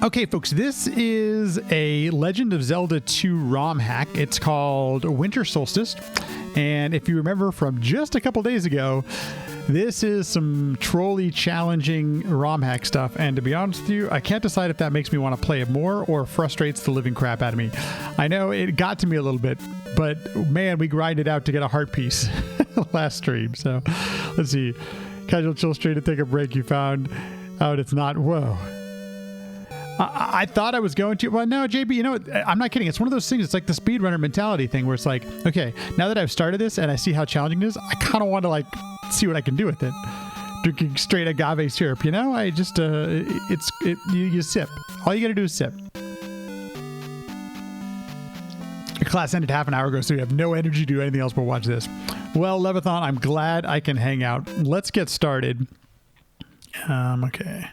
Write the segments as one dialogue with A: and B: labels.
A: Okay, folks, this is a Legend of Zelda 2 ROM hack. It's called Winter Solstice. And if you remember from just a couple days ago, this is some trolley challenging ROM hack stuff. And to be honest with you, I can't decide if that makes me want to play it more or frustrates the living crap out of me. I know it got to me a little bit, but man, we grinded out to get a heart piece last stream. So let's see. Casual chill stream to take a break. You found out it's not. Whoa. I thought I was going to. Well, no, JB, you know what? I'm not kidding. It's one of those things. It's like the speedrunner mentality thing where it's like, okay, now that I've started this and I see how challenging it is, I kind of want to like see what I can do with it. Drinking straight agave syrup, you know? I just, you sip. All you got to do is sip. Your class ended half an hour ago, so you have no energy to do anything else but watch this. Well, Levathon, I'm glad I can hang out. Let's get started. Okay.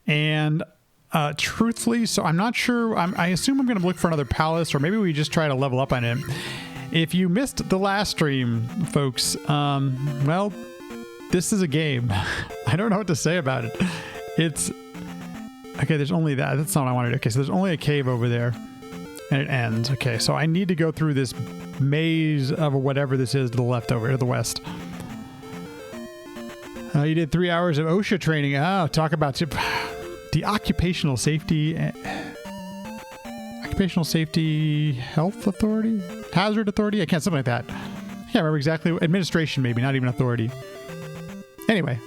A: And truthfully, so I'm not sure. I assume I'm going to look for another palace, or maybe we just try to level up on it. If you missed the last stream, folks, well, this is a game. I don't know what to say about it. It's okay. There's only that. That's not what I wanted. Okay, so there's only a cave over there, and it ends. Okay, so I need to go through this maze of whatever this is to the left over to the west. You did 3 hours of OSHA training. Oh, talk about the occupational safety health authority, hazard authority. I can't, something like that. I can't remember exactly. Administration, maybe, not even authority. Anyway,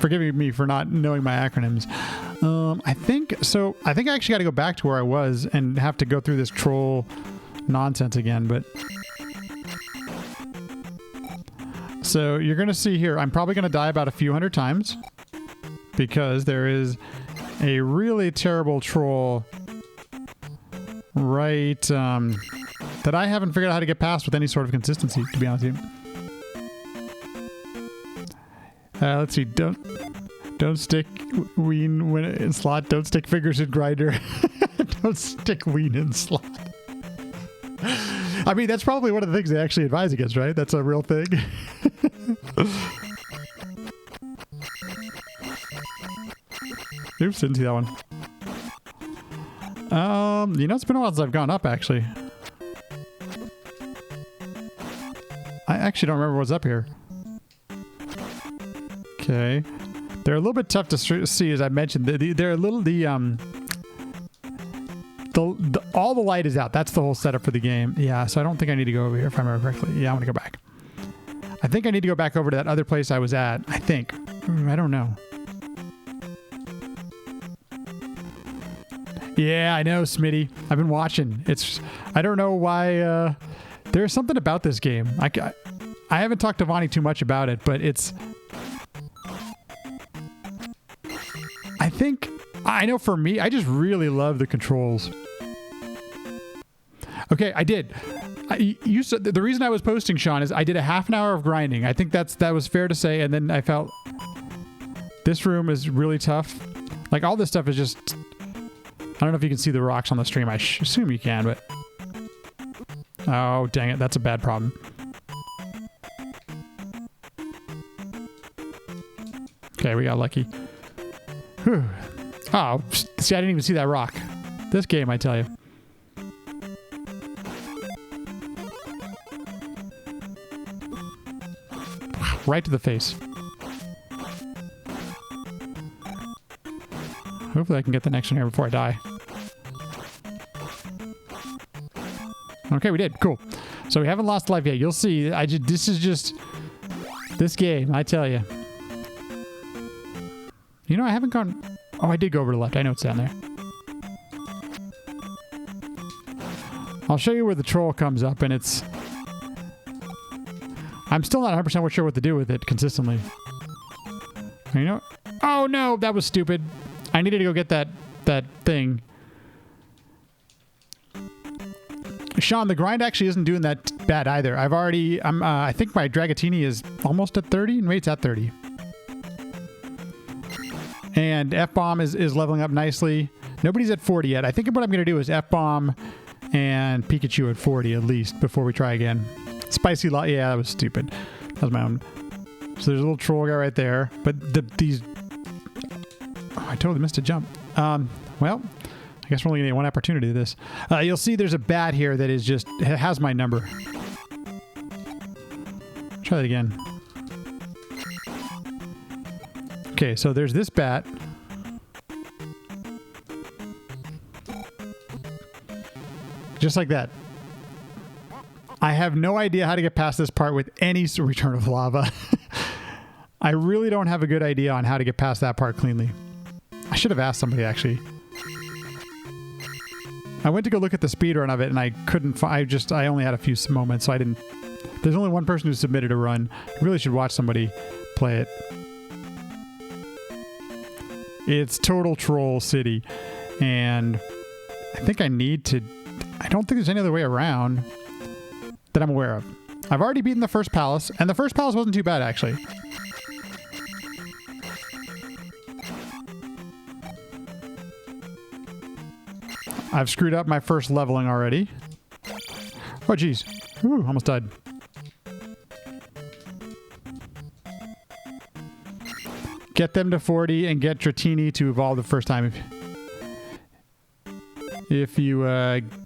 A: forgive me for not knowing my acronyms. I think I actually got to go back to where I was and have to go through this troll nonsense again, but. So you're going to see here, I'm probably going to die about a few hundred times because there is a really terrible troll right that I haven't figured out how to get past with any sort of consistency, to be honest with you. Let's see. Don't stick ween when in slot. Don't stick fingers in grinder. Don't stick ween in slot. I mean, that's probably one of the things they actually advise against, right? That's a real thing. Oops, didn't see that one. You know, it's been a while since I've gone up, actually. I actually don't remember what's up here. Okay. They're a little bit tough to see, as I mentioned. They're a little, all the light is out. That's the whole setup for the game. Yeah, so I don't think I need to go over here if I remember correctly. Yeah, I want to go back. I think I need to go back over to that other place I was at. I think. I don't know. Yeah, I know, Smitty. I've been watching. I don't know why. There's something about this game. I haven't talked to Vonnie too much about it, but it's... I know for me, I just really love the controls. Okay, I did. You said the reason I was posting, Sean, is I did a half an hour of grinding. I think that was fair to say, and then I felt this room is really tough. Like, all this stuff is just... I don't know if you can see the rocks on the stream. I assume you can, but... Oh, dang it. That's a bad problem. Okay, we got lucky. Whew. Oh, see, I didn't even see that rock. This game, I tell you. Right to the face. Hopefully I can get the next one here before I die. Okay, we did. Cool. So we haven't lost life yet. You'll see. This is just... This game, I tell you. You know, I haven't gone... Oh, I did go over to the left. I know it's down there. I'll show you where the troll comes up, and it's... I'm still not 100% sure what to do with it consistently. You know... Oh, no! That was stupid. I needed to go get that thing. Sean, the grind actually isn't doing that bad either. I think my Dragatini is almost at 30. Wait, it's at 30. And F-Bomb is leveling up nicely. Nobody's at 40 yet. I think what I'm going to do is F-Bomb and Pikachu at 40 at least before we try again. Spicy lot. Yeah, that was stupid. That was my own. So there's a little troll guy right there. But these Oh, I totally missed a jump. Well, I guess we're only getting one opportunity to this. You'll see there's a bat here that is just has my number. Try that again. Okay, so there's this bat. Just like that. I have no idea how to get past this part with any return of lava. I really don't have a good idea on how to get past that part cleanly. I should have asked somebody, actually. I went to go look at the speedrun of it, and I couldn't find... I only had a few moments, so I didn't... There's only one person who submitted a run. I really should watch somebody play it. It's Total Troll City, and I think I need to... I don't think there's any other way around that I'm aware of. I've already beaten the first palace, and the first palace wasn't too bad, actually. I've screwed up my first leveling already. Oh, geez. Ooh, almost died. Get them to 40 and get Dratini to evolve the first time. If you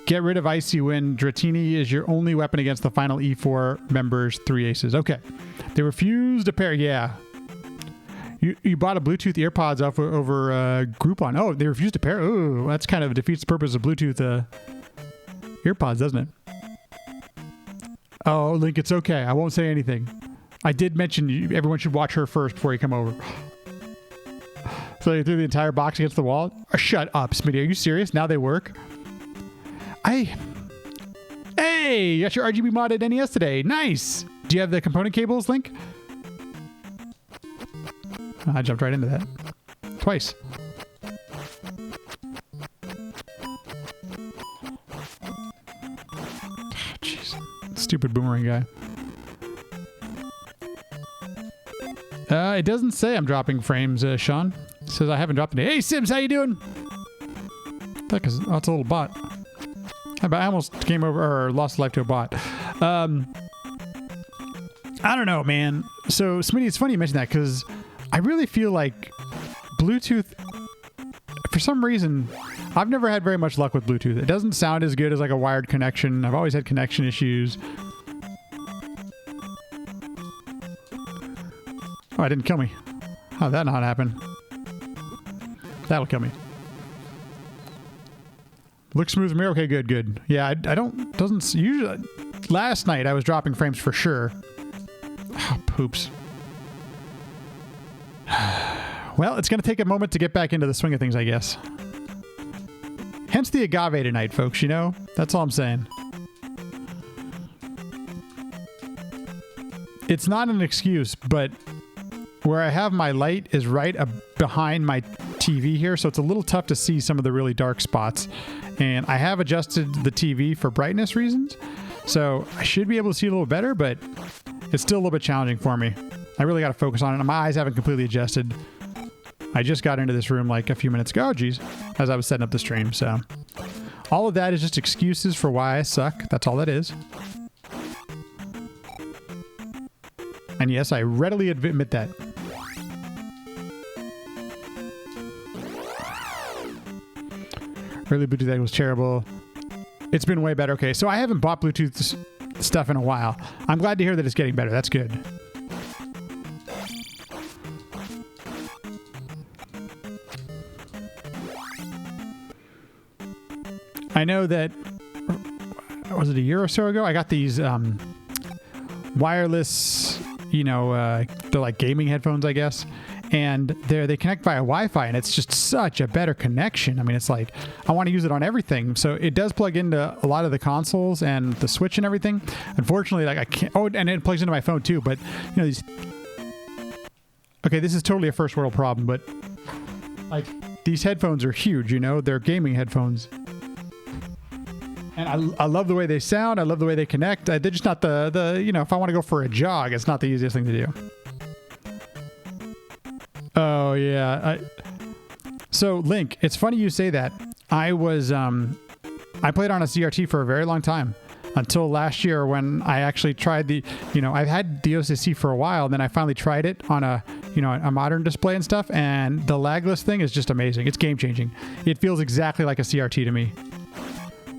A: get rid of Icy Wind, Dratini is your only weapon against the final E4 members' 3 aces. Okay. They refuse to pair. Yeah. You bought a Bluetooth EarPods off over Groupon. Oh, they refuse to pair. Oh, that's kind of defeats the purpose of Bluetooth EarPods, doesn't it? Oh, Link, it's okay. I won't say anything. I did mention everyone should watch her first before you come over. So you threw the entire box against the wall? Oh, shut up, Smitty. Are you serious? Now they work? Hey, you got your RGB modded NES today. Nice. Do you have the component cables, Link? I jumped right into that. Twice. Jeez. Stupid boomerang guy. It doesn't say I'm dropping frames, Sean. It says I haven't dropped any. Hey, Sims, how you doing? That's a little bot. I almost came over or lost life to a bot. I don't know, man. So, Smitty, it's funny you mentioned that because I really feel like Bluetooth, for some reason, I've never had very much luck with Bluetooth. It doesn't sound as good as like a wired connection. I've always had connection issues. Oh, it didn't kill me. How did that not happen? That'll kill me. Looks smooth to me. Okay, good. Yeah, I doesn't usually. Last night I was dropping frames for sure. Oh, poops. Well, it's going to take a moment to get back into the swing of things, I guess. Hence the agave tonight, folks, you know? That's all I'm saying. It's not an excuse, but where I have my light is right behind my TV here, so it's a little tough to see some of the really dark spots. And I have adjusted the TV for brightness reasons, so I should be able to see a little better, but it's still a little bit challenging for me. I really got to focus on it. My eyes haven't completely adjusted. I just got into this room like a few minutes ago, geez, as I was setting up the stream, so. All of that is just excuses for why I suck. That's all that is. And yes, I readily admit that. Early Bluetooth was terrible. It's been way better. Okay, so I haven't bought Bluetooth stuff in a while. I'm glad to hear that it's getting better. That's good. I know that, was it a year or so ago? I got these wireless, they're like gaming headphones, I guess. And they connect via Wi-Fi, and it's just such a better connection. I mean, it's like, I want to use it on everything. So it does plug into a lot of the consoles and the Switch and everything. Unfortunately, like I can't, oh, and it plugs into my phone too, but these, okay, this is totally a first world problem, but like these headphones are huge, they're gaming headphones. And I love the way they sound. I love the way they connect. They're just not the if I want to go for a jog, it's not the easiest thing to do. Oh, yeah. So, Link, it's funny you say that. I played on a CRT for a very long time until last year when I actually tried I've had the OCC for a while, and then I finally tried it on a you know, a modern display and stuff, and the lagless thing is just amazing. It's game changing. It feels exactly like a CRT to me.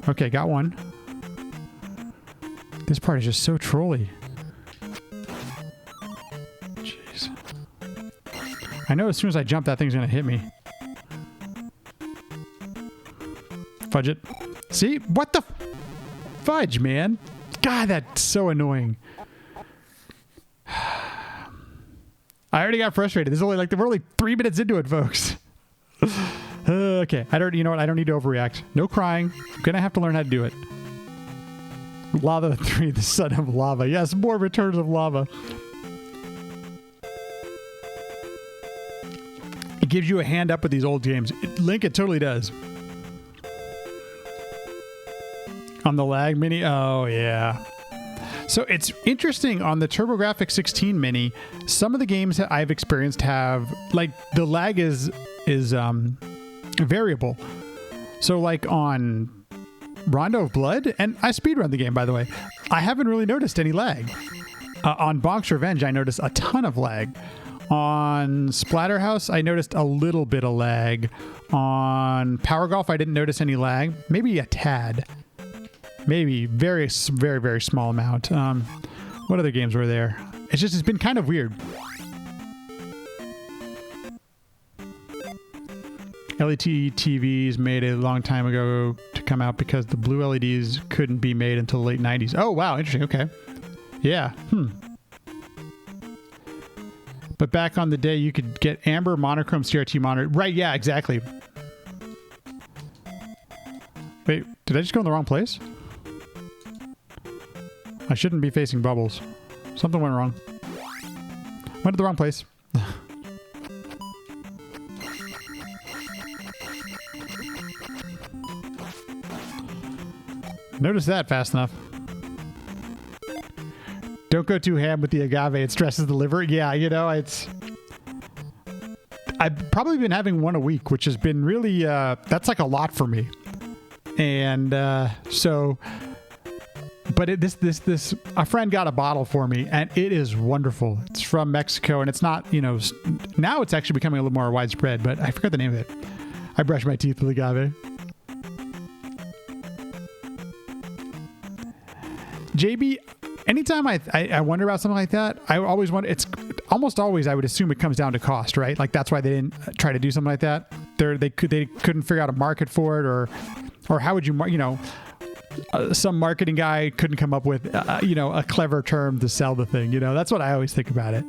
A: Okay, got one. This part is just so trolly. Jeez. I know as soon as I jump, that thing's gonna hit me. Fudge it. See? What the fudge, man? God, that's so annoying. I already got frustrated. This is only like we're only 3 minutes into it, folks. Okay, you know what? I don't need to overreact. No crying. I'm gonna have to learn how to do it. Lava 3, the son of lava. Yes, more returns of lava. It gives you a hand up with these old games. Link, it totally does. On the lag mini? Oh, yeah. So it's interesting on the TurboGrafx 16 mini, some of the games that I've experienced have, like, the lag is variable. So like on Rondo of Blood, and I speedrun the game, by the way, I haven't really noticed any lag. On Bonk's Revenge, I noticed a ton of lag. On Splatterhouse, I noticed a little bit of lag. On Power Golf, I didn't notice any lag. Maybe a tad. Maybe very, very, very small amount. What other games were there? It's been kind of weird. LED TVs made a long time ago to come out because the blue LEDs couldn't be made until the late 90s. Oh, wow. Interesting. Okay. Yeah. But back on the day, you could get amber monochrome CRT monitor. Right. Yeah, exactly. Wait, did I just go in the wrong place? I shouldn't be facing bubbles. Something went wrong. Went to the wrong place. Notice that fast enough. Don't go too ham with the agave. It stresses the liver. Yeah, you know, I've probably been having one a week, which has been really, that's like a lot for me. And so, but a friend got a bottle for me, and it is wonderful. It's from Mexico, and it's not, you know, now it's actually becoming a little more widespread, but I forgot the name of it. I brush my teeth with agave. JB, anytime I wonder about something like that, I always wonder, it's almost always, I would assume it comes down to cost, right? Like that's why they didn't try to do something like that. They couldn't figure out a market for it, or how would you, you know, some marketing guy couldn't come up with, you know, a clever term to sell the thing. You know, that's what I always think about it.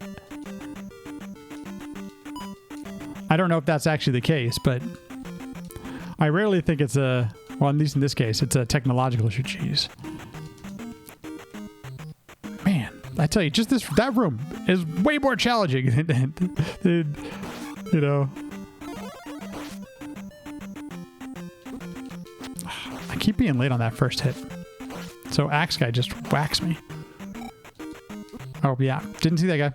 A: I don't know if that's actually the case, but I rarely think it's well, at least in this case, it's a technological issue. Jeez. Man, I tell you, just that room is way more challenging than you know. I keep being late on that first hit. So Axe Guy just whacks me. Oh, yeah. Didn't see that guy.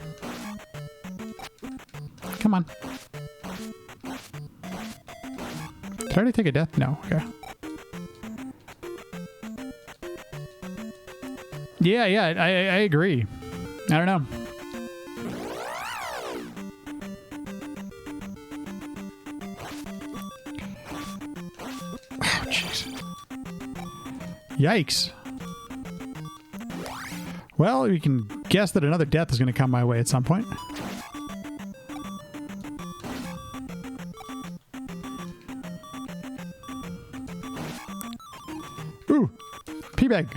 A: Come on. Did I already take a death? No. Okay. Yeah, I agree. I don't know. Oh, jeez. Yikes. Well, you can guess that another death is going to come my way at some point. Ooh, P-bag.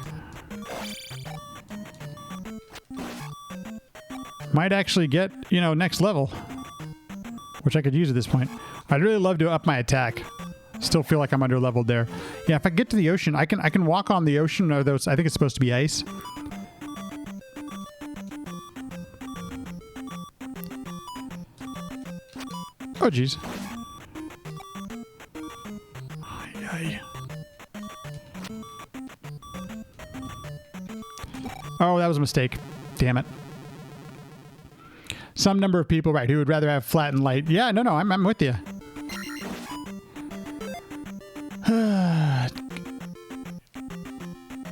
A: Might actually get, you know, next level, which I could use at this point. I'd really love to up my attack. Still feel like I'm under leveled there. Yeah, if I get to the ocean, I can walk on the ocean, although I think it's supposed to be ice. Oh, jeez. Oh, that was a mistake. Damn it. Some number of people, right, who would rather have flat and light. Yeah, no, I'm with you.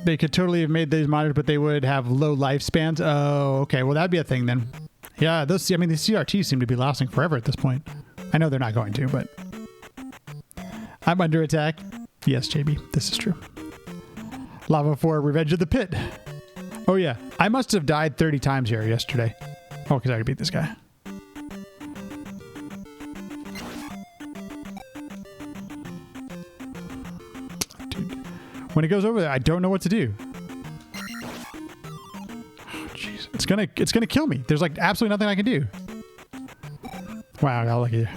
A: They could totally have made these monitors, but they would have low lifespans. Oh, okay. Well, that'd be a thing then. Yeah, those. I mean, these CRTs seem to be lasting forever at this point. I know they're not going to, but I'm under attack. Yes, JB, this is true. Lava 4, Revenge of the Pit. Oh yeah, I must have died 30 times here yesterday. Oh, because I could beat this guy. Dude, when it goes over there, I don't know what to do. Jeez, it's gonna kill me. There's like absolutely nothing I can do. Wow, I got lucky.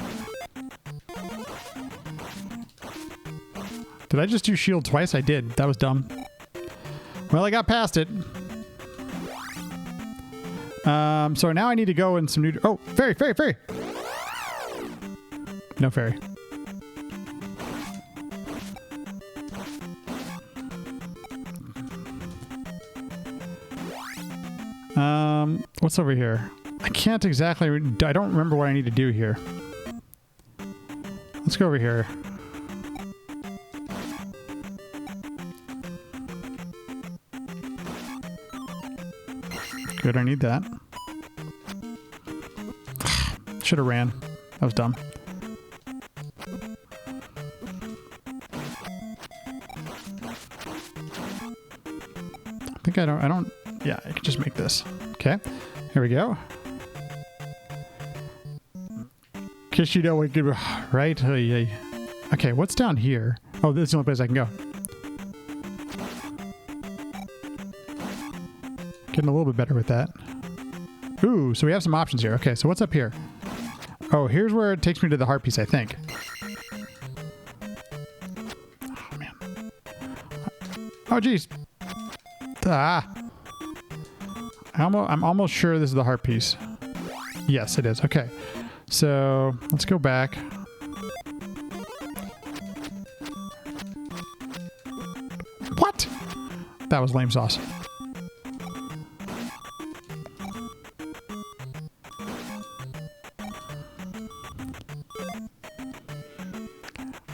A: Did I just do shield twice? I did. That was dumb. Well, I got past it. So now I need to go in some new... Oh, fairy, fairy, fairy! No fairy. What's over here? I can't exactly... I don't remember what I need to do here. Let's go over here. Good, I need that. Should have ran. That was dumb. I think I don't... Yeah, I can just make this. Okay, here we go. Cause you know what good... Right? Okay, what's down here? Oh, this is the only place I can go. Getting a little bit better with that. Ooh, so we have some options here. Okay, so what's up here? Oh, here's where it takes me to the heart piece, I think. Oh, man. Oh, geez. Ah. I'm almost sure this is the heart piece. Yes, it is. Okay. So, let's go back. What? That was lame sauce.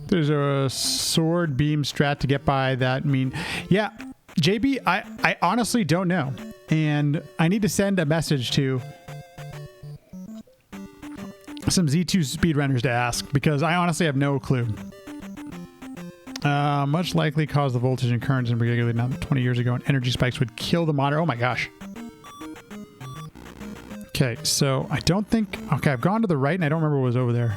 A: There's a sword beam strat to get by that mean. Yeah, JB, I honestly don't know. And I need to send a message to some Z2 speedrunners to ask because I honestly have no clue. Much likely cause the voltage and currents in particular now 20 years ago and energy spikes would kill the monitor. Oh my gosh. Okay, so I don't think... Okay, I've gone to the right and I don't remember what was over there.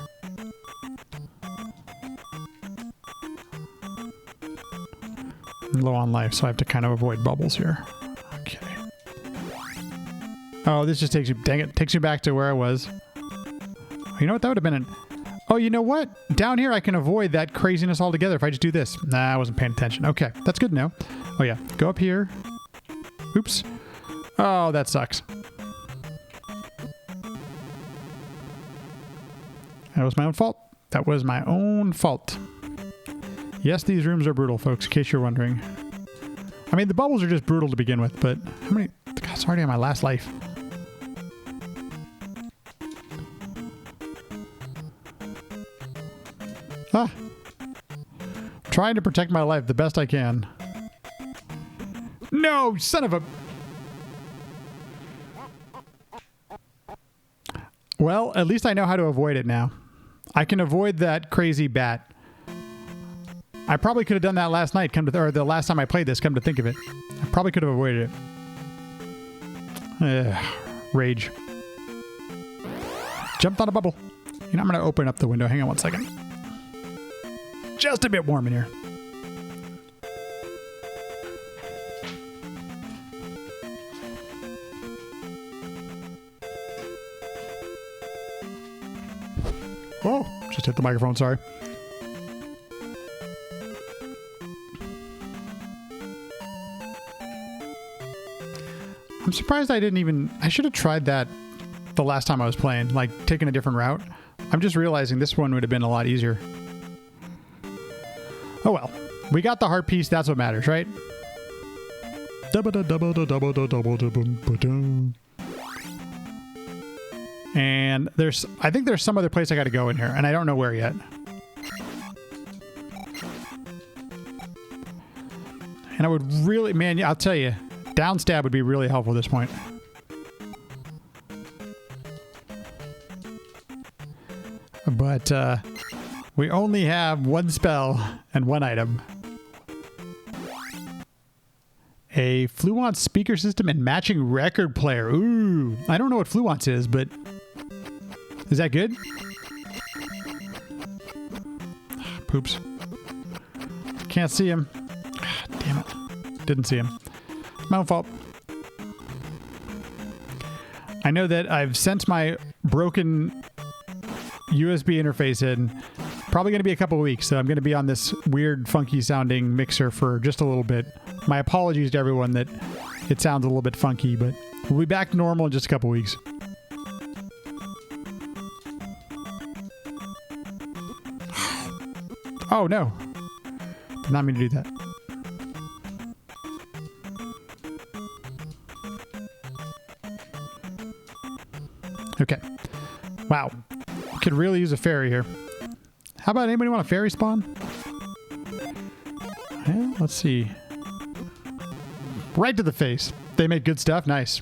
A: I'm low on life, so I have to kind of avoid bubbles here. Okay. Oh, this just takes you... Dang it. Takes you back to where I was. You know what? That would have been an... Oh, you know what? Down here I can avoid that craziness altogether if I just do this. Nah, I wasn't paying attention. Okay, that's good to know. Oh yeah, go up here. Oops. Oh, that sucks. That was my own fault. That was my own fault. Yes, these rooms are brutal, folks, in case you're wondering. I mean, the bubbles are just brutal to begin with, but how many... God, it's already on my last life. Ah. I'm trying to protect my life the best I can. No, son of a... Well, at least I know how to avoid it now. I can avoid that crazy bat. I probably could have done that last night, or the last time I played this, come to think of it. I probably could have avoided it. Rage. Jumped on a bubble. You know, I'm going to open up the window. Hang on one second. Just a bit warm in here. Oh, just hit the microphone, sorry. I'm surprised I didn't even... I should have tried that the last time I was playing, like taking a different route. I'm just realizing this one would have been a lot easier. Oh well. We got the heart piece, that's what matters, right? And there's... I think there's some other place I gotta go in here, and I don't know where yet. And I would really... Man, I'll tell you... Downstab would be really helpful at this point. but we only have one spell and one item. A Fluence speaker system and matching record player. Ooh, I don't know what Fluence is, but is that good? Poops. Can't see him. Damn it. Didn't see him. My own fault. I know that I've sent my broken USB interface in. Probably going to be a couple of weeks, so I'm going to be on this weird, funky sounding mixer for just a little bit. My apologies to everyone that it sounds a little bit funky, but we'll be back to normal in just a couple of weeks. Oh, no. Did not mean to do that. Okay. Wow. Could really use a fairy here. How about anybody want a fairy spawn? Well, let's see. Right to the face. They make good stuff. Nice.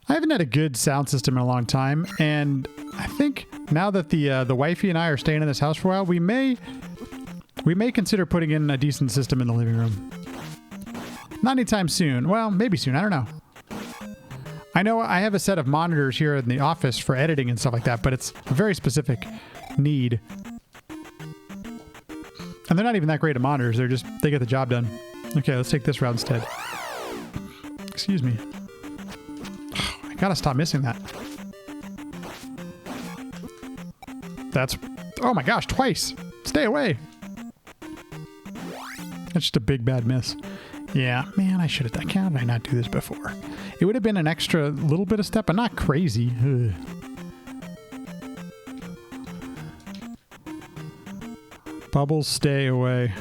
A: I haven't had a good sound system in a long time, and I think now that the wifey and I are staying in this house for a while, we may consider putting in a decent system in the living room. Not anytime soon. Well, maybe soon. I don't know. I know I have a set of monitors here in the office for editing and stuff like that, but it's a very specific need. And they're not even that great at monitors. They get the job done. Okay, let's take this route instead. Excuse me. I gotta stop missing that. Oh my gosh, twice. Stay away. That's just a big bad miss. Yeah, man, I should have done. How did I not do this before? It would have been an extra little bit of step, but not crazy. Ugh. Bubbles, stay away.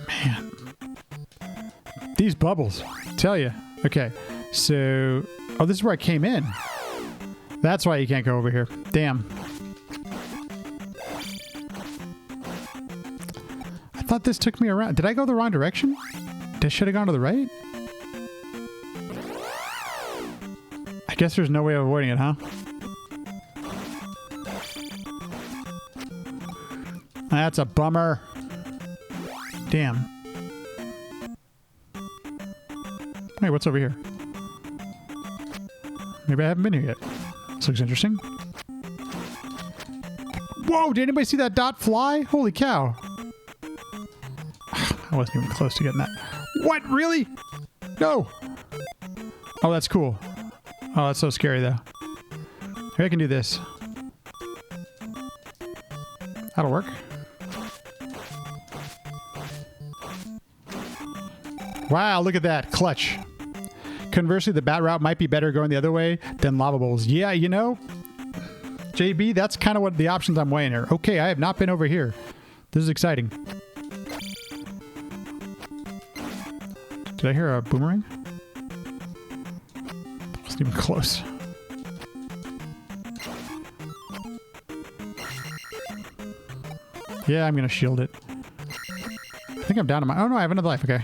A: Man. These bubbles. Tell you. Okay, so... Oh, this is where I came in. That's why you can't go over here. Damn. I thought this took me around. Did I go the wrong direction? Should have gone to the right? I guess there's no way of avoiding it, huh? That's a bummer. Damn. Hey, what's over here? Maybe I haven't been here yet. This looks interesting. Whoa, did anybody see that dot fly? Holy cow. I wasn't even close to getting that. What? Really? No. Oh, that's cool. Oh, that's so scary, though. Maybe I can do this. That'll work. Wow, look at that. Clutch. Conversely, the bat route might be better going the other way than lava bowls. Yeah, you know, JB, that's kind of what the options I'm weighing here. Okay, I have not been over here. This is exciting. Did I hear a boomerang? Wasn't even close. Yeah, I'm going to shield it. I think I'm down to my... Oh, no, I have another life. Okay.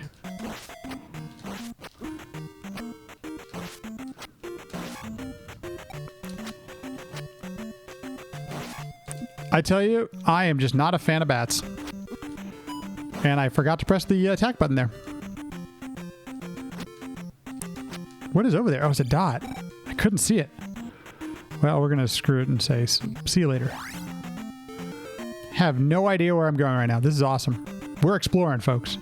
A: I tell you, I am just not a fan of bats. And I forgot to press the attack button there. What is over there? Oh, it's a dot. I couldn't see it. Well, we're going to screw it and say, see you later. Have no idea where I'm going right now. This is awesome. We're exploring, folks.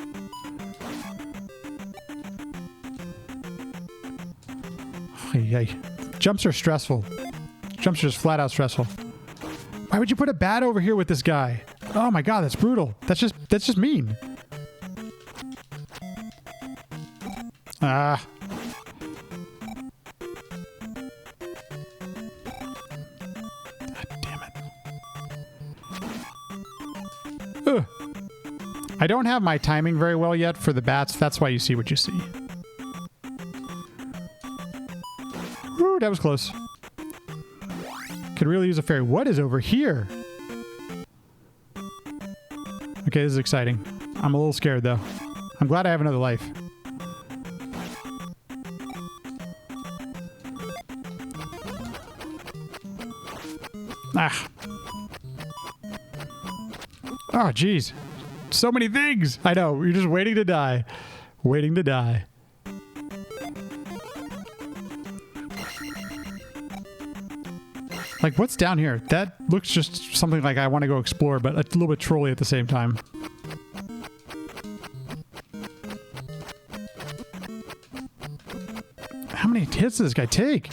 A: Hey. Jumps are stressful. Jumps are just flat out stressful. Why would you put a bat over here with this guy? Oh my god, that's brutal. That's just mean. Ah. God damn it. Ugh. I don't have my timing very well yet for the bats. That's why you see what you see. Woo, that was close. Could really use a fairy. What is over here? Okay, this is exciting. I'm a little scared, though. I'm glad I have another life. Ah. Oh, jeez. So many things. I know. You're just waiting to die. Waiting to die. Like, what's down here? That looks just something like I want to go explore, but a little bit trolly at the same time. How many hits does this guy take?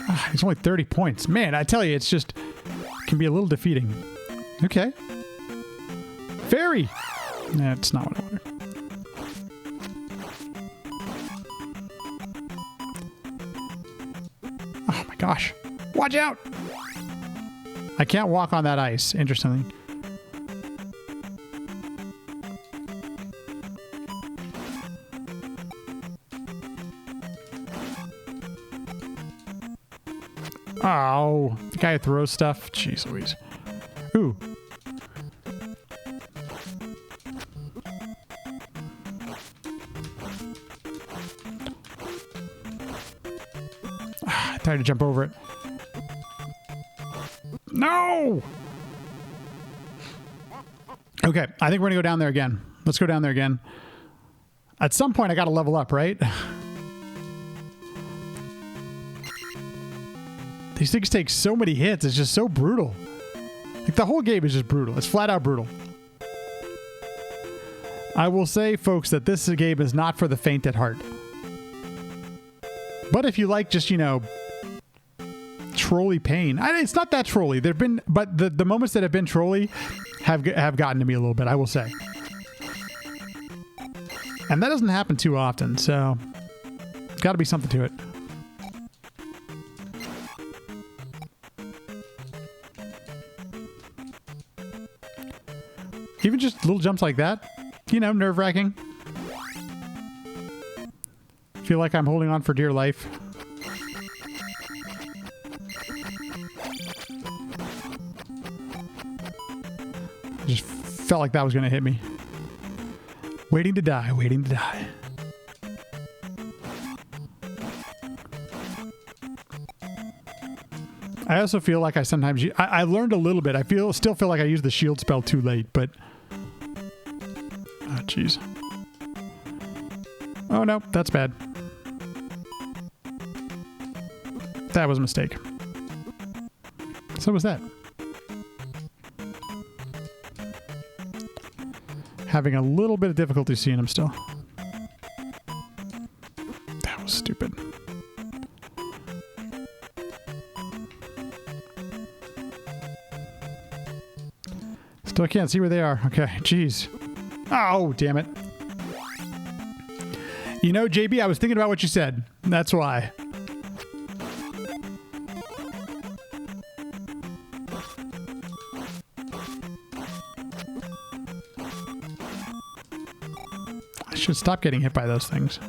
A: Ah, he's only 30 points. Man, I tell you, it's just... can be a little defeating. Okay. Fairy! That's not what I wanted. Oh my gosh. Watch out! I can't walk on that ice, interestingly. Oh, the guy who throws stuff. Jeez Louise. Ooh. I tried to jump over it. No! Okay, I think we're gonna go down there again. Let's go down there again. At some point, I gotta level up, right? These things take so many hits. It's just so brutal. Like, the whole game is just brutal. It's flat out brutal. I will say, folks, that this game is not for the faint at heart. But if you like just, you know, trolley pain. It's not that trolley. There've been, but the moments that have been trolley have gotten to me a little bit, I will say. And that doesn't happen too often, so got to be something to it. Even just little jumps like that, you know, nerve-wracking. Feel like I'm holding on for dear life. I just felt like that was going to hit me. Waiting to die, waiting to die. I also feel like I sometimes... I learned a little bit. I still feel like I used the shield spell too late, but... oh, jeez. Oh, no. That's bad. That was a mistake. So was that. Having a little bit of difficulty seeing him still. That was stupid. Still can't see where they are. Okay, jeez. Oh, damn it. You know, JB, I was thinking about what you said. That's why. I should stop getting hit by those things.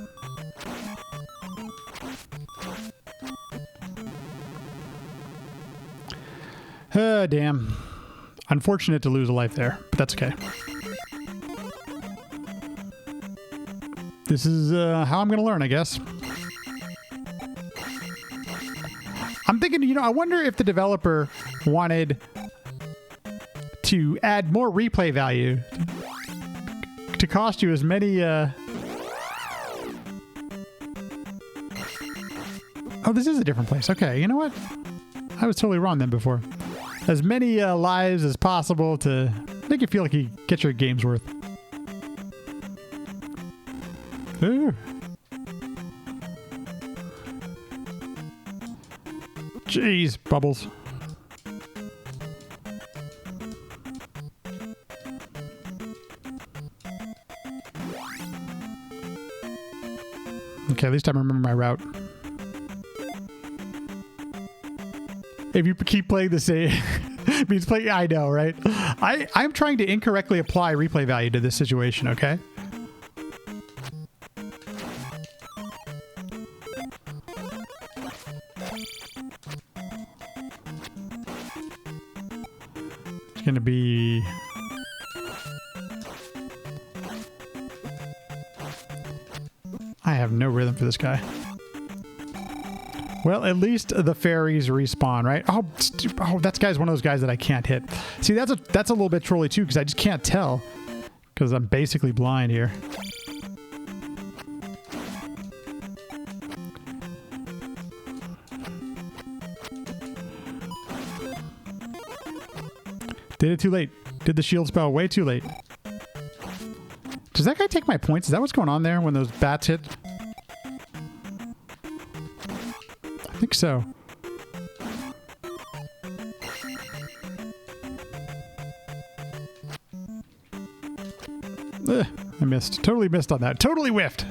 A: Damn. Unfortunate to lose a life there, but that's okay. This is how I'm going to learn, I guess. I'm thinking, you know, I wonder if the developer wanted to add more replay value to cost you as many... Oh, this is a different place. Okay, you know what? I was totally wrong then before. As many lives as possible to make you feel like you get your game's worth. Ooh. Jeez, bubbles. Okay, at least I remember my route. If you keep playing the same, means play. I know, right? I'm trying to incorrectly apply replay value to this situation. Okay. It's gonna be. I have no rhythm for this guy. Well, at least the fairies respawn, right? Oh, that guy's one of those guys that I can't hit. See, that's a little bit trolly too, because I just can't tell. Because I'm basically blind here. Did it too late. Did the shield spell way too late. Does that guy take my points? Is that what's going on there when those bats hit? I think so. Ugh, I missed. Totally missed on that. Totally whiffed.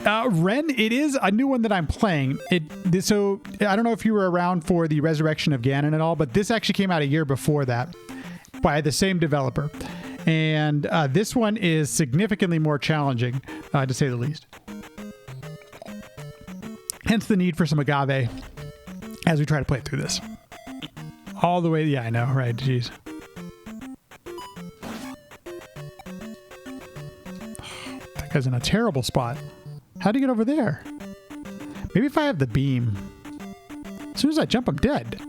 A: Ren, it is a new one that I'm playing. So I don't know if you were around for the Resurrection of Ganon at all, but this actually came out a year before that by the same developer. And this one is significantly more challenging, to say the least. Hence the need for some agave as we try to play through this. All the way, yeah, I know, right? Jeez. That guy's in a terrible spot. How'd he get over there? Maybe if I have the beam. As soon as I jump, I'm dead.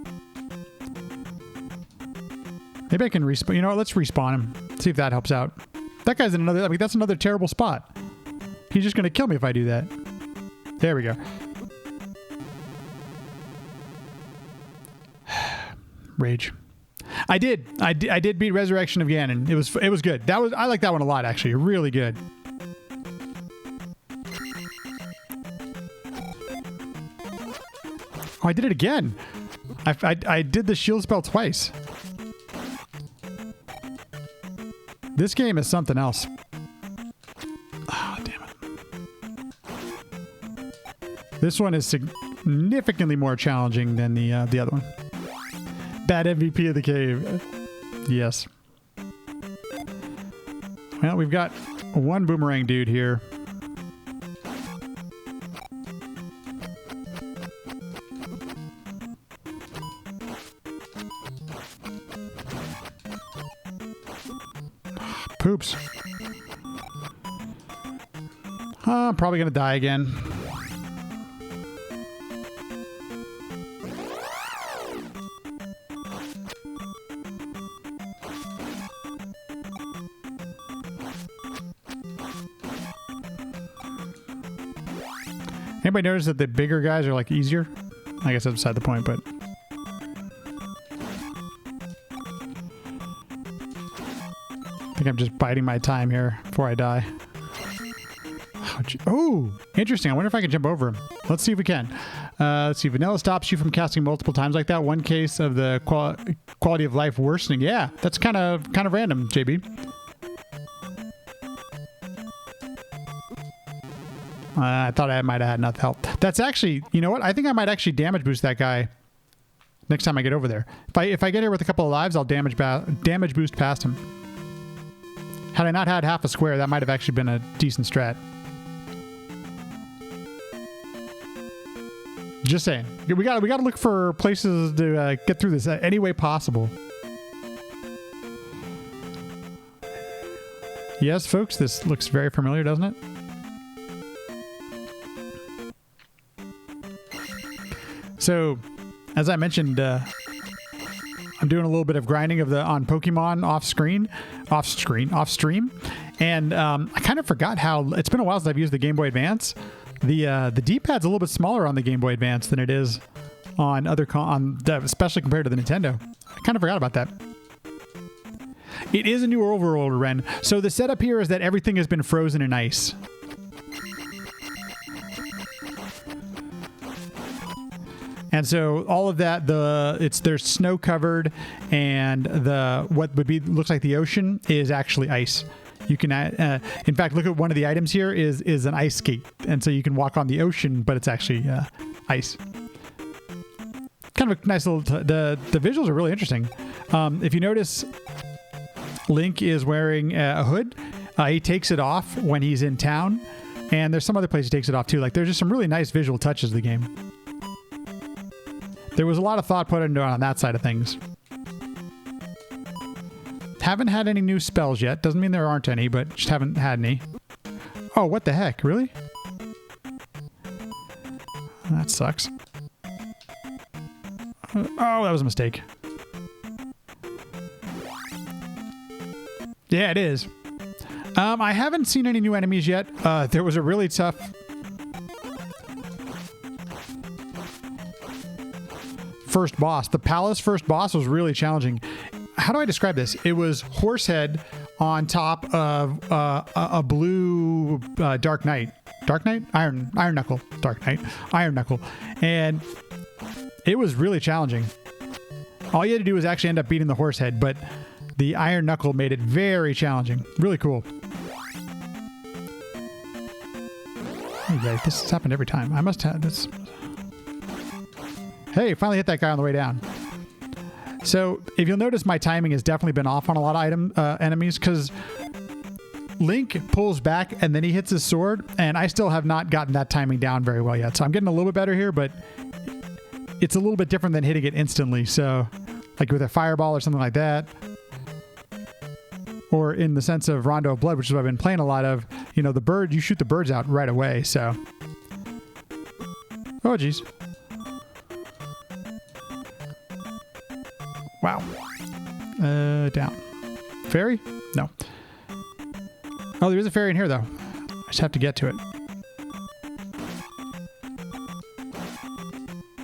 A: Maybe I can respawn. You know what? Let's respawn him. See if that helps out. That guy's in another... I mean, that's another terrible spot. He's just going to kill me if I do that. There we go. Rage. I did beat Resurrection of Ganon. It was good. I like that one a lot, actually. Really good. Oh, I did it again. I did the shield spell twice. This game is something else. Oh, damn it. This one is significantly more challenging than the other one. Bad MVP of the cave. Yes. Well, we've got one boomerang dude here. Poops. I'm probably going to die again. Anybody notice that the bigger guys are like easier? I guess that's beside the point, but... I think I'm just biding my time here before I die. Oh, interesting. I wonder if I can jump over him. Let's see if we can. Let's see. Vanilla stops you from casting multiple times like that. One case of the quality of life worsening. Yeah, that's kind of random, JB. I thought I might have had enough help. That's actually, you know what? I think I might actually damage boost that guy next time I get over there. If I get here with a couple of lives, I'll damage boost past him. Had I not had half a square, that might have actually been a decent strat. Just saying. We got to look for places to get through this any way possible. Yes, folks, this looks very familiar, doesn't it? So, as I mentioned, I'm doing a little bit of grinding on Pokemon off stream, and I kind of forgot how it's been a while since I've used the Game Boy Advance. The D-pad's a little bit smaller on the Game Boy Advance than it is on especially compared to the Nintendo. I kind of forgot about that. It is a new overworld, Ren. So the setup here is that everything has been frozen in ice. And so all of that, there's snow covered, and looks like the ocean is actually ice. You can, in fact, look at one of the items here is an ice skate, and so you can walk on the ocean, but it's actually ice. Kind of a nice little. The visuals are really interesting. If you notice, Link is wearing a hood. He takes it off when he's in town, and there's some other place he takes it off too. Like there's just some really nice visual touches of the game. There was a lot of thought put into it on that side of things. Haven't had any new spells yet. Doesn't mean there aren't any, but just haven't had any. Oh, what the heck? Really? That sucks. Oh, that was a mistake. Yeah, it is. I haven't seen any new enemies yet. There was a really tough... first boss. The palace first boss was really challenging. How do I describe this? It was Horsehead on top of a blue Dark Knight. Dark Knight? Iron Knuckle. Dark Knight. Iron Knuckle. And it was really challenging. All you had to do was actually end up beating the Horsehead, but the Iron Knuckle made it very challenging. Really cool. Okay, this has happened every time. I must have this. Hey, finally hit that guy on the way down. So if you'll notice, my timing has definitely been off on a lot of enemies because Link pulls back and then he hits his sword, and I still have not gotten that timing down very well yet. So I'm getting a little bit better here, but it's a little bit different than hitting it instantly. So like with a fireball or something like that, or in the sense of Rondo of Blood, which is what I've been playing a lot of, you know, the bird, you shoot the birds out right away. So, oh geez. Wow. Down. Fairy? No. Oh, there is a fairy in here, though. I just have to get to it.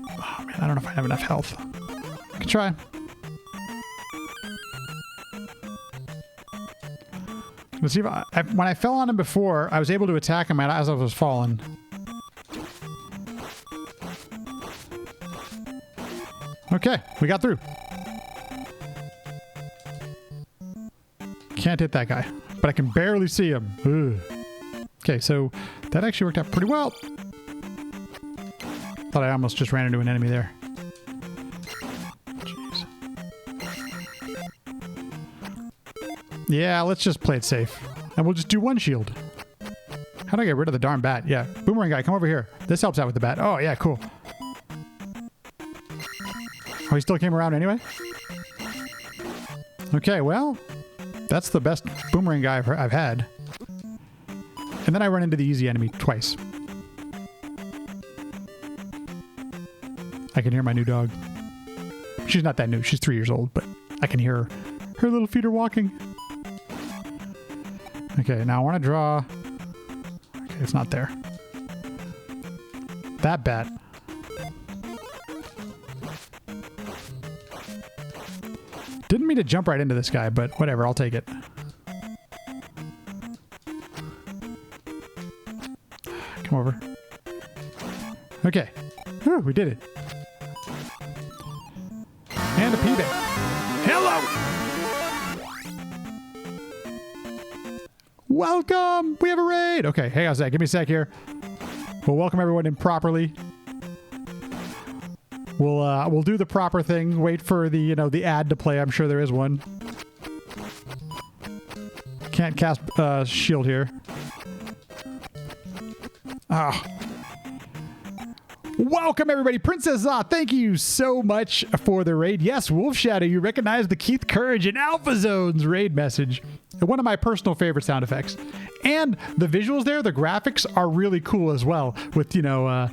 A: Oh, man, I don't know if I have enough health. I can try. Let's see if when I fell on him before, I was able to attack him as I was falling. Okay, we got through. Can't hit that guy, but I can barely see him. Ugh. Okay, so that actually worked out pretty well. Thought I almost just ran into an enemy there. Jeez. Yeah, let's just play it safe. And we'll just do one shield. How do I get rid of the darn bat? Yeah, boomerang guy, come over here. This helps out with the bat. Oh, yeah, cool. Oh, he still came around anyway? Okay, well... that's the best boomerang guy I've had. And then I run into the easy enemy twice. I can hear my new dog. She's not that new. She's 3 years old, but I can hear her. Her little feet are walking. Okay, now I want to draw... okay, it's not there. That bat. Didn't mean to jump right into this guy, but whatever, I'll take it. Come over. Okay. Whew, we did it. And a P-Bit. Hello! Welcome! We have a raid! Okay, hang on a sec. Give me a sec here. We'll welcome everyone in properly. We'll do the proper thing. Wait for the, you know, the ad to play. I'm sure there is one. Can't cast shield here. Ah. Welcome everybody. Princess Ah, thank you so much for the raid. Yes, Wolf Shadow, you recognize the Keith Courage and Alpha Zones raid message. One of my personal favorite sound effects. And the visuals there, the graphics are really cool as well. With, you know,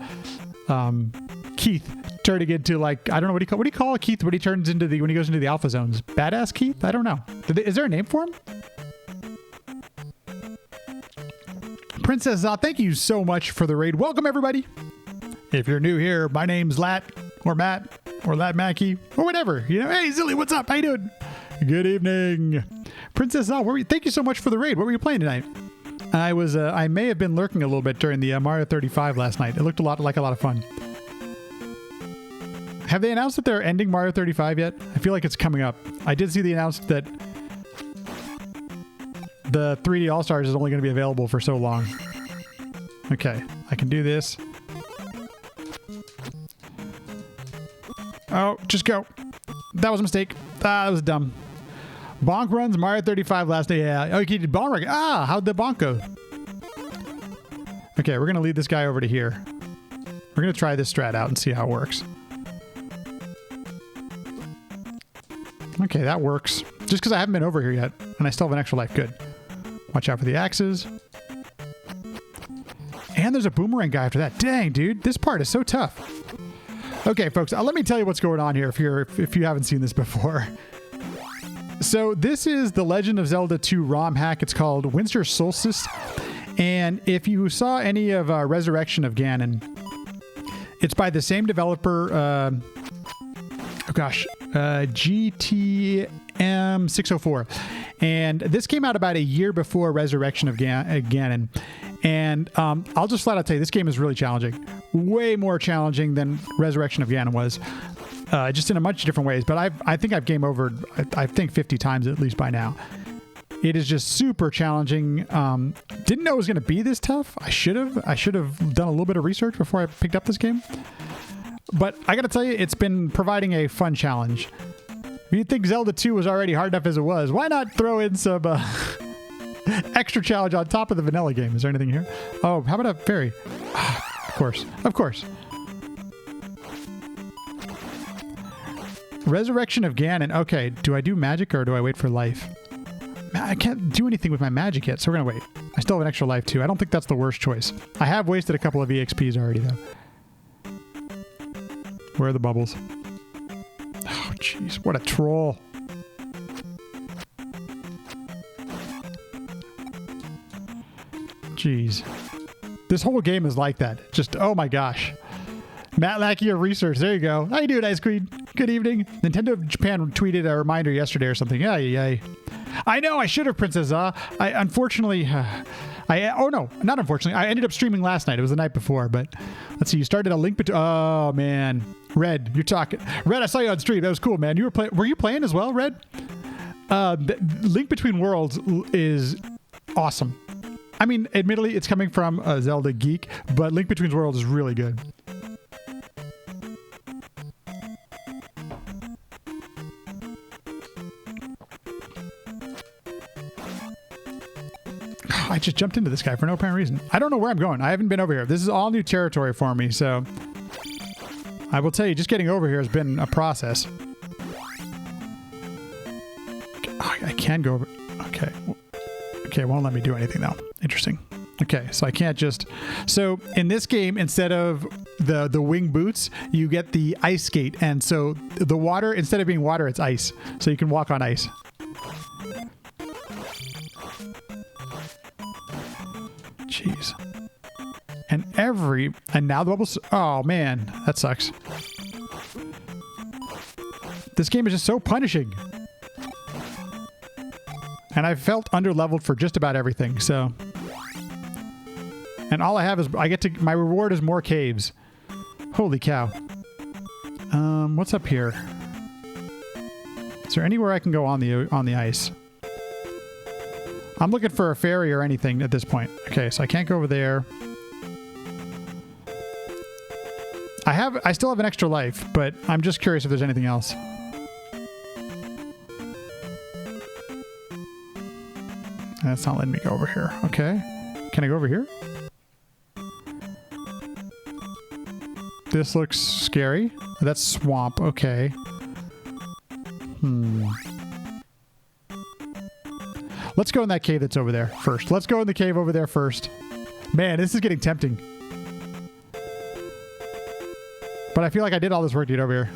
A: Keith turning into, like, I don't know, what do you call Keith when he turns into when he goes into the Alpha Zones? Badass Keith? I don't know. Is there a name for him? Princess Zot, thank you so much for the raid. Welcome everybody. If you're new here, my name's Lat or Matt or Lat Mackey or whatever. You know, hey Zilly, what's up? How you doing? Good evening. Princess Zot, thank you so much for the raid. What were you playing tonight? I may have been lurking a little bit during the Mario 35 last night. It looked like a lot of fun. Have they announced that they're ending Mario 35 yet? I feel like it's coming up. I did see the announcement that the 3D All-Stars is only going to be available for so long. Okay, I can do this. Oh, just go. That was a mistake. That was dumb. Bonk runs Mario 35 last day. Yeah. Oh, you did bonk run. Ah, how'd the bonk go? Okay, we're going to lead this guy over to here. We're going to try this strat out and see how it works. Okay, that works. Just because I haven't been over here yet, and I still have an extra life. Good. Watch out for the axes. And there's a boomerang guy after that. Dang, dude, this part is so tough. Okay, folks, let me tell you what's going on here if you haven't seen this before. So this is the Legend of Zelda 2 ROM hack. It's called Winter Solstice. And if you saw any of Resurrection of Ganon, it's by the same developer, GTM 604. And this came out about a year before Resurrection of Ganon. And I'll just flat out tell you, this game is really challenging. Way more challenging than Resurrection of Ganon was. Just in a much different ways. But I think I've game over, I think 50 times at least by now. It is just super challenging. Didn't know it was going to be this tough. I should have done a little bit of research before I picked up this game. But I got to tell you, it's been providing a fun challenge. If you think Zelda 2 was already hard enough as it was, why not throw in some extra challenge on top of the vanilla game? Is there anything here? Oh, how about a fairy? Of course. Of course. Resurrection of Ganon. Okay, do I do magic or do I wait for life? I can't do anything with my magic yet, so we're going to wait. I still have an extra life, too. I don't think that's the worst choice. I have wasted a couple of EXPs already, though. Where are the bubbles? Oh, jeez. What a troll. Jeez. This whole game is like that. Just, oh my gosh. Matt Lackey of Research. There you go. How you doing, Ice Queen? Good evening. Nintendo of Japan tweeted a reminder yesterday or something. Yay. I know, I should have, Princess I unfortunately... oh no, not unfortunately. I ended up streaming last night. It was the night before, but let's see. You started a link between... Oh, man. Red, you're talking... Red, I saw you on stream. That was cool, man. Were you playing as well, Red? The Link Between Worlds is awesome. I mean, admittedly, it's coming from a Zelda geek, but Link Between Worlds is really good. I just jumped into this guy for no apparent reason. I don't know where I'm going. I haven't been over here. This is all new territory for me, so... I will tell you, just getting over here has been a process. I can go over... Okay. Okay, it won't let me do anything, though. Interesting. Okay, so I can't just... So, in this game, instead of the wing boots, you get the ice skate. And so, the water, instead of being water, it's ice. So you can walk on ice. Jeez. And now the bubbles... Oh, man. That sucks. This game is just so punishing. And I've felt under-leveled for just about everything, so... And all I have is... My reward is more caves. Holy cow. What's up here? Is there anywhere I can go on the ice? I'm looking for a fairy or anything at this point. Okay, so I can't go over there. I still have an extra life, but I'm just curious if there's anything else. That's not letting me go over here. Okay. Can I go over here? This looks scary. That's swamp. Okay. Let's go in that cave that's over there first. Let's go in the cave over there first. Man, this is getting tempting. But I feel like I did all this work to get over here.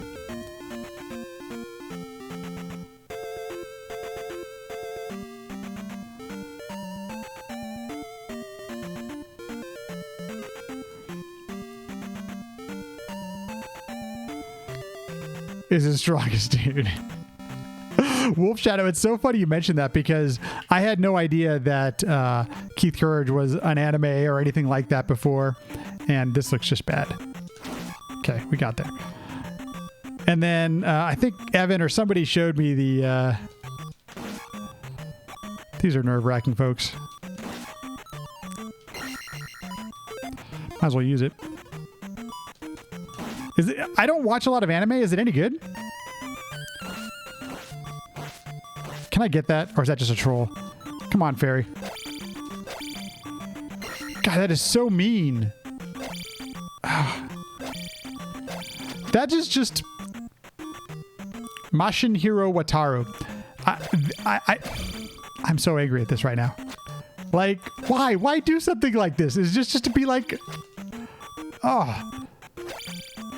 A: Is the strongest dude. Wolf Shadow, it's so funny you mentioned that because I had no idea that Keith Courage was an anime or anything like that before, and this looks just bad. Okay, we got there. And then I think Evan or somebody showed me the... These are nerve-wracking, folks. Might as well use it. I don't watch a lot of anime. Is it any good? Can I get that? Or is that just a troll? Come on, fairy. God, that is so mean. That is just... Mashinhiro Wataru. I'm so angry at this right now. Like, why? Why do something like this? Is just to be like... Oh.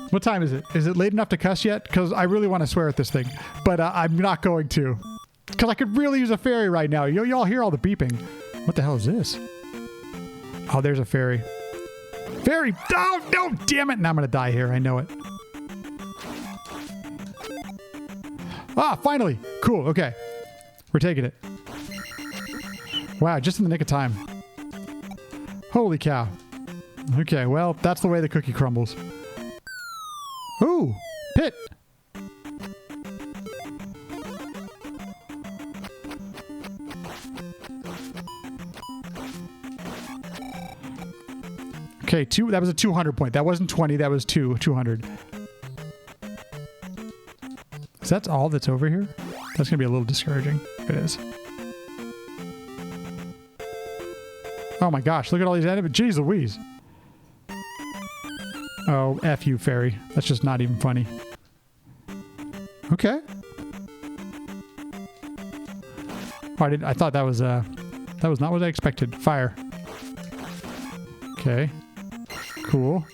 A: What time is it? Is it late enough to cuss yet? Because I really want to swear at this thing. But I'm not going to. Because I could really use a fairy right now. Y'all hear all the beeping. What the hell is this? Oh, there's a fairy. Fairy! Oh, no! Damn it! Now I'm going to die here. I know it. Ah, finally! Cool. Okay. We're taking it. Wow, just in the nick of time. Holy cow. Okay, well, that's the way the cookie crumbles. Ooh! Pit! Okay, that was a 200 point. That wasn't 20, that was 200. Is that all that's over here? That's going to be a little discouraging, if it is. Oh my gosh, look at all these enemies. Jeez Louise. Oh, F you, fairy. That's just not even funny. Okay. Oh, I thought that was not what I expected. Fire. Okay. Cool.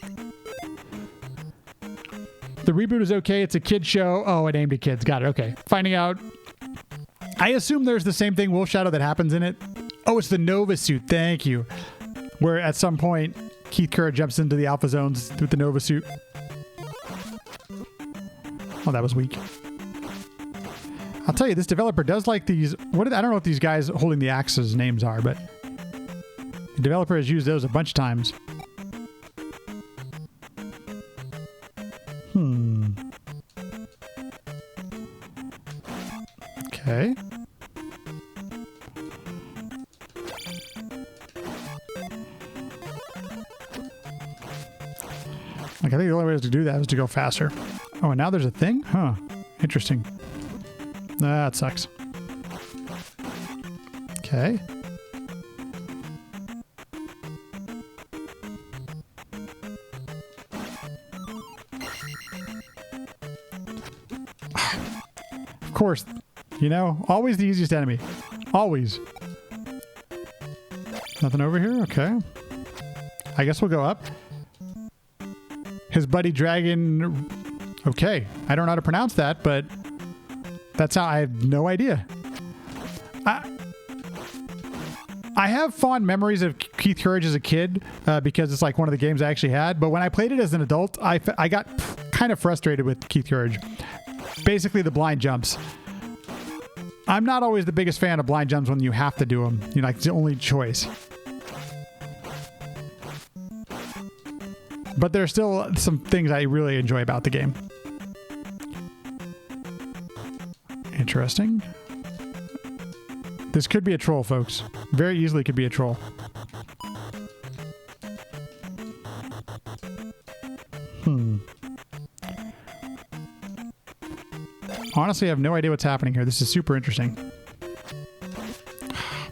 A: The reboot is okay. It's a kid show. Oh, it aimed at kids. Got it. Okay. Finding out. I assume there's the same thing, Wolf Shadow, that happens in it. Oh, it's the Nova suit. Thank you. Where at some point, Keith Kerr jumps into the Alpha Zones with the Nova suit. Oh, that was weak. I'll tell you, this developer does like these... I don't know what these guys holding the axes names are, but... The developer has used those a bunch of times. Okay. Like, I think the only way to do that is to go faster. Oh, and now there's a thing? Huh. Interesting. That sucks. Okay. Of course. You know, always the easiest enemy. Always. Nothing over here? Okay. I guess we'll go up. His buddy dragon... Okay. I don't know how to pronounce that, but... That's how... I have no idea. I have fond memories of Keith Courage as a kid, because it's like one of the games I actually had. But when I played it as an adult, I got kind of frustrated with Keith Courage. Basically, the blind jumps. I'm not always the biggest fan of blind jumps when you have to do them. You know, like, it's the only choice. But there's still some things I really enjoy about the game. Interesting. This could be a troll, folks. Very easily could be a troll. Honestly, I have no idea what's happening here. This is super interesting.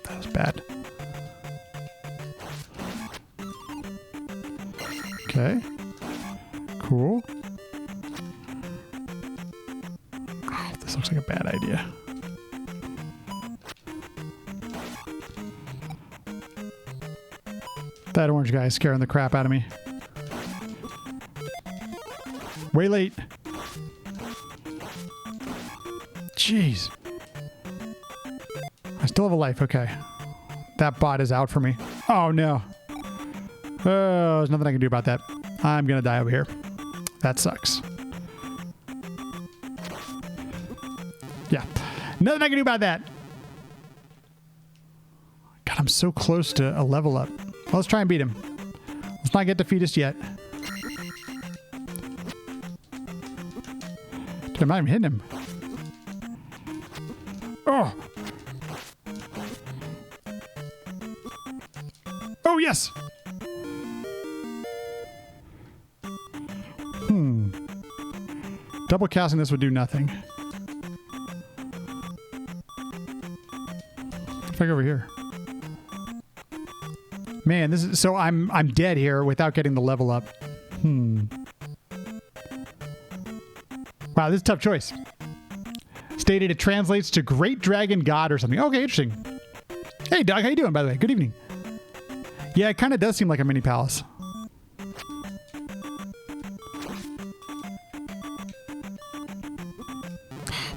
A: That was bad. Okay. Cool. Oh, this looks like a bad idea. That orange guy is scaring the crap out of me. Way late. Jeez. I still have a life. Okay. That bot is out for me. Oh, no. Oh, there's nothing I can do about that. I'm going to die over here. That sucks. Yeah. Nothing I can do about that. God, I'm so close to a level up. Well, let's try and beat him. Let's not get defeatist yet. Dude, I'm not even hitting him. Oh! Oh, yes! Double casting this would do nothing. Let's over here. Man, this is so I'm dead here without getting the level up. Wow, this is a tough choice. Stated it translates to Great Dragon God or something. Okay, interesting. Hey, Doug, how you doing, by the way? Good evening. Yeah, it kind of does seem like a mini palace.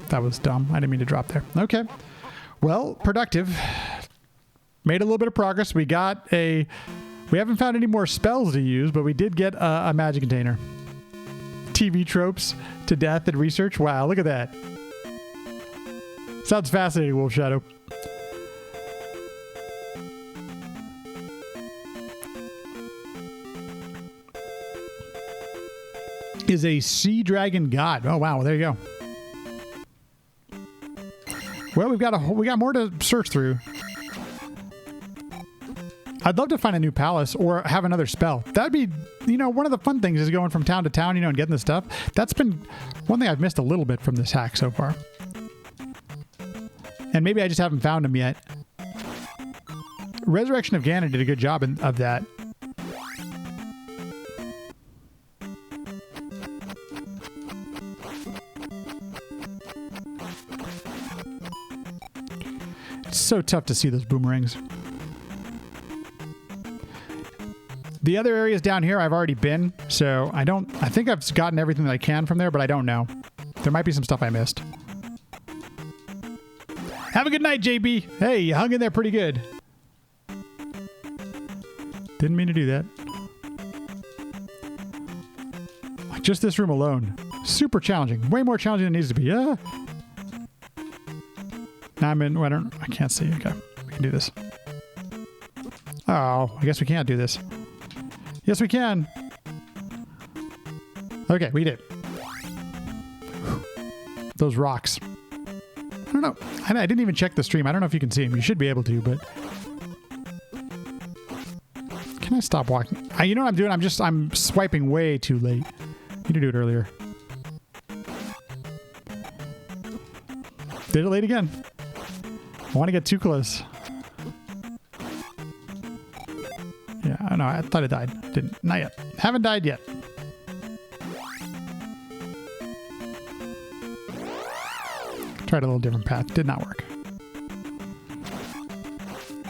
A: That was dumb. I didn't mean to drop there. Okay. Well, productive. Made a little bit of progress. We haven't found any more spells to use, but we did get a magic container. TV tropes to death and research. Wow, look at that. Sounds fascinating, Wolf Shadow. Is a sea dragon god. Oh wow, there you go. Well, we got more to search through. I'd love to find a new palace or have another spell. That'd be, one of the fun things is going from town to town, and getting the stuff. That's been one thing I've missed a little bit from this hack so far. And maybe I just haven't found them yet. Resurrection of Ganon did a good job of that. It's so tough to see those boomerangs. The other areas down here I've already been, so I think I've gotten everything that I can from there, but I don't know. There might be some stuff I missed. Have a good night, JB. Hey, you hung in there pretty good. Didn't mean to do that. Just this room alone. Super challenging. Way more challenging than it needs to be. Yeah. Now I'm in... I can't see. Okay. We can do this. Oh, I guess we can't do this. Yes, we can. Okay, we did. Those rocks. I don't know. I didn't even check the stream. I don't know if you can see them. You should be able to, but... Can I stop walking? You know what I'm doing? I'm swiping way too late. Need to do it earlier. Did it late again. I want to get too close. Yeah, I know. I thought it died. Didn't. Not yet. Haven't died yet. Tried a little different path. Did not work.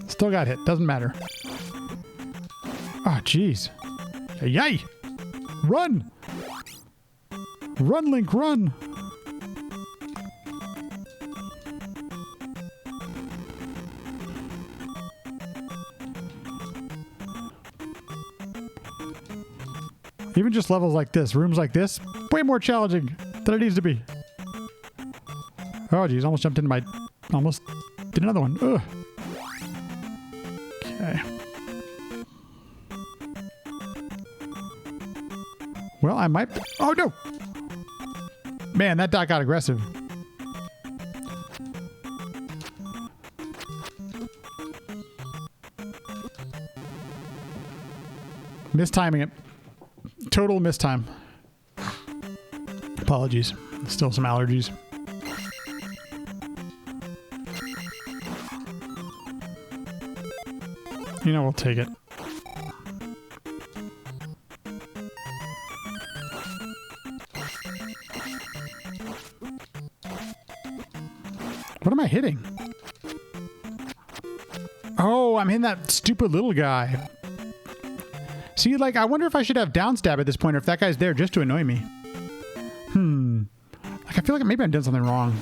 A: Still got hit. Doesn't matter. Oh, jeez. Yay! Run! Run, Link, run! Even just levels like this, rooms like this, way more challenging than it needs to be. Oh, geez, almost jumped into my... Almost did another one. Ugh. Okay. Well, I might... Oh, no! Man, that dot got aggressive. Mistiming it. Total mistime. Apologies. Still some allergies. We'll take it. What am I hitting? Oh, I'm hitting that stupid little guy. See, I wonder if I should have down stab at this point, or if that guy's there just to annoy me. I feel like maybe I'm doing something wrong.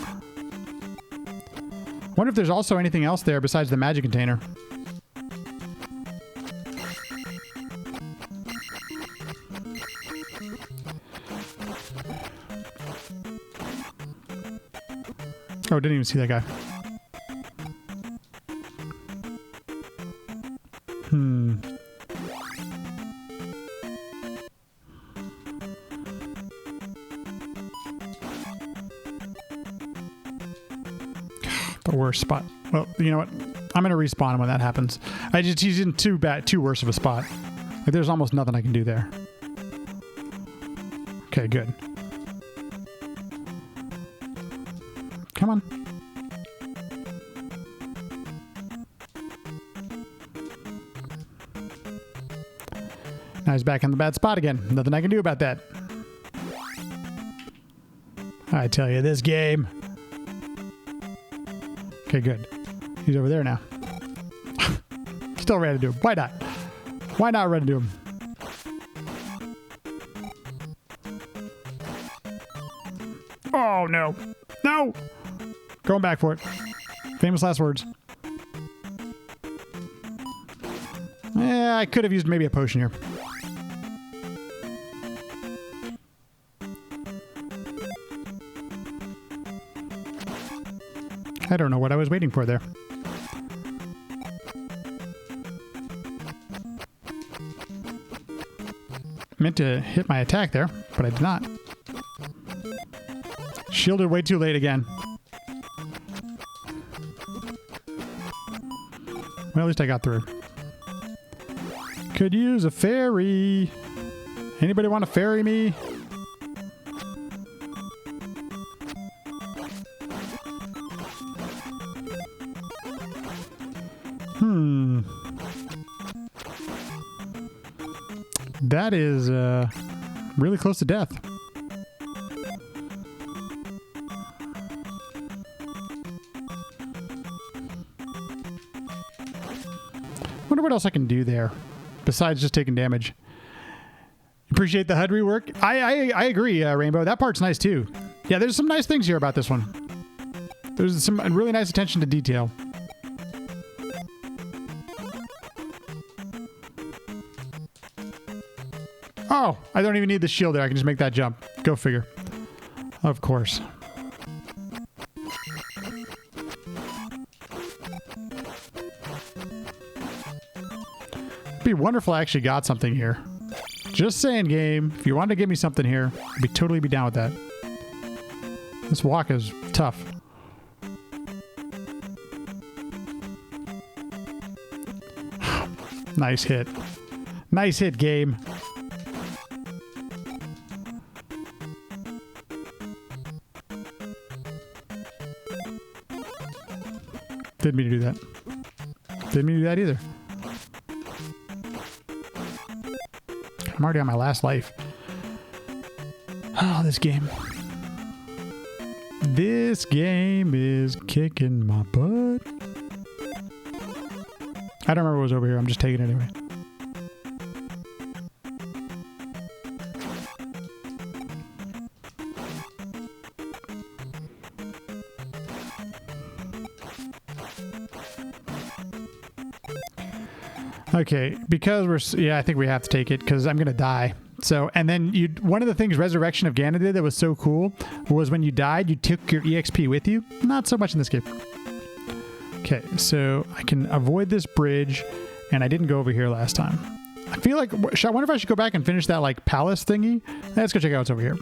A: Wonder if there's also anything else there besides the magic container. Oh, didn't even see that guy. The worst spot. Well, you know what? I'm going to respawn him when that happens. He's in too worse of a spot. There's almost nothing I can do there. Okay, good. Come on. Now he's back in the bad spot again. Nothing I can do about that. I tell you, this game. Okay, good. He's over there now. Still ran into him. Why not? Why not run into him? Oh, no. No! Going back for it. Famous last words. Yeah, I could have used maybe a potion here. I don't know what I was waiting for there. Meant to hit my attack there, but I did not. Shielded way too late again. Well, at least I got through. Could use a ferry. Anybody want to ferry me? That is really close to death. Wonder what else I can do there besides just taking damage. Appreciate the HUD rework. I agree, Rainbow. That part's nice too. Yeah, there's some nice things here about this one. There's some really nice attention to detail. Oh, I don't even need the shield there. I can just make that jump. Go figure. Of course. It'd be wonderful I actually got something here. Just saying, game. If you wanted to give me something here, I'd totally be down with that. This walk is tough. Nice hit. Nice hit, game. Didn't mean to do that. Didn't mean to do that either. I'm already on my last life. Oh, this game. This game is kicking my butt. I don't remember what was over here. I'm just taking it anyway. Okay, because we're... Yeah, I think we have to take it because I'm going to die. So, and then one of the things Resurrection of Ganon did that was so cool was when you died, you took your EXP with you. Not so much in this game. Okay, so I can avoid this bridge, and I didn't go over here last time. I feel like... I wonder if I should go back and finish that, like, palace thingy? Let's go check out what's over here.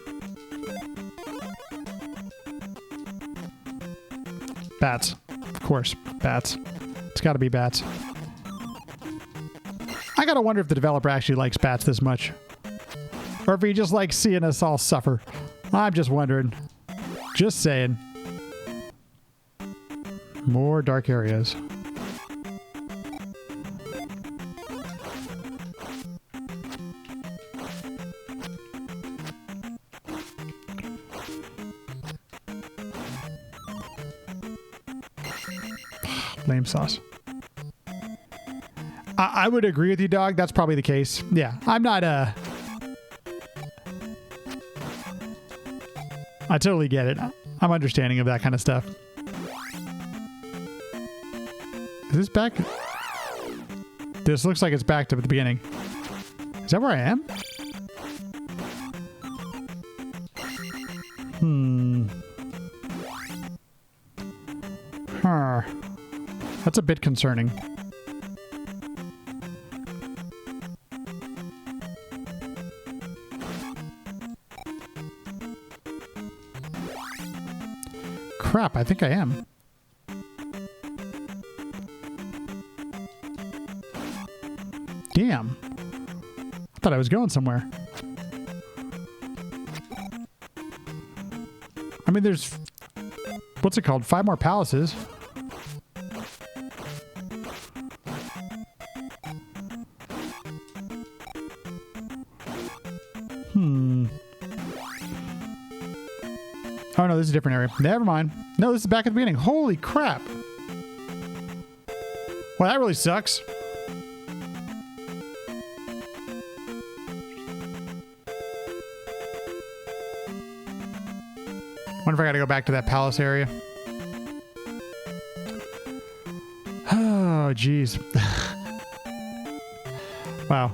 A: Bats. Of course, bats. It's got to be bats. I gotta wonder if the developer actually likes bats this much. Or if he just likes seeing us all suffer. I'm just wondering. Just saying. More dark areas. Lame sauce. I would agree with you, dog. That's probably the case. Yeah, I'm not I totally get it. I'm understanding of that kind of stuff. Is this back? This looks like it's back to the beginning. Is that where I am? Huh. That's a bit concerning. Crap, I think I am. Damn. I thought I was going somewhere. I mean, there's... What's it called? 5 more palaces. Oh, no, this is a different area. Never mind. No, this is back at the beginning. Holy crap. Well, that really sucks. Wonder if I gotta go back to that palace area. Oh, jeez. Wow.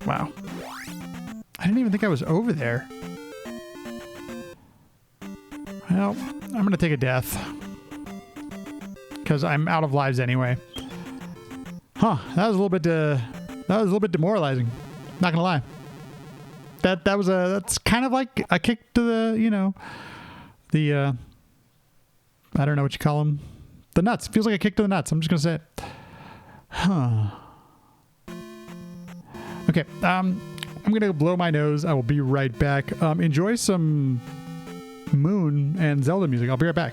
A: Wow. I didn't even think I was over there. Well, I'm gonna take a death. Because I'm out of lives anyway. Huh, that was a little bit demoralizing. Not gonna lie. That's kind of like a kick to the, you know, the I don't know what you call them. The nuts. Feels like a kick to the nuts. I'm just gonna say it. Huh. Okay, I'm gonna blow my nose. I will be right back. Enjoy some Moon and Zelda music. I'll be right back.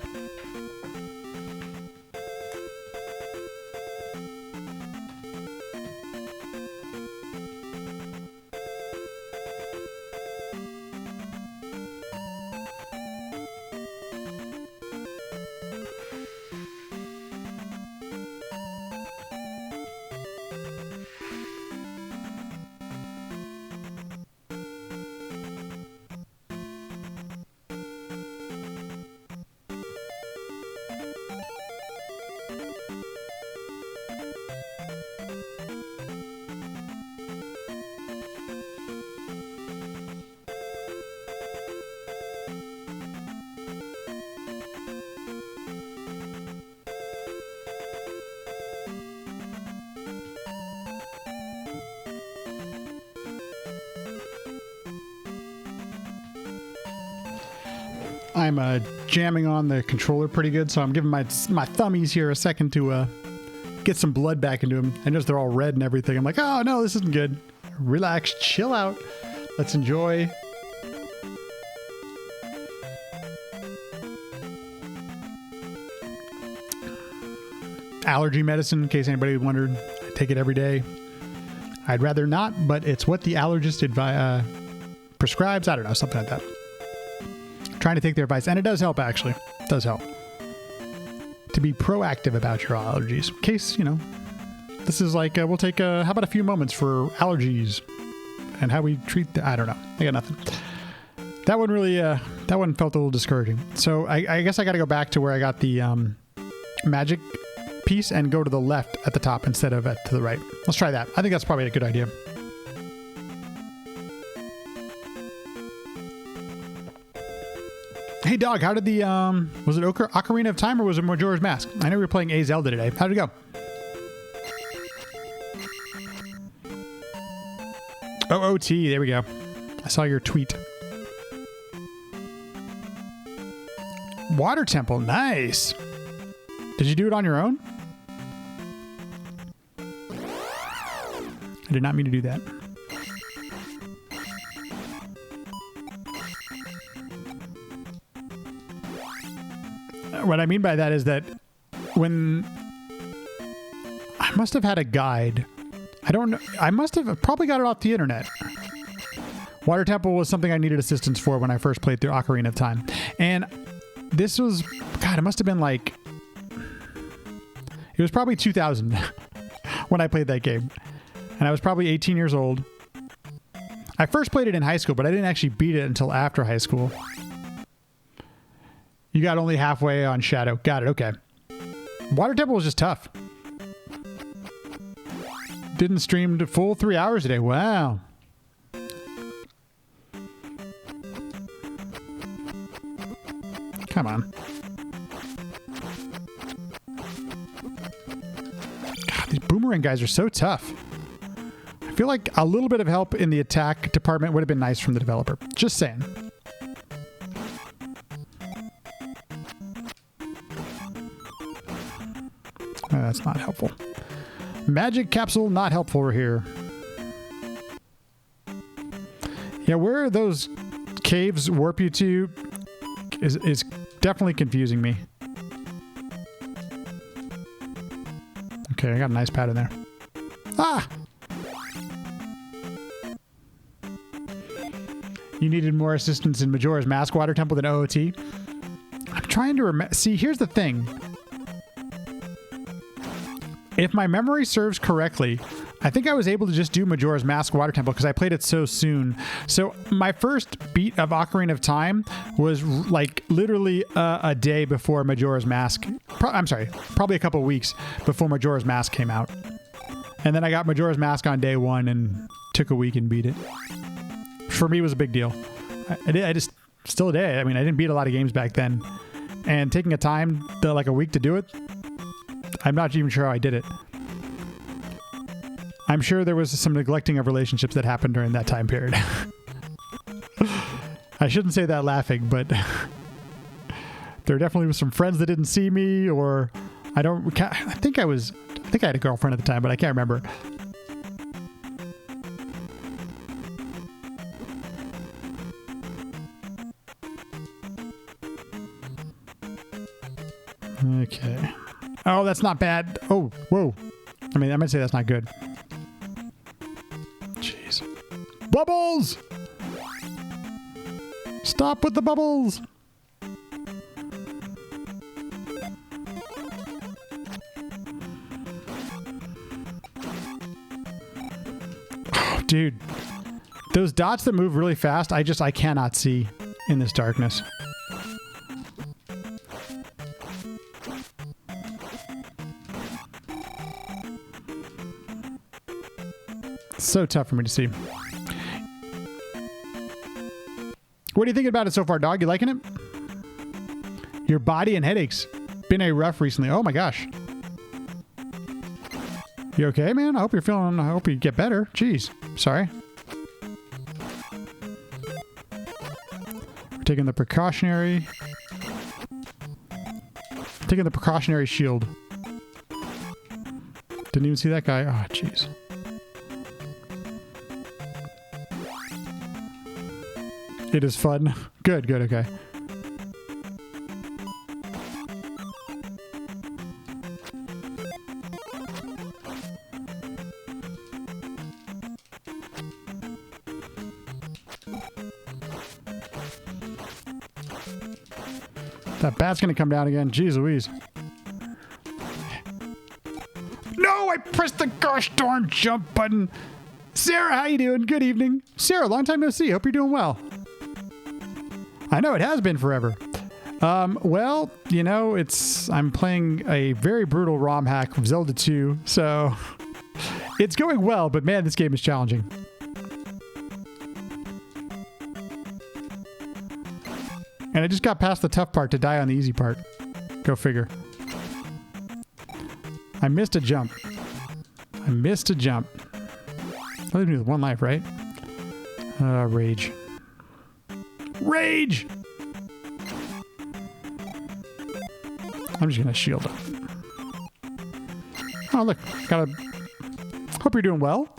A: I'm jamming on the controller pretty good, so I'm giving my thummies here a second to get some blood back into them. I notice they're all red and everything. I'm like, oh no, this isn't good. Relax, chill out. Let's enjoy. Allergy medicine, in case anybody wondered. I take it every day. I'd rather not, but it's what the allergist prescribes. I don't know, something like that. Trying to take their advice, and it does help, actually. It does help to be proactive about your allergies. In case, you know, this is like, we'll take, how about a few moments for allergies and how we treat I don't know. I got nothing. That one really, that one felt a little discouraging. So I guess I got to go back to where I got the magic piece and go to the left at the top instead of to the right. Let's try that. I think that's probably a good idea. Hey dog, how did the, was it Ocarina of Time or was it Majora's Mask? I know we were playing a Zelda today. How did it go? OOT, there we go. I saw your tweet. Water Temple, nice. Did you do it on your own? I did not mean to do that. What I mean by that is that when I must have had a guide. I don't know. I must have probably got it off the internet. Water Temple was something I needed assistance for when I first played through Ocarina of Time. And this was, God, it must have been like, it was probably 2000 when I played that game. And I was probably 18 years old. I first played it in high school, but I didn't actually beat it until after high school. You got only halfway on Shadow. Got it. Okay. Water Temple was just tough. Didn't stream to full 3 hours a day. Wow. Come on. God, these boomerang guys are so tough. I feel like a little bit of help in the attack department would have been nice from the developer. Just saying. That's not helpful. Magic capsule, not helpful here. Yeah, where those caves warp you to is definitely confusing me. Okay, I got a nice pad in there. Ah! You needed more assistance in Majora's Mask Water Temple than OOT. I'm trying to remember. See, here's the thing. If my memory serves correctly, I think I was able to just do Majora's Mask Water Temple because I played it so soon. So my first beat of Ocarina of Time was like literally a day before Majora's Mask. I'm sorry, probably a couple weeks before Majora's Mask came out. And then I got Majora's Mask on day one and took a week and beat it. For me, it was a big deal. I just, still a day. I mean, I didn't beat a lot of games back then. And taking a time, like a week to do it, I'm not even sure how I did it. I'm sure there was some neglecting of relationships that happened during that time period. I shouldn't say that laughing, but there definitely was some friends that didn't see me, or I think I had a girlfriend at the time, but I can't remember. Okay. Oh, that's not bad. Oh, whoa. I mean, I might say that's not good. Jeez. Bubbles! Stop with the bubbles! Oh, dude. Those dots that move really fast, I cannot see in this darkness. So tough for me to see. What are you thinking about it so far, dog? You liking it? Your body and headaches. Been a rough recently. Oh my gosh. You okay, man? I hope you're feeling, I hope you get better. Jeez. Sorry. We're taking the precautionary shield. Didn't even see that guy. Oh, jeez. It is fun. Good, good, okay. That bat's gonna come down again. Jeez Louise. No, I pressed the gosh darn jump button. Sarah, how you doing? Good evening. Sarah, long time no see. Hope you're doing well. I know, it has been forever. Well, you know, I'm playing a very brutal ROM hack from Zelda 2, so it's going well, but man, this game is challenging. And I just got past the tough part to die on the easy part. Go figure. I missed a jump. I leaves me with one life, right? Rage. Rage! I'm just gonna shield up. Oh, look. Hope you're doing well.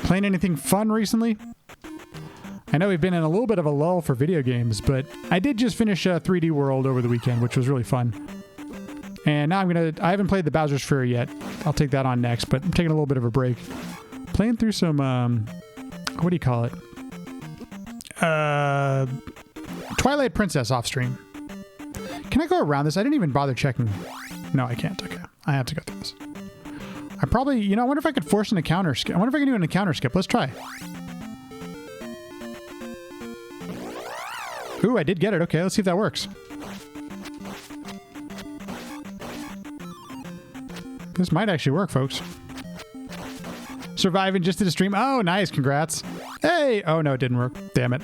A: Playing anything fun recently? I know we've been in a little bit of a lull for video games, but I did just finish 3D World over the weekend, which was really fun. And now I haven't played the Bowser's Fury yet. I'll take that on next, but I'm taking a little bit of a break. Playing through some, what do you call it? Twilight Princess off stream. Can I go around this? I didn't even bother checking. No, I can't. Okay. I have to go through this. I probably, you know, I wonder if I could force an encounter skip. I wonder if I can do an encounter skip. Let's try. Ooh, I did get it. Okay, let's see if that works. This might actually work, folks. Surviving just did a stream. Oh, nice. Congrats. Hey. Oh, no, it didn't work. Damn it.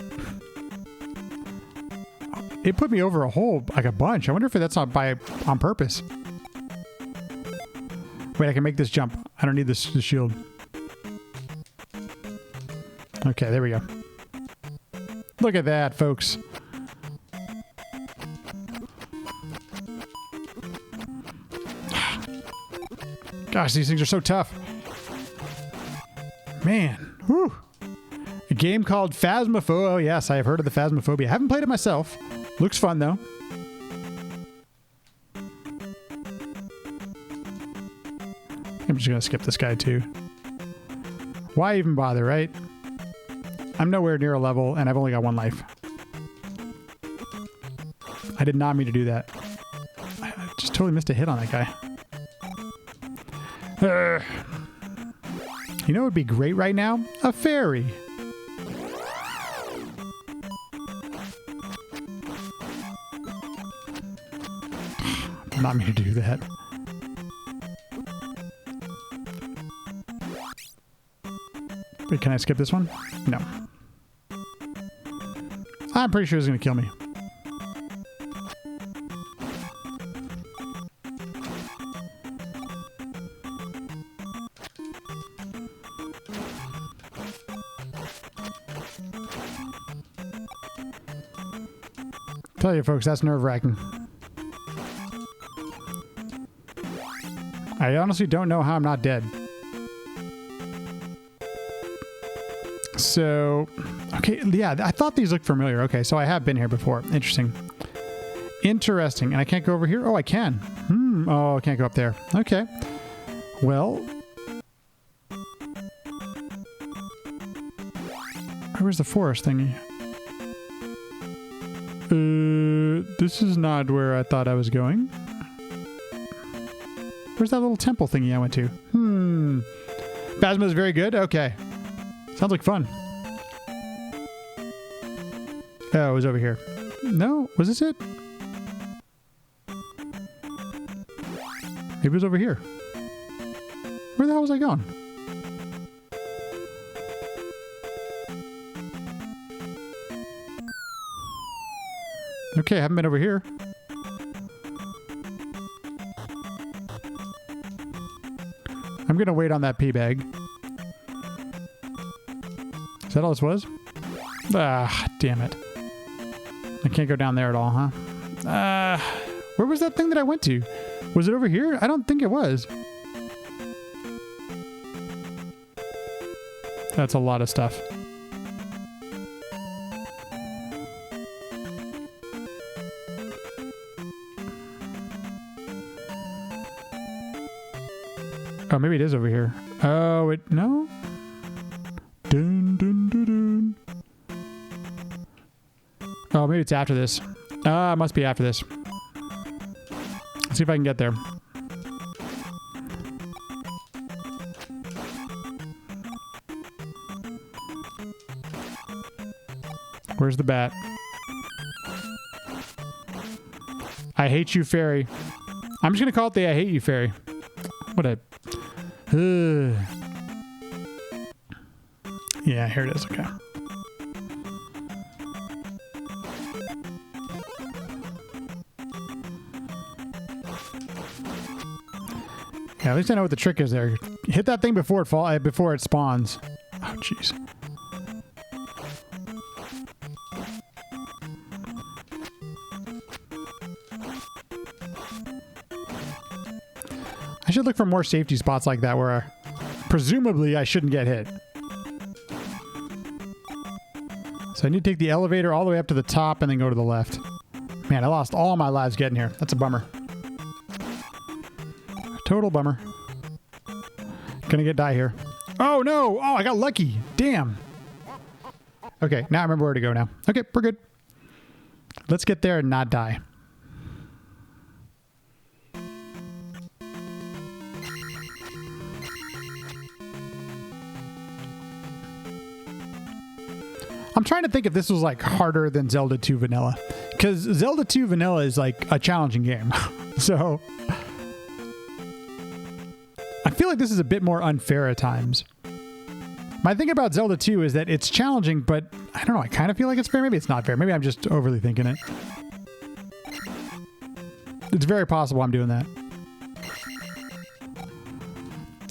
A: It put me over a hole, like a bunch. I wonder if that's not on purpose. Wait, I can make this jump. I don't need this shield. Okay, there we go. Look at that, folks. Gosh, these things are so tough. Man, whew. A game called Phasmophobia. Oh, yes, I have heard of the Phasmophobia. I haven't played it myself. Looks fun, though. I'm just going to skip this guy, too. Why even bother, right? I'm nowhere near a level, and I've only got one life. I did not mean to do that. I just totally missed a hit on that guy. You know what would be great right now? A fairy. Did not mean to do that. Wait, can I skip this one? No. I'm pretty sure it's going to kill me. Tell you folks, that's nerve-wracking. I honestly don't know how I'm not dead. So, okay, yeah, I thought these looked familiar. Okay, so I have been here before. Interesting. Interesting. And I can't go over here? Oh, I can. Oh, I can't go up there. Okay. Well. Where's the forest thingy? This is not where I thought I was going. Where's that little temple thingy I went to? Phasma is very good? Okay. Sounds like fun. Oh, it was over here. No? Was this it? Maybe it was over here. Where the hell was I going? Okay, I haven't been over here. I'm gonna wait on that pee bag. Is that all this was? Ah, damn it. I can't go down there at all, huh? Where was that thing that I went to? Was it over here? I don't think it was. That's a lot of stuff. Oh, maybe it is over here. Oh, no? Dun, dun, dun, dun. Oh, maybe it's after this. It must be after this. Let's see if I can get there. Where's the bat? I hate you, fairy. I'm just gonna call it the I hate you, fairy. What a... Yeah, here it is. Okay. Yeah, at least I know what the trick is there. Hit that thing before it spawns. Oh, jeez. I should look for more safety spots like that where presumably I shouldn't get hit. So I need to take the elevator all the way up to the top and then go to the left. Man, I lost all my lives getting here. That's a bummer. Total bummer. Gonna die here. Oh no! Oh, I got lucky. Damn. Okay, now I remember where to go now. Okay, we're good. Let's get there and not die. I'm trying to think if this was like harder than Zelda 2 Vanilla. Because Zelda 2 Vanilla is like a challenging game. So I feel like this is a bit more unfair at times. My thing about Zelda 2 is that it's challenging, but I don't know, I kind of feel like it's fair. Maybe it's not fair. Maybe I'm just overly thinking it. It's very possible I'm doing that.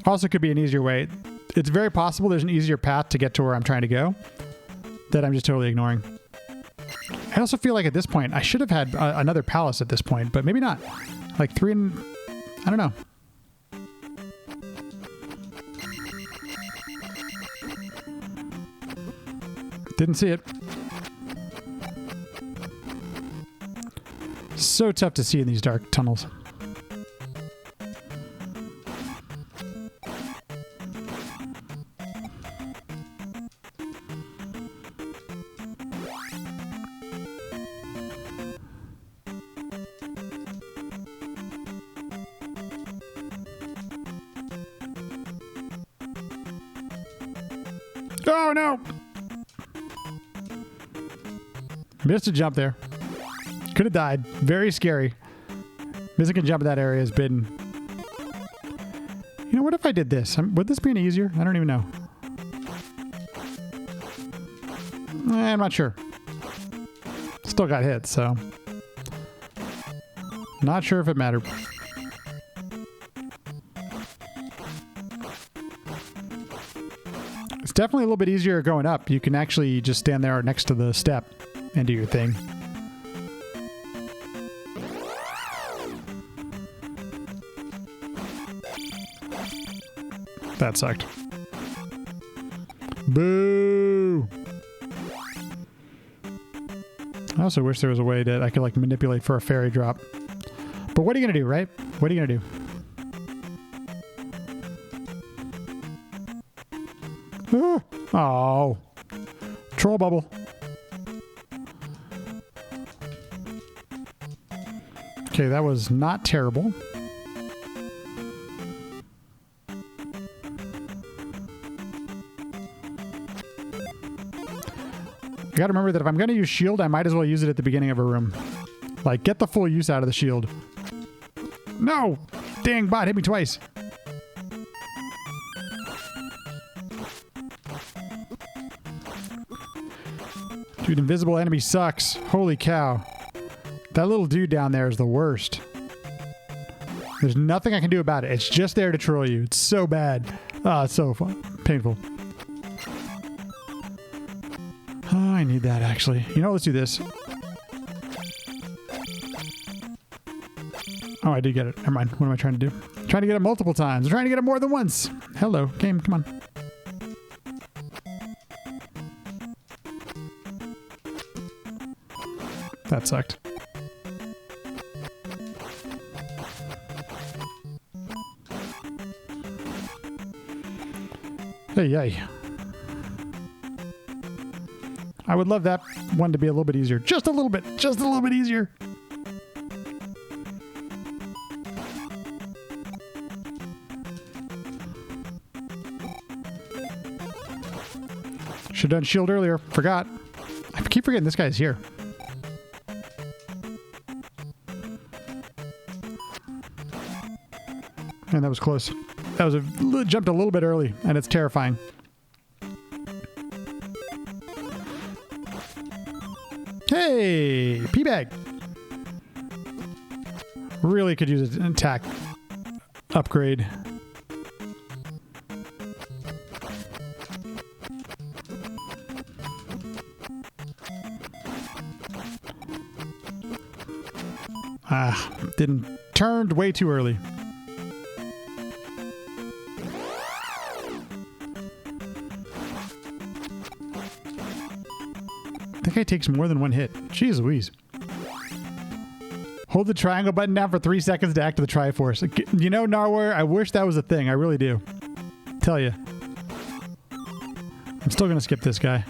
A: Also could be an easier way. It's very possible there's an easier path to get to where I'm trying to go that I'm just totally ignoring. I also feel like at this point, I should have had another palace at this point, but maybe not. Like 3 and... I don't know. Didn't see it. So tough to see in these dark tunnels. Oh, no. Missed a jump there. Could have died. Very scary. Missing a jump in that area has been... You know, what if I did this? Would this be any easier? I don't even know. I'm not sure. Still got hit, so... Not sure if it mattered. It's definitely a little bit easier going up. You can actually just stand there next to the step and do your thing. That sucked. Boo! I also wish there was a way that I could like manipulate for a fairy drop. But what are you gonna do, right? What are you gonna do? Oh. Troll bubble. Okay, that was not terrible. I gotta remember that if I'm gonna use shield, I might as well use it at the beginning of a room. Like, get the full use out of the shield. No! Dang, bot hit me twice. Dude, invisible enemy sucks. Holy cow. That little dude down there is the worst. There's nothing I can do about it. It's just there to troll you. It's so bad. Ah, it's so fun. Painful. Oh, I need that, actually. You know, let's do this. Oh, I did get it. Never mind. What am I trying to do? I'm trying to get it multiple times. I'm trying to get it more than once. Hello, game. Come on. That sucked. Hey, yay. I would love that one to be a little bit easier. Just a little bit. Just a little bit easier. Should have done shield earlier. Forgot. I keep forgetting this guy's here. And that was close. That was jumped a little bit early, and it's terrifying. Hey, P-bag. Really could use an attack upgrade. Turned way too early. That guy takes more than one hit. Jeez Louise. Hold the triangle button down for 3 seconds to activate the Triforce. You know, Narwhal, I wish that was a thing. I really do. Tell you. I'm still going to skip this guy.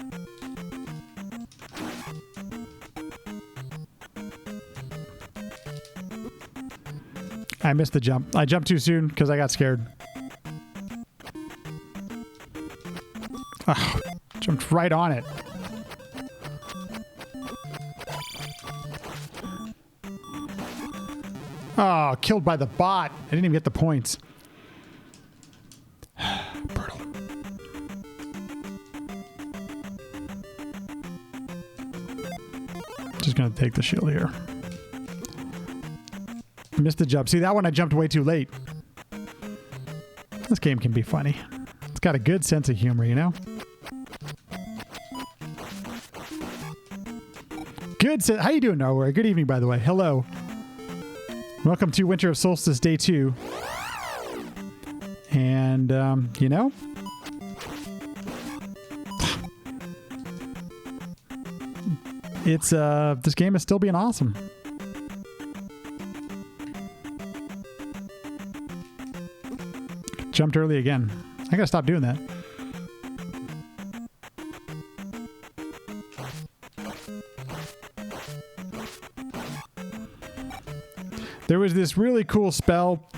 A: I missed the jump. I jumped too soon because I got scared. Oh, jumped right on it. Oh, killed by the bot. I didn't even get the points. Brutal. Just gonna take the shield here. Missed the jump. See, that one I jumped way too late. This game can be funny. It's got a good sense of humor, you know? Good. How you doing, Nowhere? Good evening, by the way. Hello. Welcome to Winter of Solstice Day 2. And, you know? It's, this game is still being awesome. Jumped early again. I gotta stop doing that. There was this really cool spell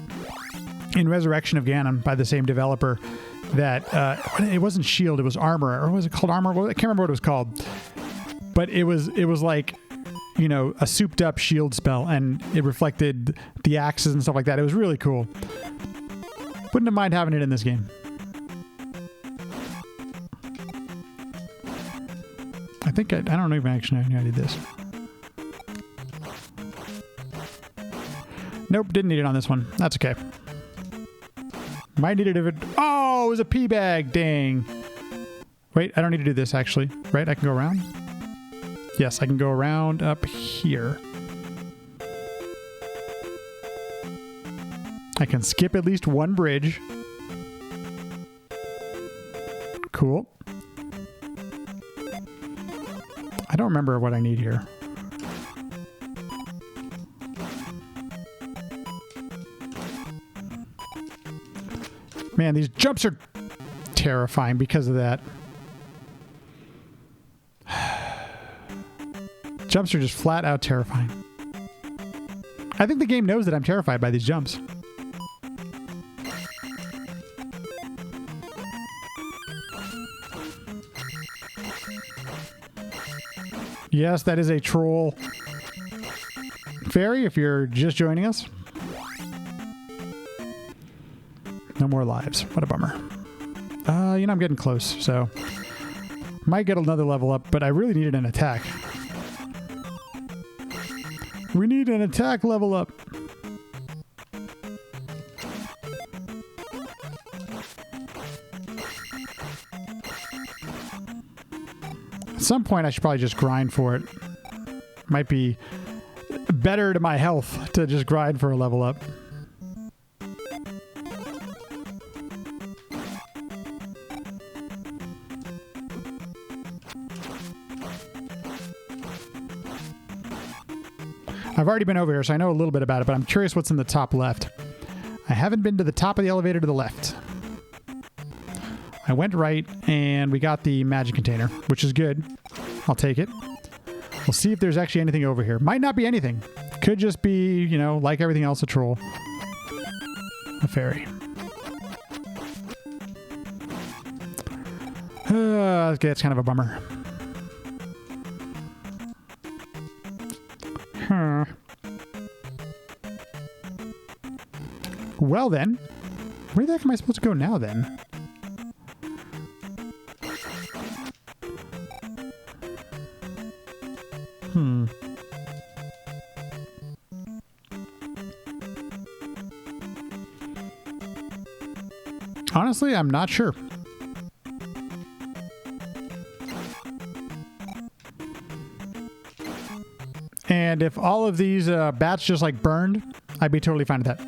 A: in Resurrection of Ganon by the same developer that it wasn't shield, it was armor, or was it called armor? I can't remember what it was called, but it was like, you know, a souped up shield spell, and it reflected the axes and stuff like that. It was really cool. Wouldn't have mind having it in this game. I think I don't even actually know how I did this. Nope, didn't need it on this one. That's okay. Might need it if it... Oh, it was a pea bag. Dang. Wait, I don't need to do this, actually. Right? I can go around? Yes, I can go around up here. I can skip at least one bridge. Cool. I don't remember what I need here. Man, these jumps are terrifying because of that. Jumps are just flat out terrifying. I think the game knows that I'm terrified by these jumps. Yes, that is a troll fairy if you're just joining us. No more lives. What a bummer. You know, I'm getting close, so might get another level up, but I really needed an attack. We need an attack level up. At some point, I should probably just grind for it. Might be better to my health to just grind for a level up. I've already been over here, so I know a little bit about it, but I'm curious what's in the top left. I haven't been to the top of the elevator to the left. I went right, and we got the magic container, which is good. I'll take it. We'll see if there's actually anything over here. Might not be anything. Could just be, you know, like everything else, a troll. A fairy. Okay, that's kind of a bummer. Huh. Well then, where the heck am I supposed to go now then? Honestly, I'm not sure. And if all of these bats just like burned, I'd be totally fine with that.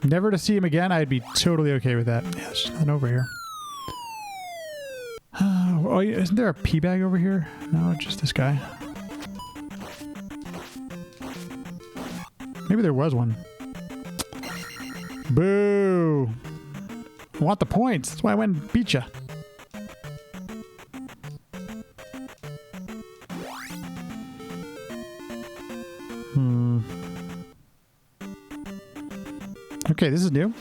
A: Never to see him again, I'd be totally okay with that. Yeah, there's nothing over here. Oh, isn't there a pea bag over here? No, just this guy. Maybe there was one. Boo! I want the points. That's why I went and beat ya. Okay, this is new.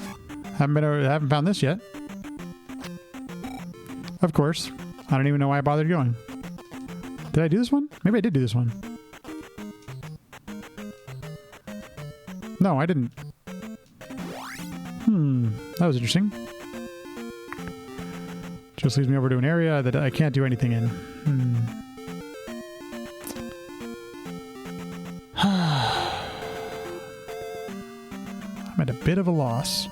A: Haven't found this yet. Of course. I don't even know why I bothered going. Did I do this one? Maybe I did do this one. No, I didn't. That was interesting. Just leads me over to an area that I can't do anything in. I'm at a bit of a loss.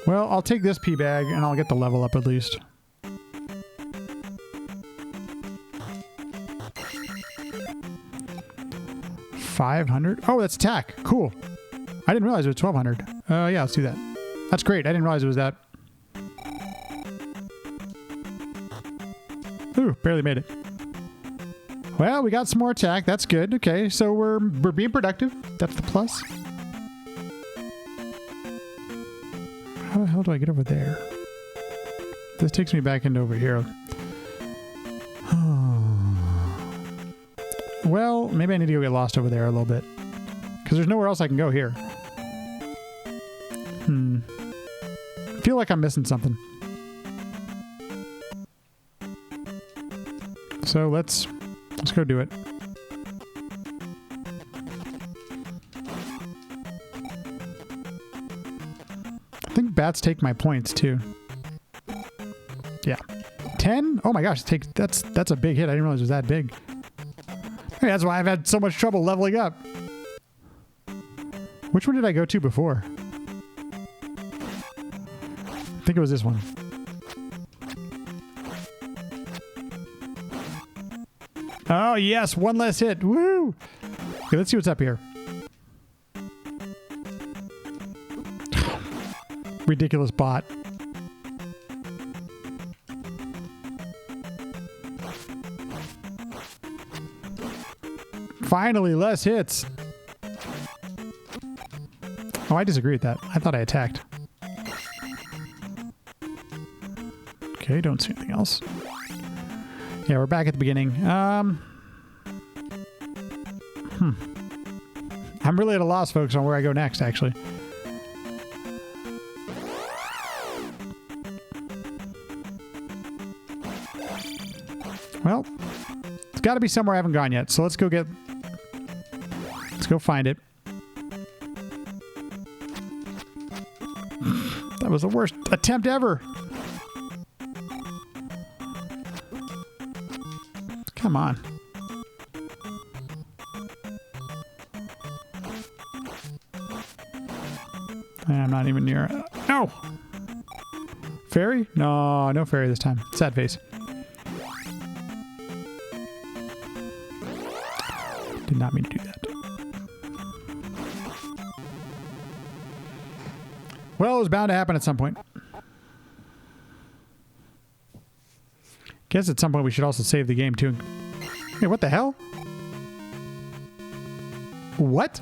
A: Well, I'll take this pea bag and I'll get the level up at least. $500? Oh, that's attack. Cool. I didn't realize it was 1200. Yeah, let's do that. That's great. I didn't realize it was that. Ooh, barely made it. Well, we got some more attack. That's good. Okay, so we're being productive. That's the plus. How the hell do I get over there? This takes me back into over here. Well, maybe I need to go get lost over there a little bit. Because there's nowhere else I can go here. I feel like I'm missing something. So let's go do it. I think bats take my points too. Yeah. 10? Oh my gosh, that's a big hit. I didn't realize it was that big. Hey, that's why I've had so much trouble leveling up. Which one did I go to before? I think it was this one. Oh yes, one less hit. Woo! Okay, let's see what's up here. Ridiculous bot. Finally, less hits. Oh, I disagree with that. I thought I attacked. Okay, don't see anything else. Yeah, we're back at the beginning. I'm really at a loss, folks, on where I go next, actually. Well, it's got to be somewhere I haven't gone yet, so let's go find it. That was the worst attempt ever. Come on. I'm not even near. No! Fairy? No, no fairy this time. Sad face. Did not mean to do that. Well, it was bound to happen at some point. Guess at some point we should also save the game too. Hey, what the hell? What?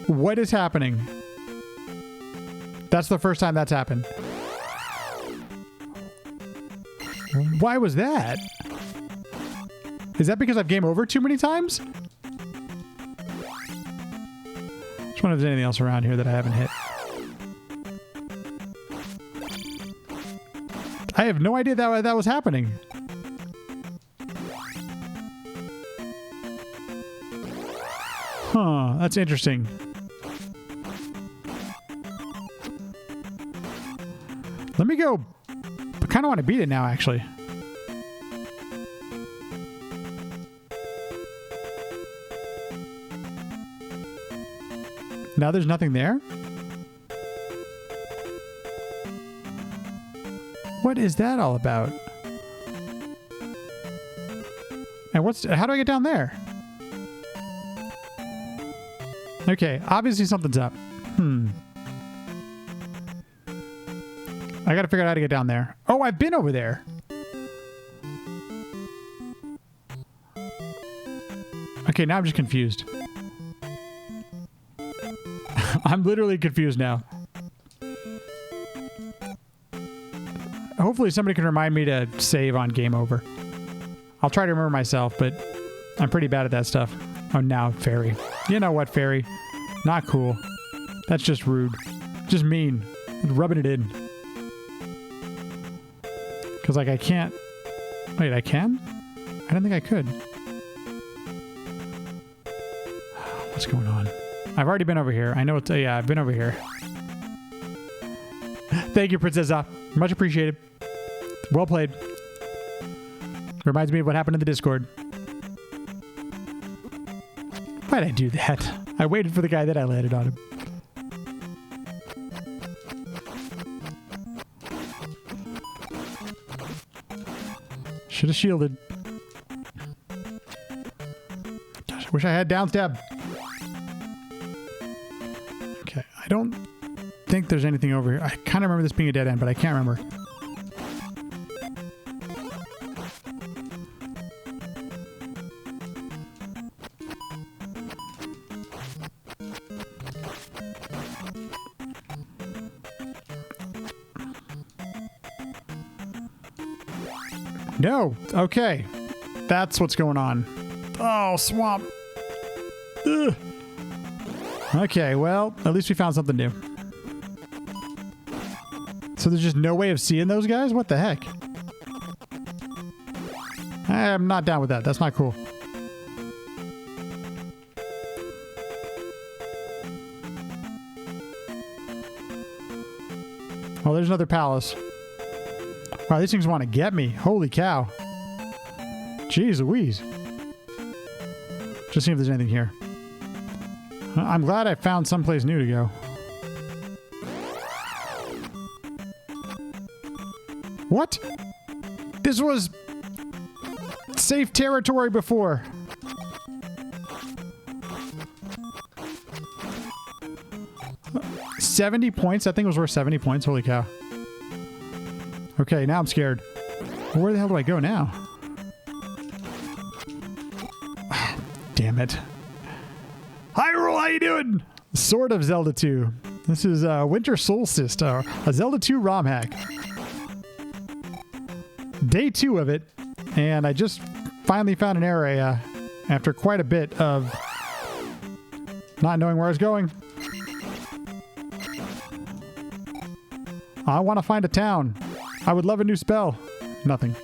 A: What is happening? That's the first time that's happened. Why was that? Is that because I've game over too many times? Just wonder if there's anything else around here that I haven't hit. I have no idea that was happening. Huh, that's interesting. Let me go. I kind of want to beat it now, actually. Now there's nothing there? What is that all about? And how do I get down there? Okay, obviously something's up. I gotta figure out how to get down there. Oh, I've been over there. Okay, now I'm just confused. I'm literally confused now. Hopefully somebody can remind me to save on game over. I'll try to remember myself, but I'm pretty bad at that stuff. Oh, now fairy. You know what, fairy? Not cool. That's just rude. Just mean. Rubbing it in. Because, like, I can't... Wait, I can? I don't think I could. What's going on? I've already been over here. I know it's... yeah, I've been over here. Thank you, Princessa. Much appreciated. Well played. Reminds me of what happened in the Discord. Why'd I do that? I waited for the guy that I landed on him. Should have shielded. Gosh, I wish I had down stab. Okay, I don't think there's anything over here. I kind of remember this being a dead end, but I can't remember. No. Okay. That's what's going on. Oh, swamp. Ugh. Okay, well, at least we found something new. So there's just no way of seeing those guys? What the heck? I'm not down with that. That's not cool. Oh, there's another palace. Wow, these things want to get me. Holy cow. Jeez Louise. Just see if there's anything here. I'm glad I found someplace new to go. What? This was safe territory before. $70 points? That thing was worth 70 points. Holy cow. Okay, now I'm scared. Where the hell do I go now? Oh, damn it. Hyrule, how you doing? Sort of Zelda 2. This is Winter Solstice, a Zelda 2 ROM hack. Day 2 of it, and I just finally found an area after quite a bit of not knowing where I was going. I want to find a town. I would love a new spell. Nothing.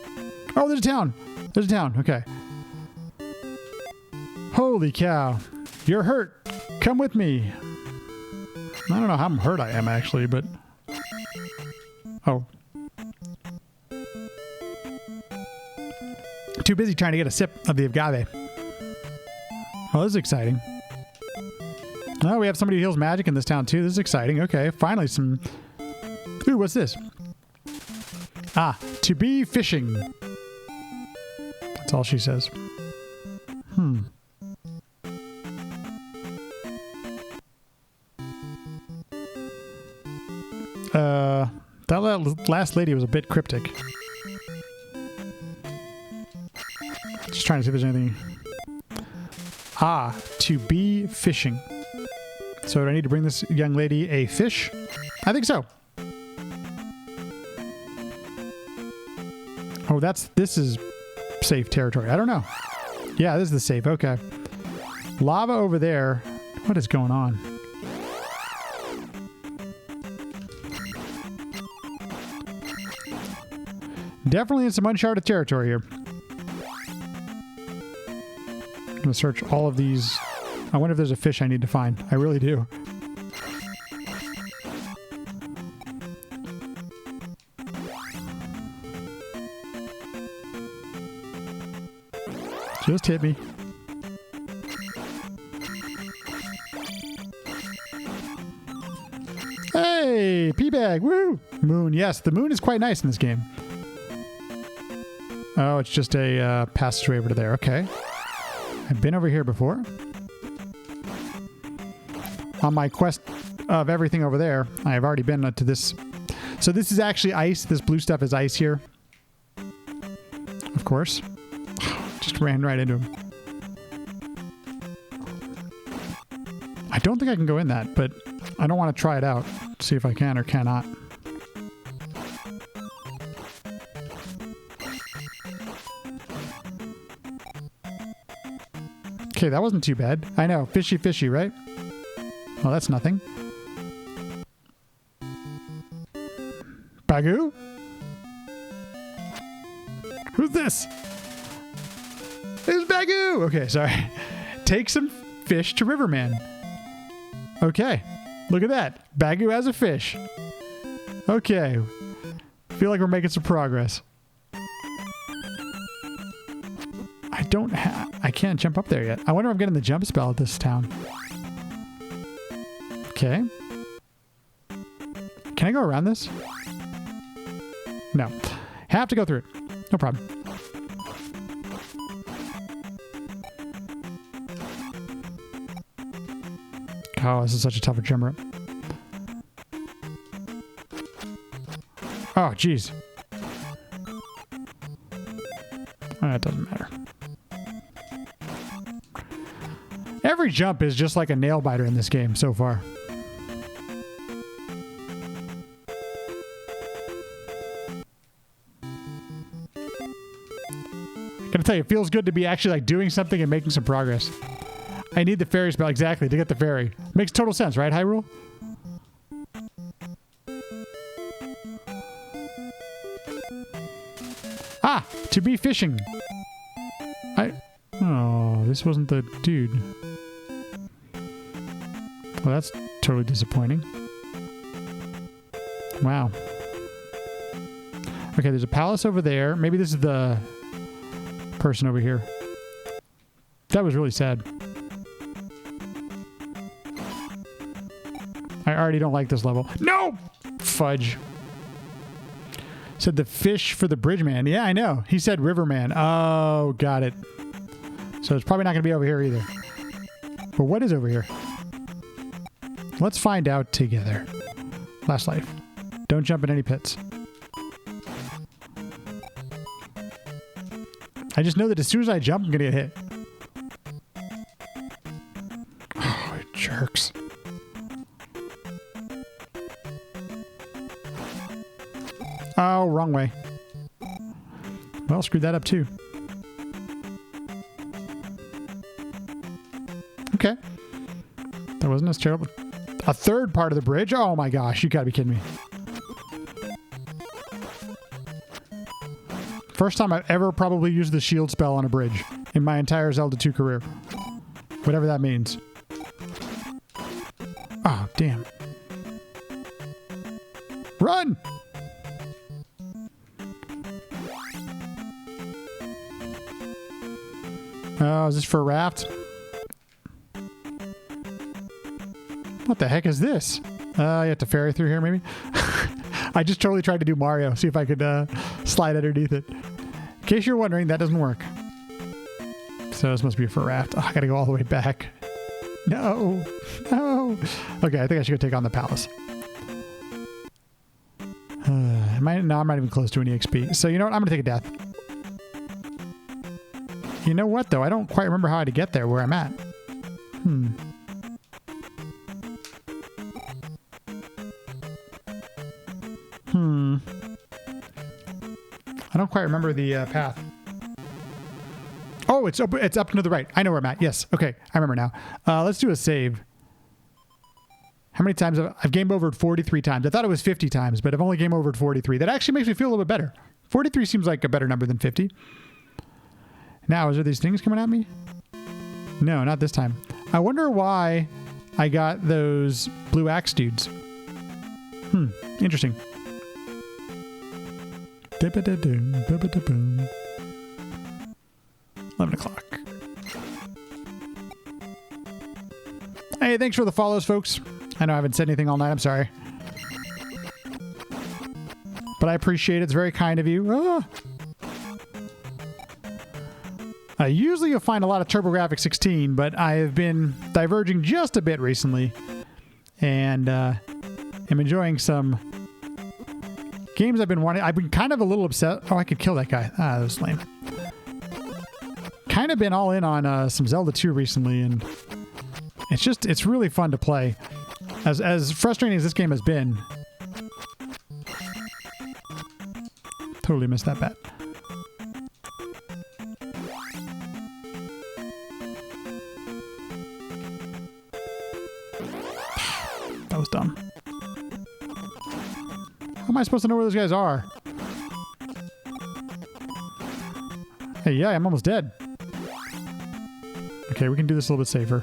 A: Oh, there's a town. There's a town. Okay. Holy cow. You're hurt. Come with me. I don't know how hurt I am, actually, but... Oh. Too busy trying to get a sip of the agave. Oh, this is exciting. Oh, we have somebody who heals magic in this town, too. This is exciting. Okay, finally some... Ooh, what's this? Ah, to be fishing. That's all she says. That last lady was a bit cryptic. Just trying to see if there's anything. Ah, to be fishing. So do I need to bring this young lady a fish? I think so. Oh, this is safe territory. I don't know. Yeah, this is the safe. Okay. Lava over there. What is going on? Definitely in some uncharted territory here. I'm going to search all of these. I wonder if there's a fish I need to find. I really do. Just hit me. Hey, P-Bag, woo! Moon, yes, the moon is quite nice in this game. Oh, it's just a passageway over to there. Okay. I've been over here before. On my quest of everything over there, I have already been to this. So this is actually ice. This blue stuff is ice here. Of course. Just ran right into him. I don't think I can go in that, but I don't want to try it out. See if I can or cannot. Okay, that wasn't too bad. I know. Fishy, fishy, right? Oh, that's nothing. Bagoo? Who's this? It's Bagoo! Okay, sorry. Take some fish to Riverman. Okay. Look at that. Bagoo has a fish. Okay. Feel like we're making some progress. I can't jump up there yet. I wonder if I'm getting the jump spell at this town. Okay. Can I go around this? No. Have to go through it. No problem. Oh, this is such a tough jumper. Oh, jeez. It doesn't matter. Every jump is just like a nail biter in this game so far. I gotta tell you, it feels good to be actually like doing something and making some progress. I need the fairy spell, exactly, to get the fairy. Makes total sense, right, Hyrule? Ah! To be fishing. Oh, this wasn't the dude. Well, that's totally disappointing. Wow. Okay, there's a palace over there. Maybe this is the person over here. That was really sad. I already don't like this level. No! Fudge. Said the fish for the bridge man. Yeah, I know. He said riverman. Oh, got it. So it's probably not going to be over here either. But what is over here? Let's find out together. Last life. Don't jump in any pits. I just know that as soon as I jump, I'm going to get hit. Oh, jerks. Oh, wrong way. Well, screwed that up too. Okay. That wasn't as terrible. A third part of the bridge? Oh my gosh, you gotta be kidding me. First time I've ever probably used the shield spell on a bridge in my entire Zelda 2 career. Whatever that means. Oh, damn. Run! Oh, is this for a raft? What the heck is this? You have to ferry through here, maybe? I just totally tried to do Mario, see if I could slide underneath it. In case you're wondering, that doesn't work. So this must be for a raft. Oh, I gotta go all the way back. No! No! Okay, I think I should go take on the palace. No, I'm not even close to an EXP. So you know what? I'm gonna take a death. You know what, though? I don't quite remember how to get there where I'm at. I don't quite remember the path. Oh, it's up and to the right. I know where I'm at. Yes. Okay. I remember now. Let's do a save. How many times I've game overed 43 times. I thought it was 50 times, but I've only game overed 43. That actually makes me feel a little bit better. 43 seems like a better number than 50. Now, is there these things coming at me? No, not this time. I wonder why I got those blue axe dudes. Interesting. 11 o'clock. Hey, thanks for the follows, folks. I know I haven't said anything all night. I'm sorry. But I appreciate it. It's very kind of you. Usually you'll find a lot of TurboGrafx 16, but I have been diverging just a bit recently. And am enjoying some games I've been wanting. I've been kind of a little upset. Oh, I could kill that guy. Ah, that was lame. Kind of been all in on some Zelda 2 recently, and it's really fun to play. As frustrating as this game has been. Totally missed that bet. That was dumb. How am I supposed to know where those guys are? Hey, yeah, I'm almost dead. Okay, we can do this a little bit safer.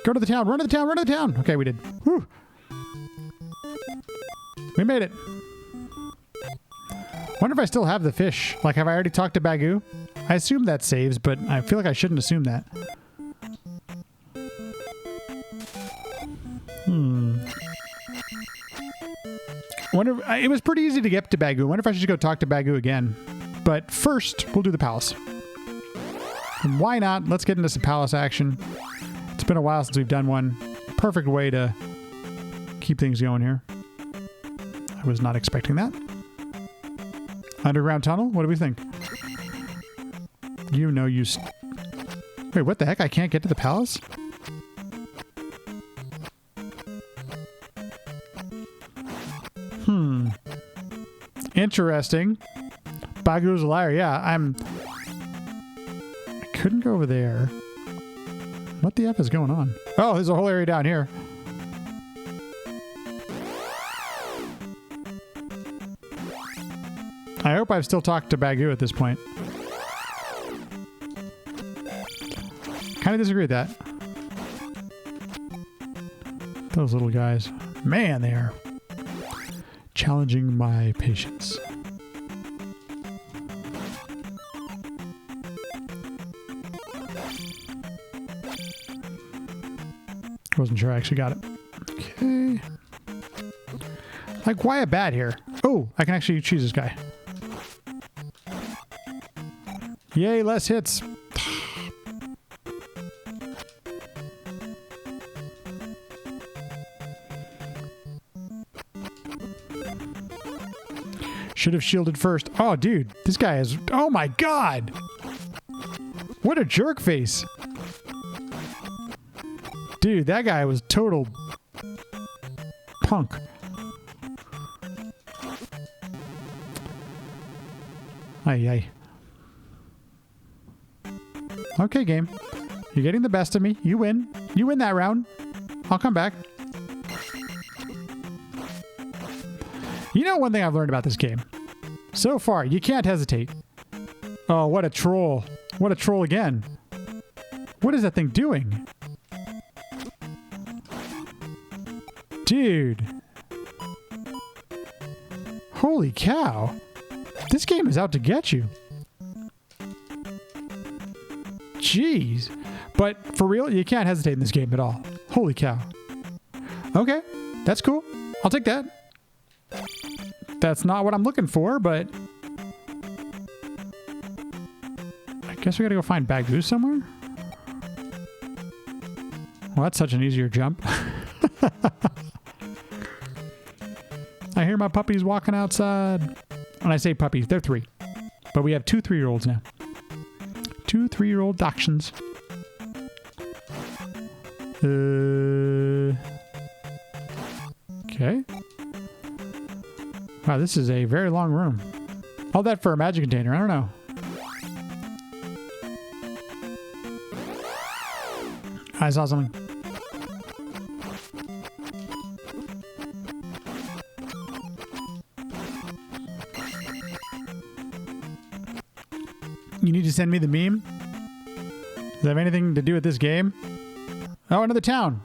A: Go to the town, run to the town, run to the town! Okay, we did. Whew. We made it. Wonder if I still have the fish. Like, have I already talked to Bagoo? I assume that saves, but I feel like I shouldn't assume that. Wonder if, it was pretty easy to get to Bagoo. Wonder if I should go talk to Bagoo again. But first, we'll do the palace. And why not? Let's get into some palace action. It's been a while since we've done one. Perfect way to keep things going here. I was not expecting that. Underground tunnel? What do we think? You know you... Wait, what the heck? I can't get to the palace? Interesting. Bagu's a liar. Yeah, I couldn't go over there. What the F is going on? Oh, there's a whole area down here. I hope I've still talked to Bagu at this point. Kind of disagree with that. Those little guys. Man, they are challenging my patience. Wasn't sure I actually got it. Okay. Like, why a bat here? Oh, I can actually choose this guy. Yay, less hits. Should have shielded first. Oh, dude, this guy is... Oh, my God. What a jerk face. Dude, that guy was total punk. Ay, ay. Okay, game. You're getting the best of me. You win. You win that round. I'll come back. You know one thing I've learned about this game? So far, you can't hesitate. Oh, what a troll. What a troll again. What is that thing doing? Dude. Holy cow. This game is out to get you. Jeez. But for real, you can't hesitate in this game at all. Holy cow. Okay, that's cool. I'll take that. That's not what I'm looking for, but... I guess we gotta go find Bagu somewhere? Well, that's such an easier jump. I hear my puppies walking outside. When I say puppies, they're 3. But we have 2 3-year-olds now. 2 3-year-old dachshunds. Okay. Wow, this is a very long room. All that for a magic container. I don't know. I saw something. You need to send me the meme? Does it have anything to do with this game? Oh, another town.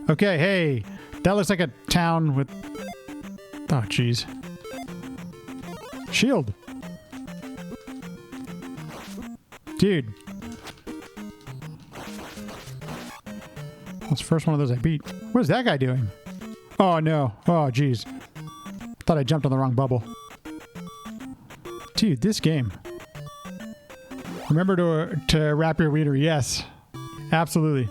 A: Okay, hey. That looks like a town with... Oh, jeez. Shield. Dude. That's the first one of those I beat. What is that guy doing? Oh, no. Oh, jeez. Thought I jumped on the wrong bubble. Dude, this game. Remember to wrap your wiener. Yes. Absolutely.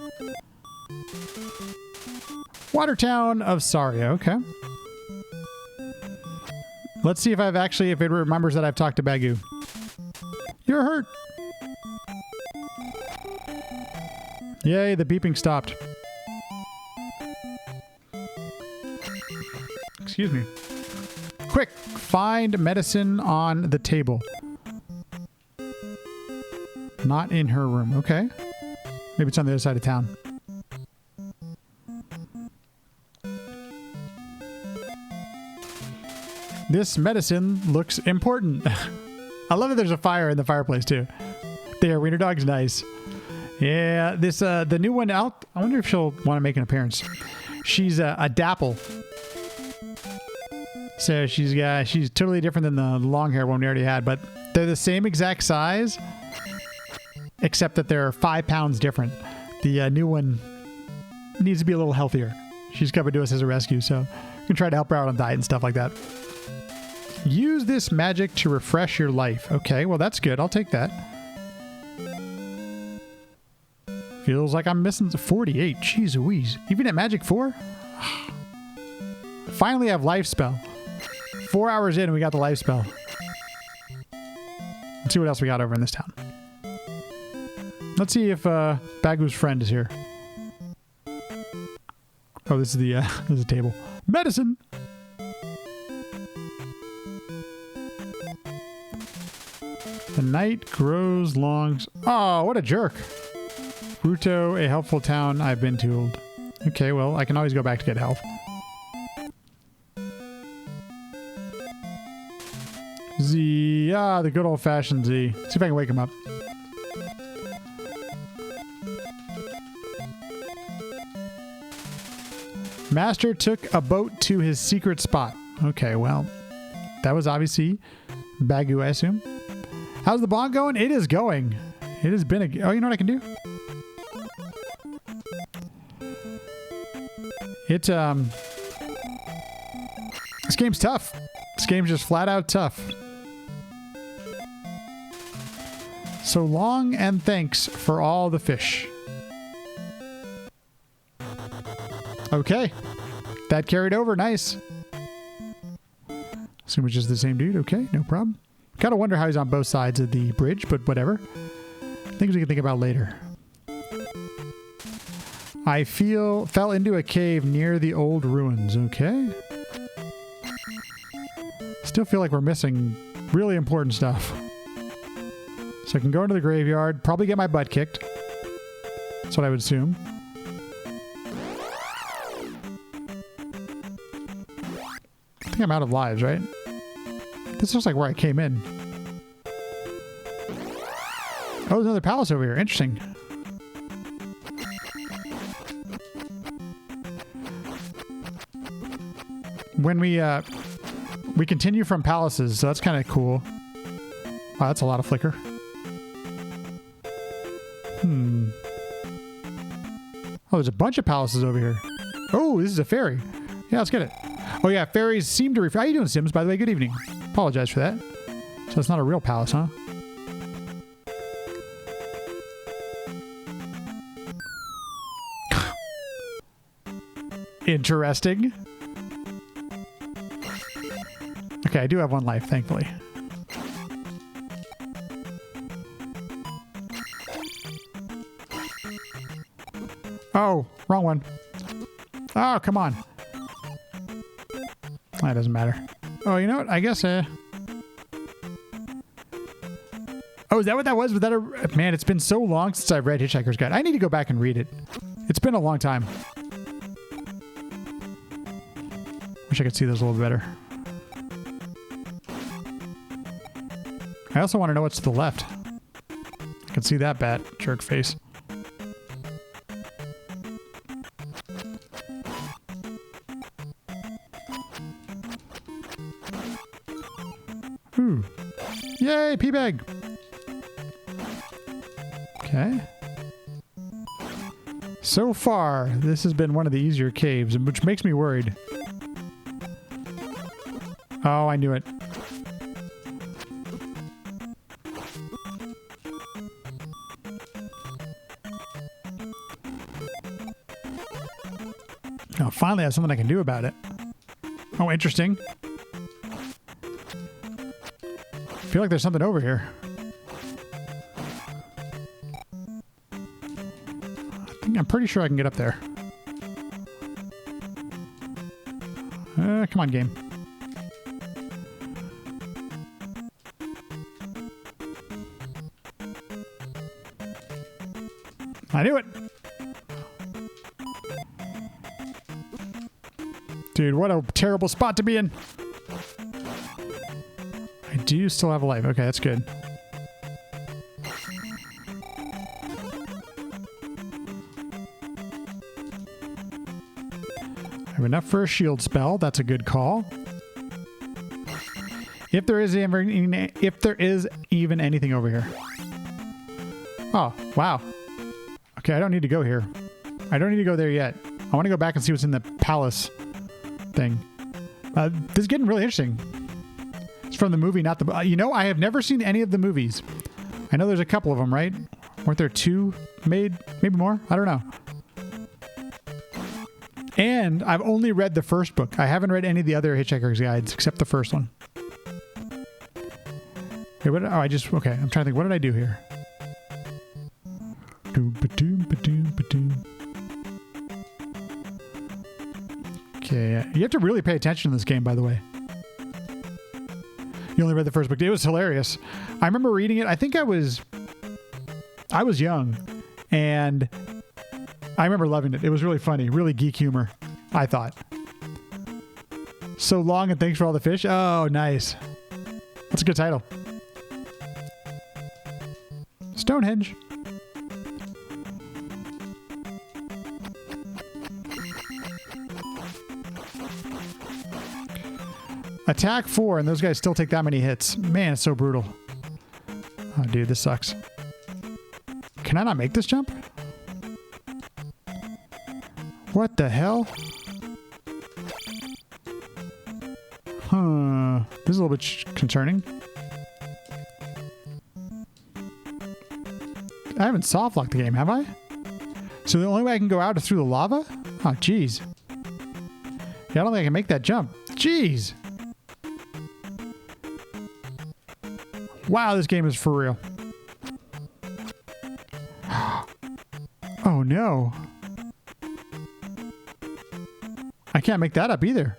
A: Watertown of Saria. Okay. Let's see if if it remembers that I've talked to Bagu. You're hurt. Yay, the beeping stopped. Excuse me. Quick, find medicine on the table. Not in her room. Okay. Maybe it's on the other side of town. This medicine looks important. I love that there's a fire in the fireplace too. There, Wiener Dogs, nice. Yeah, this the new one out. I wonder if she'll want to make an appearance. She's a dapple. So she's totally different than the long hair one we already had, but they're the same exact size, except that they're 5 pounds different. The new one needs to be a little healthier. She's coming to us as a rescue, so we can try to help her out on diet and stuff like that. Use this magic to refresh your life. Okay, well that's good. I'll take that. Feels like I'm missing 48. Jeez Louise. Even at Magic 4? Finally have life spell. 4 hours in, we got the life spell. Let's see what else we got over in this town. Let's see if Bagu's friend is here. Oh, this is the this is a table. Medicine. The night grows long. Oh, what a jerk. Ruto, a helpful town I've been to. Okay, well, I can always go back to get health. Z. Ah, the good old-fashioned Z. See if I can wake him up. Master took a boat to his secret spot. Okay, well, that was obviously Bagu, I assume. How's the bond going? It is going. It has been a... Oh, you know what I can do? This game's tough. This game's just flat out tough. So long and thanks for all the fish. Okay. That carried over. Nice. Assume it's just the same dude. Okay, no problem. Kind of wonder how he's on both sides of the bridge, but whatever. Things we can think about later. I fell into a cave near the old ruins. Okay. Still feel like we're missing really important stuff. So I can go into the graveyard, probably get my butt kicked. That's what I would assume. I think I'm out of lives, right? This looks like where I came in. Oh, there's another palace over here. Interesting. When we continue from palaces, so that's kind of cool. Wow, that's a lot of flicker. Oh, there's a bunch of palaces over here. Oh, this is a ferry. Yeah, let's get it. Oh yeah, ferries seem to refer... How you doing, Sims? By the way, good evening. Apologize for that. So it's not a real palace, huh? Interesting. Okay, I do have one life, thankfully. Oh, wrong one. Oh, come on. That doesn't matter. Oh, you know what? I guess, Oh, is that what that was? Was that a... Man, it's been so long since I've read Hitchhiker's Guide. I need to go back and read it. It's been a long time. Wish I could see this a little better. I also want to know what's to the left. I can see that bat. Jerk face. Ooh. Yay, pea bag. Okay. So far, this has been one of the easier caves, which makes me worried. Oh, I knew it. Oh, finally I have something I can do about it. Oh, interesting. I feel like there's something over here. I'm pretty sure I can get up there. Come on, game. I knew it! Dude, what a terrible spot to be in. I do still have a life. Okay, that's good. I have enough for a shield spell. That's a good call. If there is even anything over here. Oh, wow. Okay, I don't need to go here. I don't need to go there yet. I want to go back and see what's in the palace thing. This is getting really interesting. It's from the movie, not the... you know, I have never seen any of the movies. I know there's a couple of them, right? Weren't there two made? Maybe more? I don't know. And I've only read the first book. I haven't read any of the other Hitchhiker's Guides except the first one. Okay, what? Oh, okay, I'm trying to think. What did I do here? Okay, you have to really pay attention to this game, by the way. You only read the first book. It was hilarious. I remember reading it. I think I was young, and I remember loving it. It was really funny, really geek humor, I thought. So long and thanks for all the fish. Oh, nice. That's a good title. Stonehenge. Attack 4, and those guys still take that many hits. Man, it's so brutal. Oh, dude, this sucks. Can I not make this jump? What the hell? Huh. This is a little bit concerning. I haven't soft locked the game, have I? So the only way I can go out is through the lava? Oh, jeez. Yeah, I don't think I can make that jump. Jeez. Wow, this game is for real. Oh, no. I can't make that up either.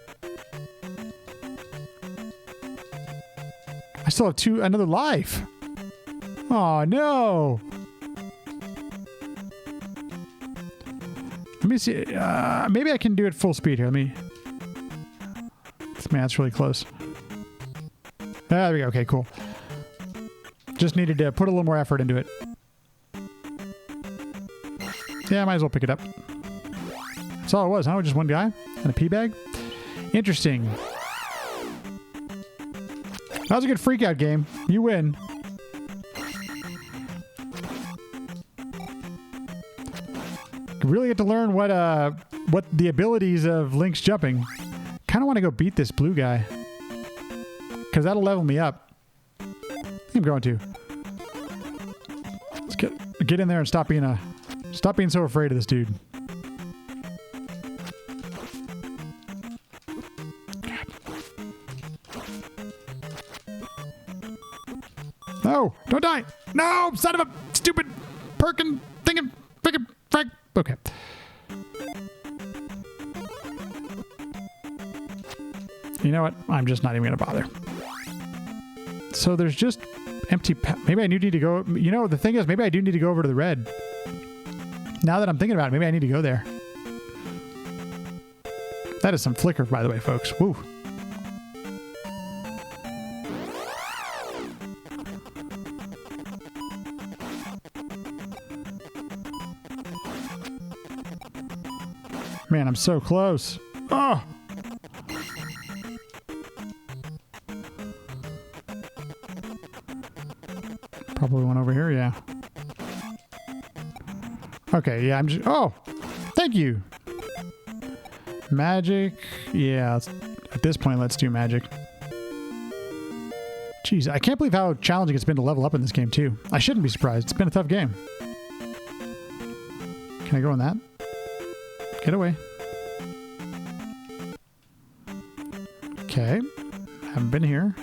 A: I still have another life. Oh, no. Let me see. Maybe I can do it full speed here. Man, that's really close. There we go. Okay, cool. Just needed to put a little more effort into it. Yeah, I might as well pick it up. That's all it was, huh? Just one guy and a pea bag? Interesting. That was a good freak out game. You win. You really get to learn what the abilities of Link's jumping. Kind of want to go beat this blue guy, because that'll level me up. I think I'm going to. Let's get in there and stop being so afraid of this dude. No, don't die. No, son of a stupid perkin thinking frickin' frack. Okay. You know what? I'm just not even going to bother. So there's just empty... Maybe I do need to go... You know, the thing is, maybe I do need to go over to the red. Now that I'm thinking about it, maybe I need to go there. That is some flicker, by the way, folks. Woo. Man, I'm so close. Oh! Probably one over here, yeah. Okay, yeah, I'm just... Oh! Thank you! Magic. Yeah, at this point, let's do magic. Jeez, I can't believe how challenging it's been to level up in this game, too. I shouldn't be surprised. It's been a tough game. Can I go in that? Get away. Okay. Haven't been here.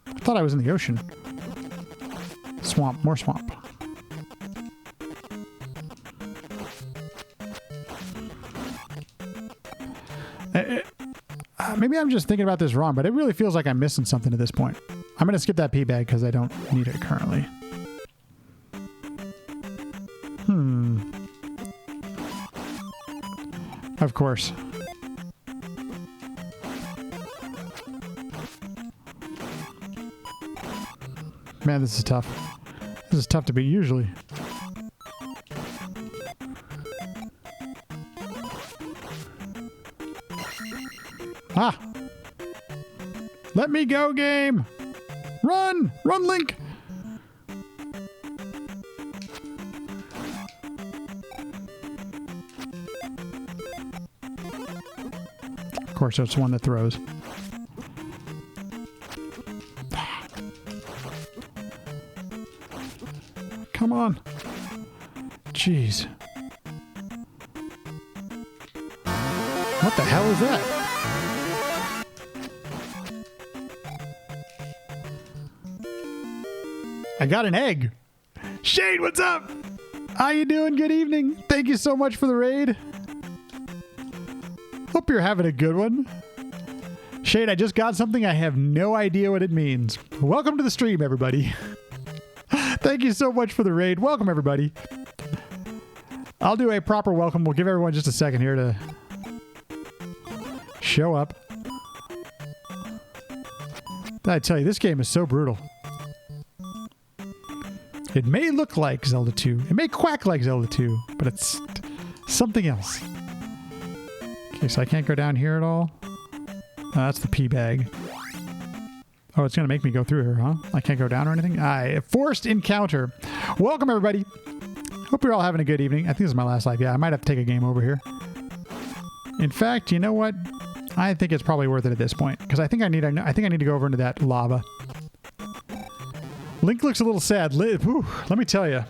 A: I thought I was in the ocean. Swamp. More swamp. Maybe I'm just thinking about this wrong, but it really feels like I'm missing something at this point. I'm going to skip that pea bag because I don't need it currently. Of course. Man, this is tough. This is tough to beat usually. Ah! Let me go, game! Run! Run, Link! Of course, it's the one that throws. Come on. Jeez. What the hell is that? I got an egg. Shade, what's up? How you doing? Good evening. Thank you so much for the raid. Hope you're having a good one. Shade, I just got something. I have no idea what it means. Welcome to the stream, everybody. Thank you so much for the raid. Welcome, everybody. I'll do a proper welcome. We'll give everyone just a second here to show up. I tell you, this game is so brutal. It may look like Zelda 2. It may quack like Zelda 2, but it's something else. Okay, so I can't go down here at all. That's the pee bag. Oh, it's going to make me go through here, huh? I can't go down or anything? Forced encounter. Welcome, everybody. Hope you're all having a good evening. I think this is my last live. Yeah, I might have to take a game over here. In fact, you know what? I think it's probably worth it at this point because I think I need to go over into that lava. Link looks a little sad. Whew, let me tell you.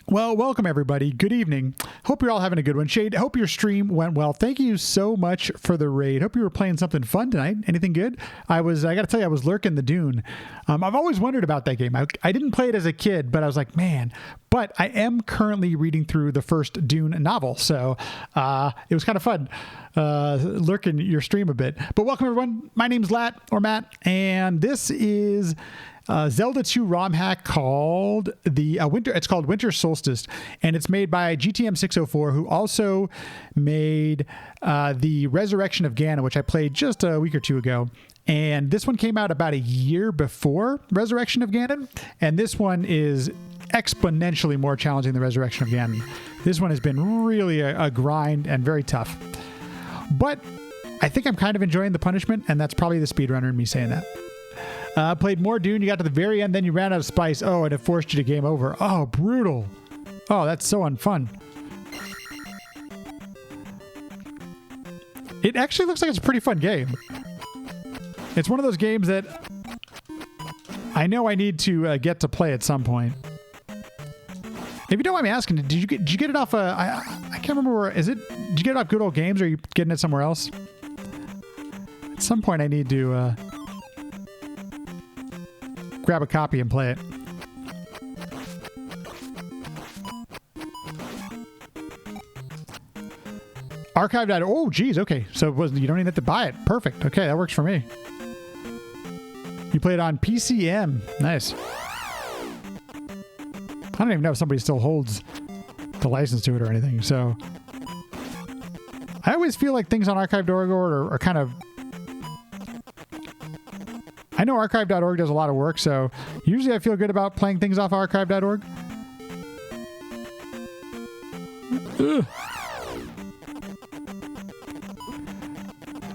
A: Well, welcome everybody. Good evening. Hope you're all having a good one. Shade, hope your stream went well. Thank you so much for the raid. Hope you were playing something fun tonight. Anything good? I got to tell you, I was lurking the Dune. I've always wondered about that game. I didn't play it as a kid, but I was like, man. But I am currently reading through the first Dune novel, so it was kind of fun lurking your stream a bit. But welcome everyone. My name's Matt, and this is Zelda 2 ROM hack called it's called Winter Solstice, and it's made by GTM 604, who also made the Resurrection of Ganon, which I played just a week or two ago. And this one came out about a year before Resurrection of Ganon, and this one is exponentially more challenging than Resurrection of Ganon. This one has been really a grind and very tough. But I think I'm kind of enjoying the punishment, and that's probably the speedrunner in me saying that. Played more Dune. You got to the very end, then you ran out of spice. Oh, and it forced you to game over. Oh, brutal. Oh, that's so unfun. It actually looks like it's a pretty fun game. It's one of those games that I know I need to get to play at some point. If you don't mind me asking, did you get it off? I can't remember where. Did you get it off Good Old Games, or are you getting it somewhere else? At some point, I need to grab a copy and play it. Archive.org. Oh, geez. Okay. So you don't even have to buy it. Perfect. Okay. That works for me. You play it on PCM. Nice. I don't even know if somebody still holds the license to it or anything. So I always feel like things on archive.org are kind of... I know archive.org does a lot of work, so usually I feel good about playing things off archive.org. Ugh.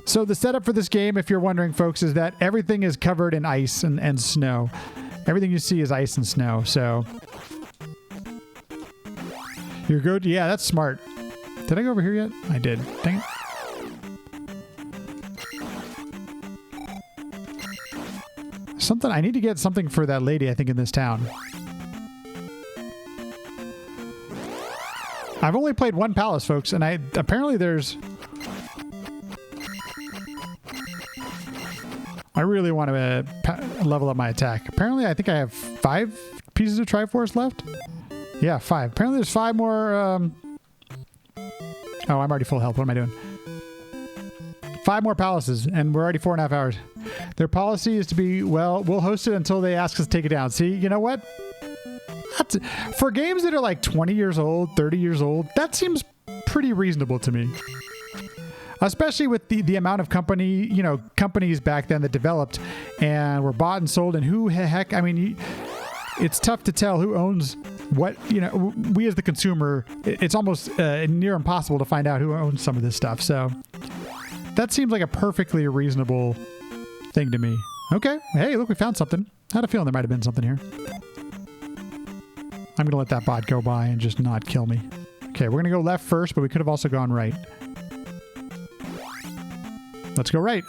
A: So the setup for this game, if you're wondering, folks, is that everything is covered in ice and snow. Everything you see is ice and snow, so... You're good? Yeah, that's smart. Did I go over here yet? I did. Dang it. I need to get something for that lady, I think, in this town. I've only played one palace, folks, and apparently there's... I really want to level up my attack. Apparently, I think I have 5 pieces of Triforce left. Yeah, 5. Apparently there's 5 more... Oh, I'm already full health. What am I doing? 5 more palaces, and we're already 4.5 hours. Their policy is to be, well, we'll host it until they ask us to take it down. See, you know what? For games that are like 20 years old, 30 years old, that seems pretty reasonable to me. Especially with the amount of companies back then that developed and were bought and sold, and who the heck, I mean, it's tough to tell who owns what. We as the consumer, it's almost near impossible to find out who owns some of this stuff. So that seems like a perfectly reasonable thing to me. Okay. Hey, look, we found something. I had a feeling there might have been something here. I'm going to let that bot go by and just not kill me. Okay, we're going to go left first, but we could have also gone right. Let's go right.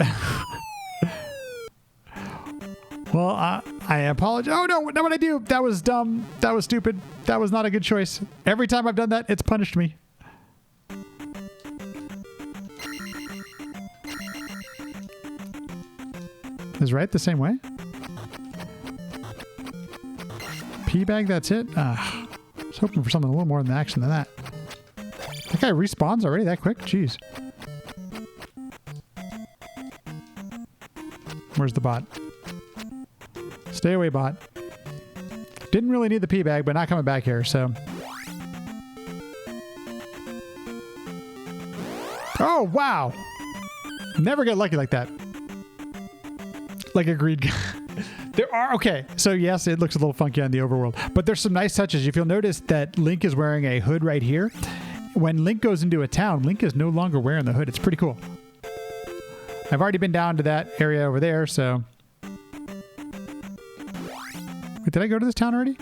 A: Well, I apologize. Oh, no, what did I do? That was dumb. That was stupid. That was not a good choice. Every time I've done that, it's punished me. Is right the same way? P-bag, that's it? I was hoping for something a little more than action than that. That guy respawns already that quick? Jeez. Where's the bot? Stay away, bot. Didn't really need the pee bag, but not coming back here, so. Oh, wow. Never get lucky like that. Like a greed guy. There are, okay, so yes, it looks a little funky on the overworld, but there's some nice touches. If you'll notice that Link is wearing a hood right here, when Link goes into a town, Link is no longer wearing the hood. It's pretty cool. I've already been down to that area over there, so. Wait, did I go to this town already?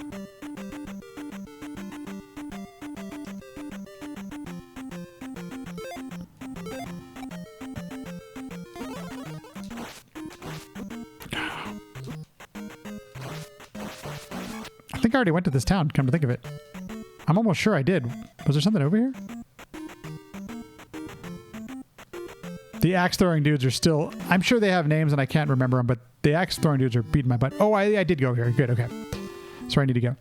A: I think I already went to this town, come to think of it. I'm almost sure I did. Was there something over here? The axe throwing dudes are still... I'm sure they have names and I can't remember them, but the axe throwing dudes are beating my butt. Oh, I did go here. Good, okay. That's where I need to go.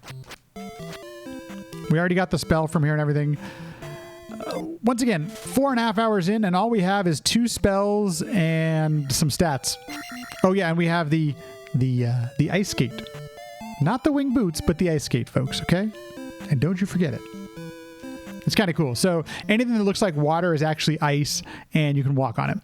A: We already got the spell from here and everything. Once again, 4.5 hours in, and all we have is 2 spells and some stats. Oh yeah, and we have the ice skate. Not the wing boots, but the ice skate, folks, okay? And don't you forget it. It's kind of cool. So anything that looks like water is actually ice, and you can walk on it.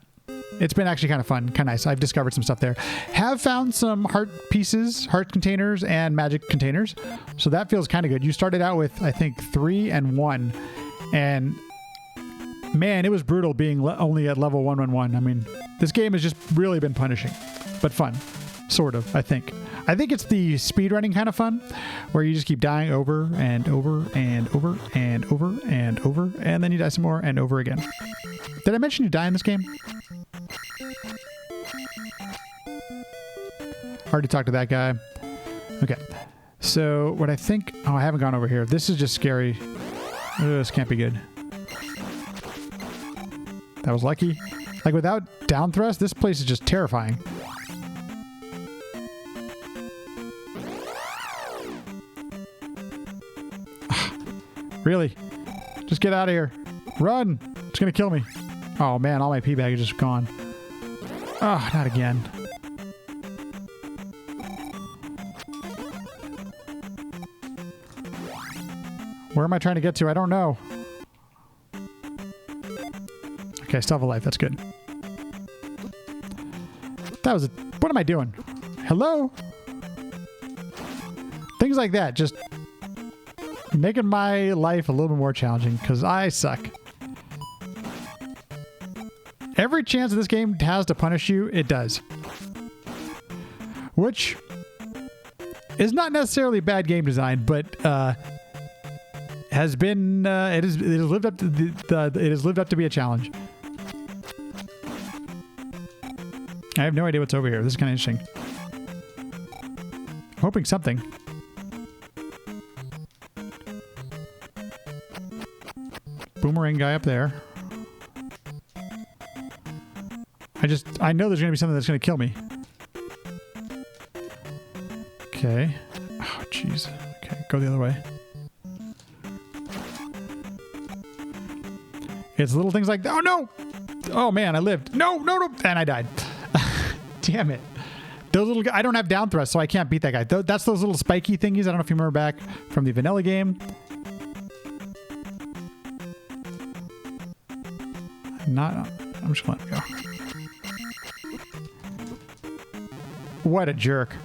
A: It's been actually kind of fun, kind of nice. I've discovered some stuff there. Have found some heart pieces, heart containers, and magic containers. So that feels kind of good. You started out with, I think, 3 and 1. And man, it was brutal being only at level 111. I mean, this game has just really been punishing, but fun. Sort of, I think. I think it's the speedrunning kind of fun, where you just keep dying over and over and over and over and over, and then you die some more and over again. Did I mention you die in this game? Hard to talk to that guy. Okay. So what I think... Oh, I haven't gone over here. This is just scary. This can't be good. That was lucky. Like, without down thrust, this place is just terrifying. Really? Just get out of here. Run! It's gonna kill me. Oh man, all my pee bag is just gone. Oh, not again. Where am I trying to get to? I don't know. Okay, still have a life. That's good. That was a... What am I doing? Hello? Things like that. Just making my life a little bit more challenging because I suck. Every chance this game has to punish you, it does. Which is not necessarily bad game design, but has been it has lived up to it has lived up to be a challenge. I have no idea what's over here. This is kind of interesting. I'm hoping something. Boomerang guy up there. I know there's going to be something that's going to kill me. Okay. Oh, jeez. Okay, go the other way. It's little things like that. Oh, no! Oh, man, I lived. No, no, no! And I died. Damn it. Those little... I don't have down thrust, so I can't beat that guy. That's those little spiky thingies. I don't know if you remember back from the vanilla game. I'm just letting it go. What a jerk.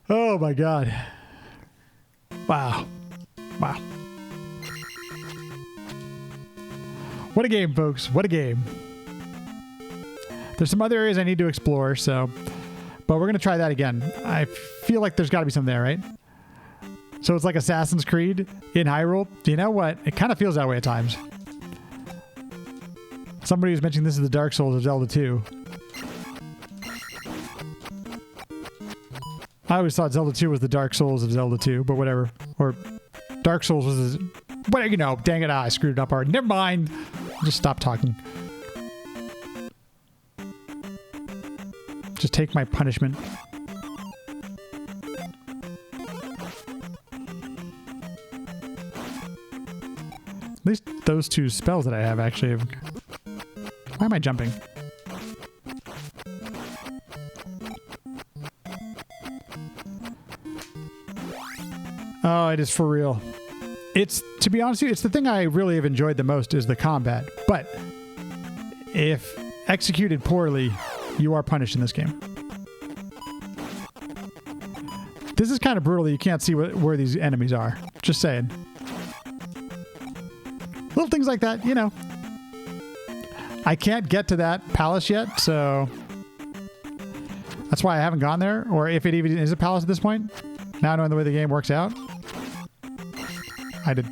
A: Oh my god. Wow. Wow. What a game, folks. What a game. There's some other areas I need to explore, so... But we're going to try that again. I feel like there's got to be something there, right? So it's like Assassin's Creed in Hyrule. You know what? It kind of feels that way at times. Somebody was mentioning this is the Dark Souls of Zelda 2. I always thought Zelda 2 was the Dark Souls of Zelda 2, but whatever. Or Dark Souls was... But, you know, dang it, I screwed it up hard. Never mind. Just stop talking. Just take my punishment. At least those two spells that I have actually have... Why am I jumping? Oh, it is for real. It's, to be honest with you, it's the thing I really have enjoyed the most is the combat. But if executed poorly, you are punished in this game. This is kind of brutal that you can't see where these enemies are. Just saying. Little things like that, you know. I can't get to that palace yet, so that's why I haven't gone there. Or if it even is a palace at this point. Now knowing the way the game works out.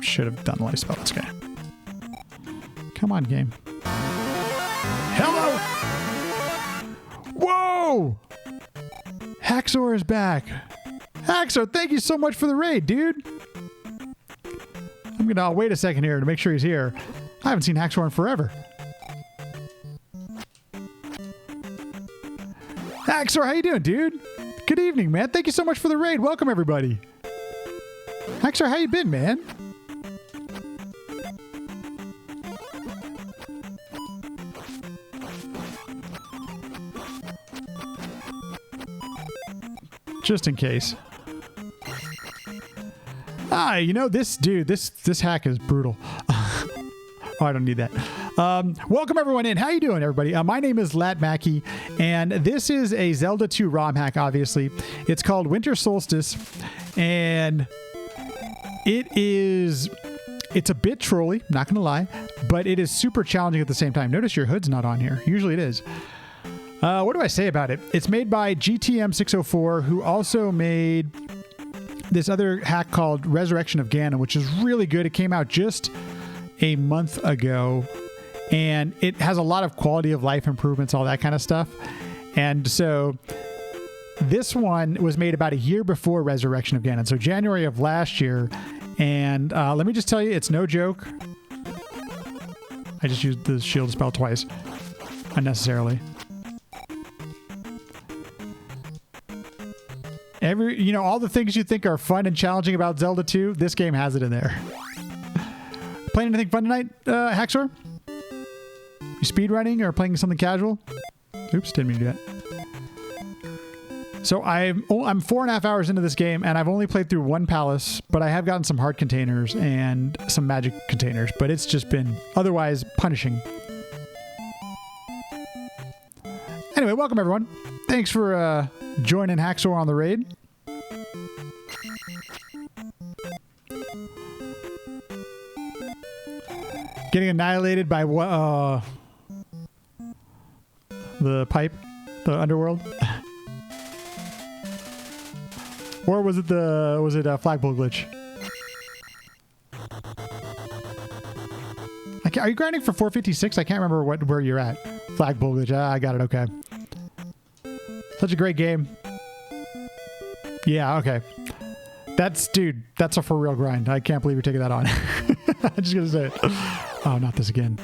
A: Should have done life spell this guy. Come on, game. Hello! Whoa! Haxor is back. Haxor, thank you so much for the raid, dude. I'm gonna wait a second here to make sure he's here. I haven't seen Haxor in forever. Haxor, how you doing, dude? Good evening, man. Thank you so much for the raid. Welcome, everybody. Haxor, how you been, man? Just in case. Ah, you know, this dude, this hack is brutal. Oh, I don't need that. Welcome everyone in. How you doing, everybody? My name is Lat Mackey, and this is a Zelda 2 ROM hack, obviously. It's called Winter Solstice, and it's a bit trolly, not gonna lie, but it is super challenging at the same time. Notice your hood's not on here. Usually it is. What do I say about it? It's made by GTM 604, who also made this other hack called Resurrection of Ganon, which is really good. It came out just a month ago, and it has a lot of quality of life improvements, all that kind of stuff. And so this one was made about a year before Resurrection of Ganon, so January of last year. And let me just tell you, it's no joke. I just used the shield spell twice unnecessarily. All the things you think are fun and challenging about Zelda 2, this game has it in there. Playing anything fun tonight, Haxor? You speedrunning or playing something casual? Oops, didn't mean to do that. So I'm 4.5 hours into this game, and I've only played through one palace, but I have gotten some heart containers and some magic containers, but it's just been otherwise punishing. Anyway, welcome everyone. Thanks for joining Haxor on the raid. Getting annihilated by what? The pipe, the underworld, or was it a flagpole glitch? Are you grinding for 456? I can't remember where you're at. Flagpole glitch. I got it. Okay. Such a great game. Yeah. Okay. That's a for real grind. I can't believe you're taking that on. I'm just gonna say it. Oh, not this again.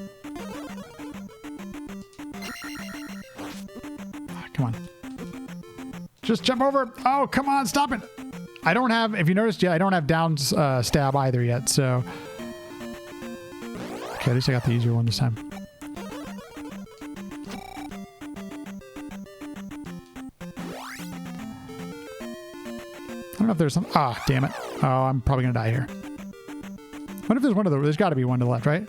A: Oh, come on. Just jump over. Oh, come on. Stop it. I don't have, if you noticed yet, I don't have down stab either yet. So, okay, at least I got the easier one this time. I don't know if there's some... Ah, damn it. Oh, I'm probably going to die here. What if there's one of the... There's got to be one to the left, right?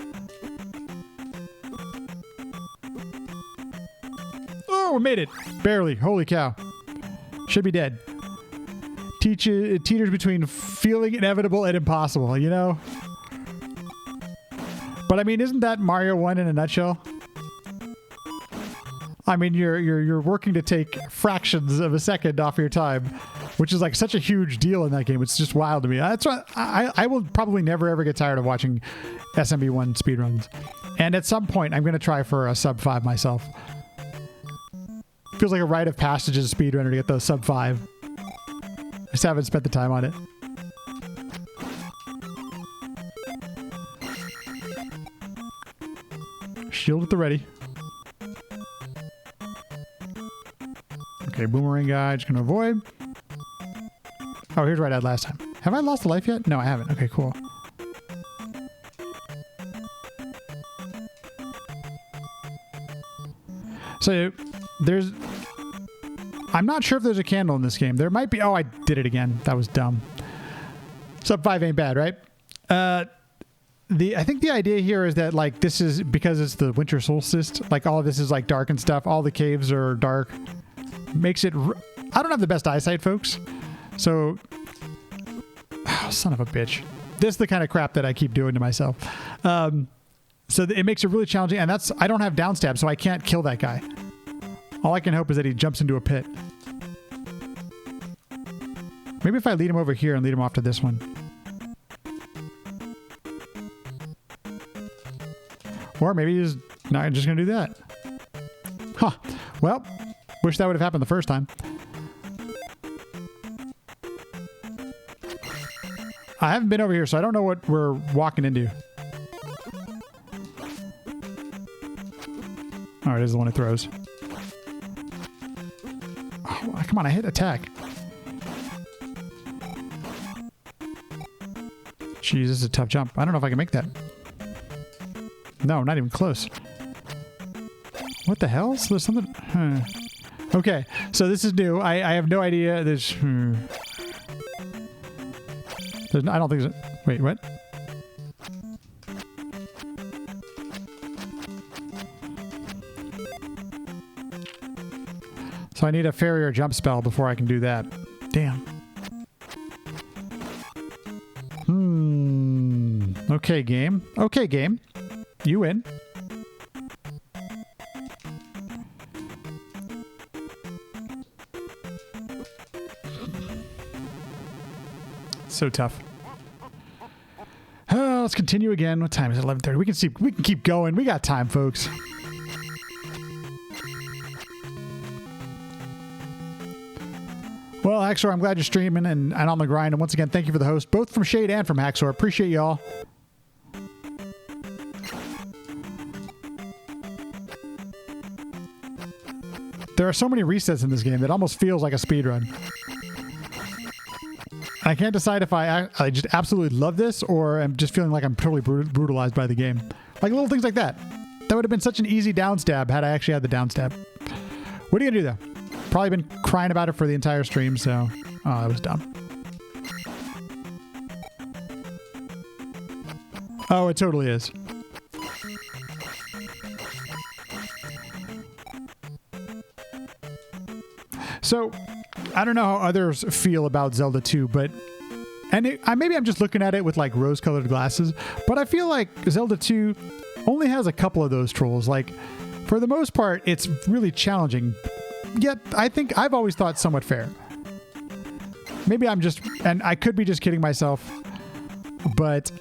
A: Oh, we made it. Barely. Holy cow. Should be dead. Teeters between feeling inevitable and impossible, you know? But I mean, isn't that Mario 1 in a nutshell? I mean, you're working to take fractions of a second off your time, which is like such a huge deal in that game. It's just wild to me. That's why I will probably never ever get tired of watching SMB1 speedruns. And at some point, I'm going to try for a sub 5 myself. Feels like a rite of passage as a speedrunner to get those sub 5. I just haven't spent the time on it. Shield at the ready. Okay, boomerang guy, just gonna avoid. Oh, here's where I died last time. Have I lost a life yet? No, I haven't. Okay, cool. So there's... I'm not sure if there's a candle in this game. There might be. Oh, I did it again. That was dumb. Sub 5 ain't bad, right? I think the idea here is that, like, this is because it's the winter solstice. Like, all of this is like dark and stuff. All the caves are dark. Makes it. I don't have the best eyesight, folks. So, oh, son of a bitch. This is the kind of crap that I keep doing to myself. So it makes it really challenging, and that's. I don't have downstab, so I can't kill that guy. All I can hope is that he jumps into a pit. Maybe if I lead him over here and lead him off to this one. Or maybe he's not just going to do that. Huh. Well, wish that would have happened the first time. I haven't been over here, so I don't know what we're walking into. Oh, it is the one it throws. Oh, come on, I hit attack. Jeez, this is a tough jump. I don't know if I can make that. No, not even close. What the hell? So there's something... Huh. Okay, so this is new. I have no idea. There's no, I don't think there's... Wait, what? So I need a fairy or jump spell before I can do that. Damn. Okay, game. Okay, game. You win. So tough. Let's continue again. What time is it? 11:30. We can keep going. We got time, folks. Well, Haxor, I'm glad you're streaming and on the grind. And once again, thank you for the host, both from Shade and from Haxor. Appreciate y'all. There are so many resets in this game that it almost feels like a speedrun. I can't decide if I just absolutely love this or I'm just feeling like I'm totally brutalized by the game. Like little things like that. That would have been such an easy downstab had I actually had the downstab. What are you going to do, though? Probably been crying about it for the entire stream, so... Oh, that was dumb. Oh, it totally is. So, I don't know how others feel about Zelda 2, but... And maybe I'm just looking at it with, like, rose-colored glasses, but I feel like Zelda 2 only has a couple of those trolls. Like, for the most part, it's really challenging. Yet, I think I've always thought somewhat fair. Maybe I'm just... And I could be just kidding myself, but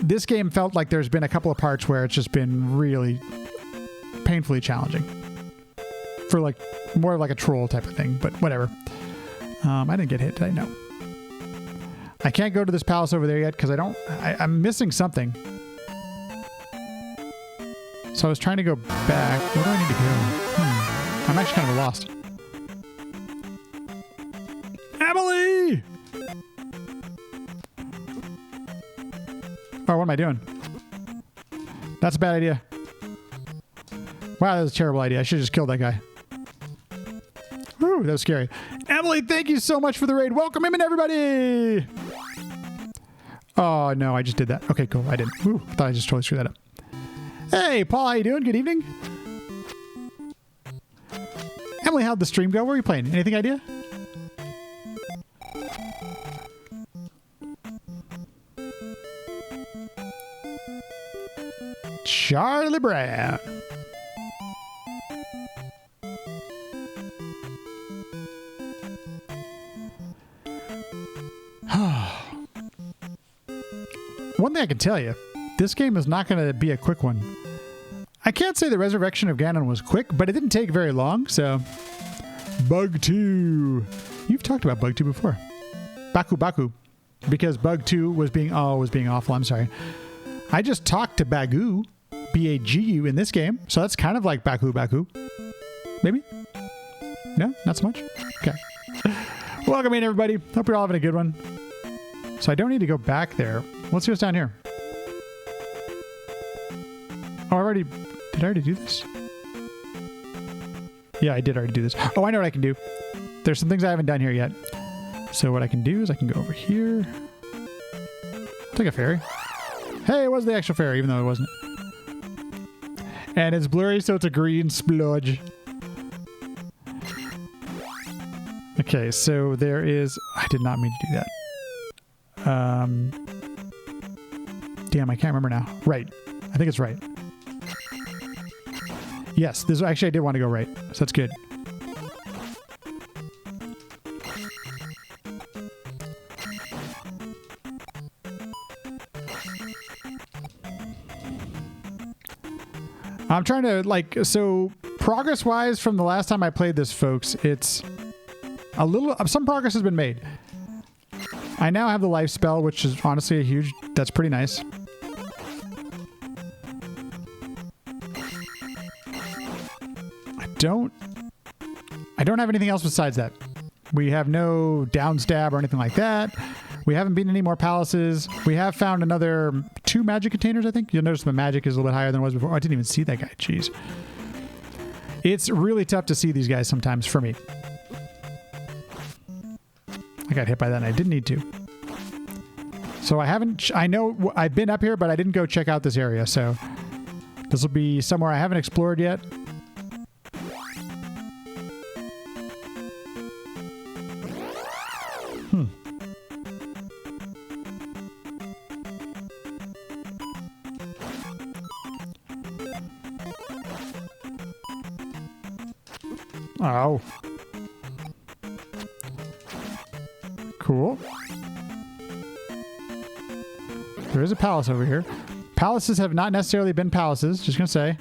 A: this game felt like there's been a couple of parts where it's just been really painfully challenging. For, like, more like a troll type of thing, but whatever. I didn't get hit, did I? No. I can't go to this palace over there yet because I'm missing something. So I was trying to go back. Where do I need to go? I'm actually kind of lost. Emily! Oh, what am I doing? That's a bad idea. Wow, that was a terrible idea. I should have just killed that guy. Whew, that was scary. Emily, thank you so much for the raid. Welcome in, everybody! Oh, no, I just did that. Okay, cool. I didn't. Ooh, I thought I just totally screwed that up. Hey, Paul, how you doing? Good evening. Emily, how'd the stream go? What were you playing? Anything idea? Charlie Brown. One thing I can tell you, this game is not going to be a quick one. I can't say the Resurrection of Ganon was quick, but it didn't take very long, so... Bug 2. You've talked about Bug 2 before. Baku. Because Bug 2 was being awful. I'm sorry. I just talked to Bagu, B-A-G-U, in this game, so that's kind of like Baku. Maybe? No? Not so much? Okay. Welcome in, everybody. Hope you're all having a good one. So I don't need to go back there. Let's see what's down here. Oh, did I already do this? Yeah, I did already do this. Oh, I know what I can do. There's some things I haven't done here yet. So what I can do is I can go over here. Take a ferry. Hey, it was the actual ferry, even though it wasn't. And it's blurry, so it's a green splodge. Okay, so there is... I did not mean to do that. Damn, I can't remember now. Right. I think it's right. Yes, this actually I did want to go right, so that's good. I'm trying to, like, so progress-wise from the last time I played this, folks, it's a little, some progress has been made. I now have the life spell, which is honestly a huge, that's pretty nice. I don't have anything else besides that. We have no down stab or anything like that. We haven't beaten any more palaces. We have found another 2 magic containers, I think. You'll notice the magic is a little bit higher than it was before. Oh, I didn't even see that guy. Jeez. It's really tough to see these guys sometimes for me. I got hit by that and I didn't need to. So I haven't... I know I've been up here, but I didn't go check out this area. So this will be somewhere I haven't explored yet. Oh. Cool. There is a palace over here. Palaces have not necessarily been palaces, just gonna say.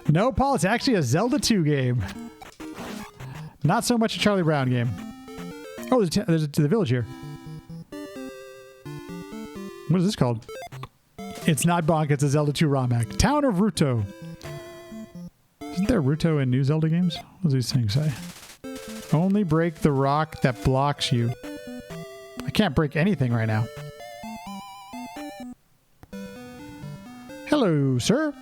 A: No, Paul, it's actually a Zelda 2 game. Not so much a Charlie Brown game. Oh, there's the village here. What is this called? It's not Bonk, it's a Zelda 2 ROM hack. Town of Ruto. Isn't there Ruto in new Zelda games? What does these things say? Only break the rock that blocks you. I can't break anything right now. Hello, sir.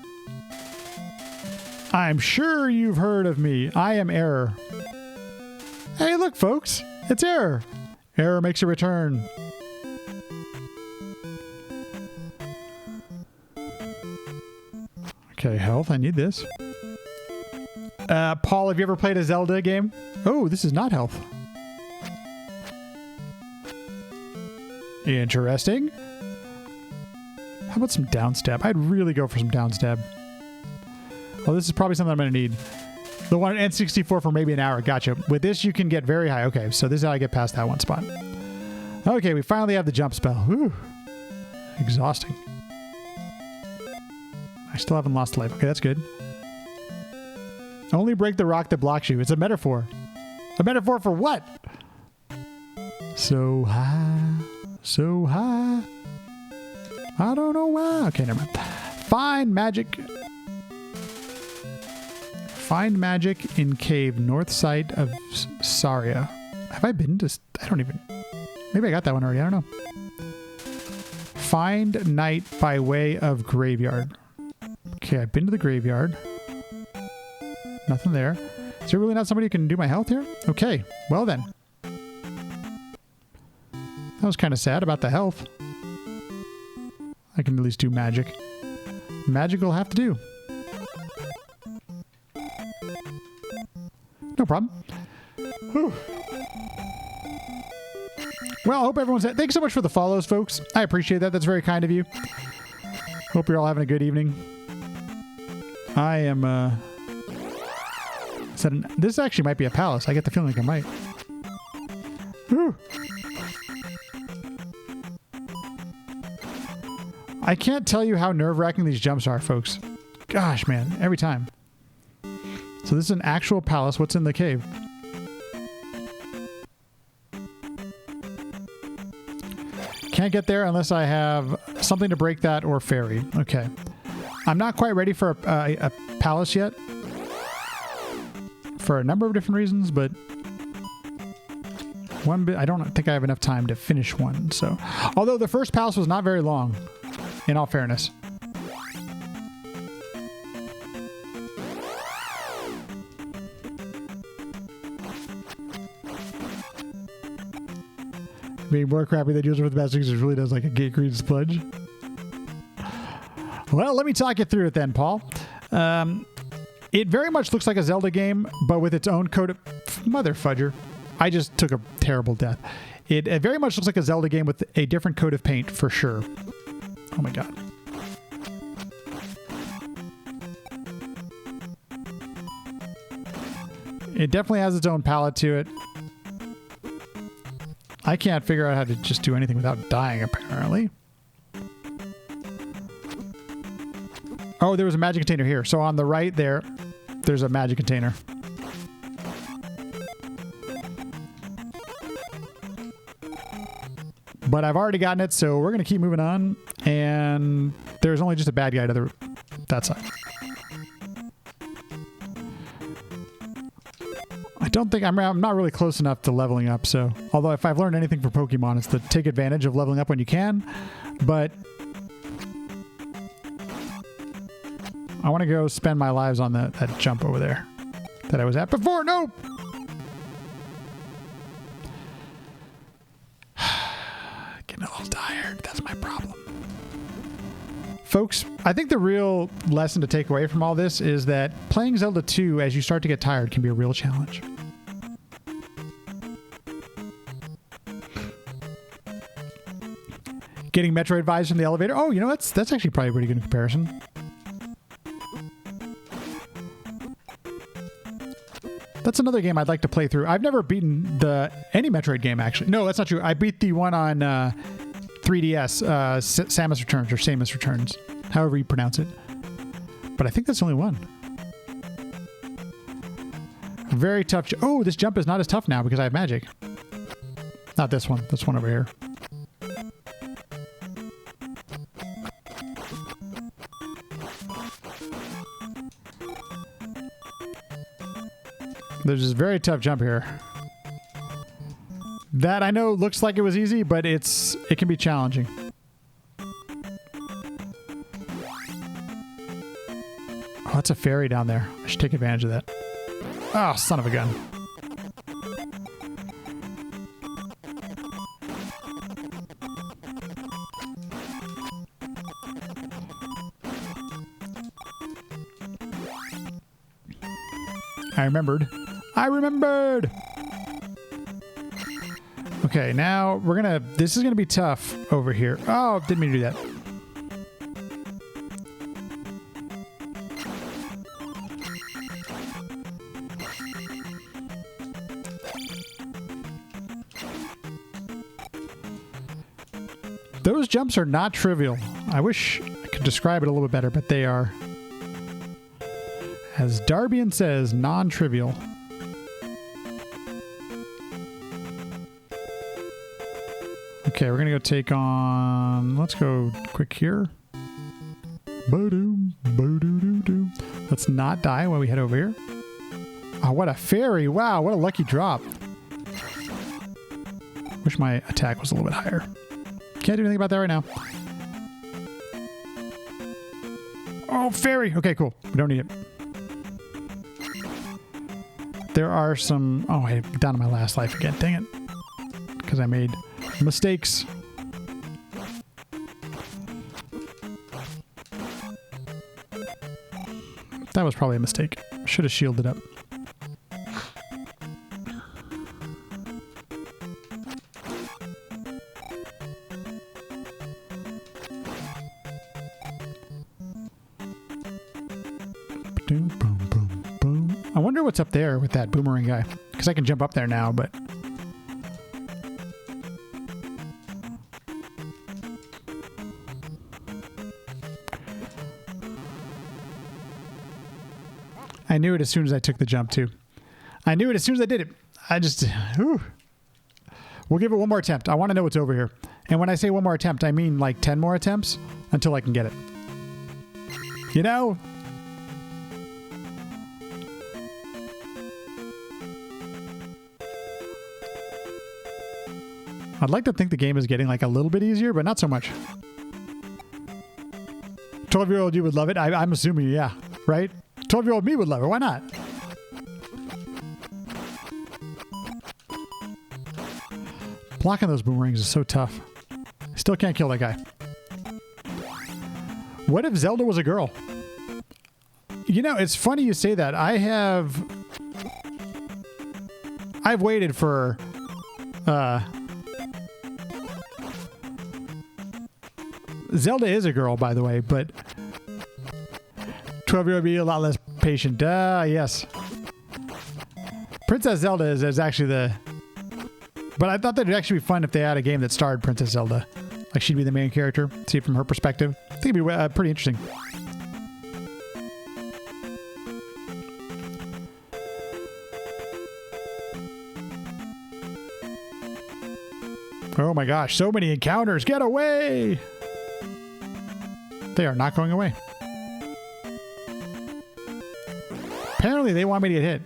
A: I'm sure you've heard of me. I am Error. Hey, look, folks. It's Error. Error makes a return. Okay, health. I need this. Paul, have you ever played a Zelda game? Oh, this is not health. Interesting. How about some downstab? I'd really go for some downstab. Oh, this is probably something I'm going to need. The one at N64 for maybe an hour. Gotcha. With this, you can get very high. Okay, so this is how I get past that one spot. Okay, we finally have the jump spell. Whew. Exhausting. I still haven't lost life. Okay, that's good. Only break the rock that blocks you. It's a metaphor. A metaphor for what? So high. So high. I don't know why. Okay, never mind. Find magic. Find magic in cave north side of Saria. Have I been to... I don't even... Maybe I got that one already. I don't know. Find night by way of graveyard. Okay, I've been to the graveyard. Nothing there. Is there really not somebody who can do my health here? Okay, well then. That was kind of sad about the health. I can at least do magic. Magic will have to do. No problem. Whew. Well, I hope everyone's... Thanks so much for the follows, folks. I appreciate that. That's very kind of you. Hope you're all having a good evening. I am... This actually might be a palace. I get the feeling like I might. Whew. I can't tell you how nerve-wracking these jumps are, folks. Gosh, man. Every time. So this is an actual palace. What's in the cave? Can't get there unless I have something to break that or ferry. Okay. I'm not quite ready for a palace yet. For a number of different reasons, but one bit I don't think I have enough time to finish one. So, although the first palace was not very long, in all fairness, being more crappy than usual with the Master really does like a gate green sponge. Well, let me talk you through it then, Paul. It very much looks like a Zelda game, but with its own coat of... Mother fudger. I just took a terrible death. It very much looks like a Zelda game with a different coat of paint, for sure. Oh my god. It definitely has its own palette to it. I can't figure out how to just do anything without dying, apparently. Oh, there was a magic container here. So on the right there, there's a magic container. But I've already gotten it, so we're going to keep moving on. And there's only just a bad guy to that side. I don't think I'm not really close enough to leveling up, so... Although if I've learned anything for Pokemon, it's to take advantage of leveling up when you can. But... I want to go spend my lives on that jump over there that I was at before. No! Getting a little tired. That's my problem. Folks, I think the real lesson to take away from all this is that playing Zelda 2 as you start to get tired can be a real challenge. Getting Metroid vibes from the elevator. Oh, you know, that's actually probably a pretty good comparison. That's another game I'd like to play through. I've never beaten any Metroid game, actually. No, that's not true. I beat the one on 3DS, Samus Returns, or Samus Returns, however you pronounce it. But I think that's the only one. Very tough. Oh, this jump is not as tough now because I have magic. Not this one. This one over here. There's this very tough jump here. That I know looks like it was easy, but it can be challenging. Oh, that's a fairy down there. I should take advantage of that. Oh, son of a gun. I remembered. Okay, now this is gonna be tough over here. Oh, didn't mean to do that. Those jumps are not trivial. I wish I could describe it a little bit better, but they are, as Darbian says, non-trivial. Okay, we're gonna go take on... Let's go quick here. Ba-doom, ba-doo-doo-doo. Let's not die while we head over here. Oh, what a fairy. Wow, what a lucky drop. Wish my attack was a little bit higher. Can't do anything about that right now. Oh, fairy. Okay, cool. We don't need it. There are some... Oh, I'm down to my last life again. Dang it. Because I made mistakes. That was probably a mistake. Should have shielded up. Boom, boom, boom, boom. I wonder what's up there with that boomerang guy. Because I can jump up there now, but... I knew it as soon as I took the jump, too. I knew it as soon as I did it. I just... Whew. We'll give it one more attempt. I want to know what's over here. And when I say one more attempt, I mean like 10 more attempts until I can get it. You know? I'd like to think the game is getting like a little bit easier, but not so much. 12-year-old you would love it. I'm assuming, yeah. Right? 12-year-old me would love it. Why not? Blocking those boomerangs is so tough. Still can't kill that guy. What if Zelda was a girl? You know, it's funny you say that. I've waited for Zelda is a girl, by the way, but 12-year-old would be a lot less patient. Yes. Princess Zelda is actually the... But I thought that it'd actually be fun if they had a game that starred Princess Zelda. Like she'd be the main character. See it from her perspective. I think it'd be pretty interesting. Oh my gosh, so many encounters. Get away! They are not going away. Apparently they want me to get hit.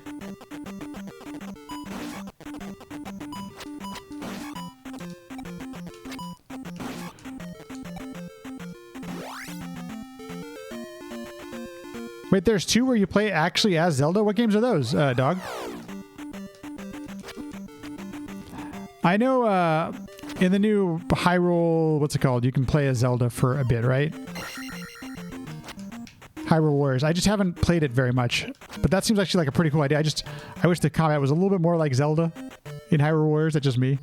A: Wait, there's two where you play actually as Zelda? What games are those, dog? I know in the new Hyrule, what's it called? You can play as Zelda for a bit, right? Hyrule Warriors. I just haven't played it very much, but that seems actually like a pretty cool idea. I wish the combat was a little bit more like Zelda in Hyrule Warriors. That's just me.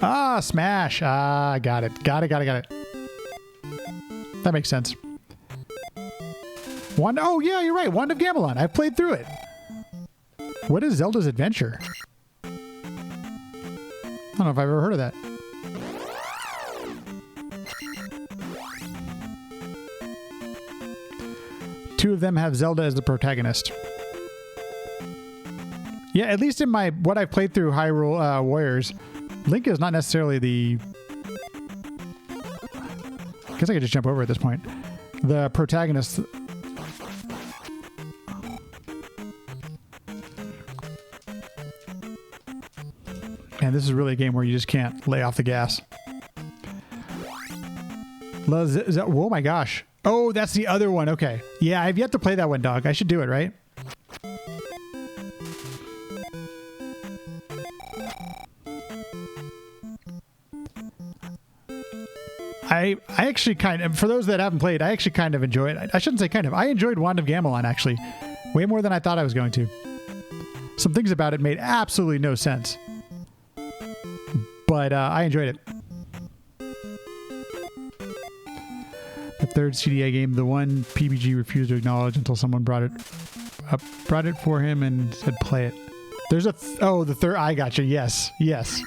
A: Ah, smash. Ah, got it. Got it. That makes sense. Oh yeah, you're right. Wand of Gamelon. I've played through it. What is Zelda's Adventure? I don't know if I've ever heard of that. Two of them have Zelda as the protagonist. Yeah, at least in what I've played through Hyrule Warriors, Link is not necessarily the... I guess I could just jump over at this point. The protagonist... Man, this is really a game where you just can't lay off the gas. Oh my gosh. Oh, that's the other one. Okay. Yeah, I've yet to play that one, dog. I should do it, right? I actually kind of, for those that haven't played, I actually kind of enjoy it. I shouldn't say kind of. I enjoyed Wand of Gamelon, actually. Way more than I thought I was going to. Some things about it made absolutely no sense. But I enjoyed it. The third CDI game, the one PBG refused to acknowledge until someone brought it for him and said play it. There's a... oh, the third... I gotcha. Yes. Yes.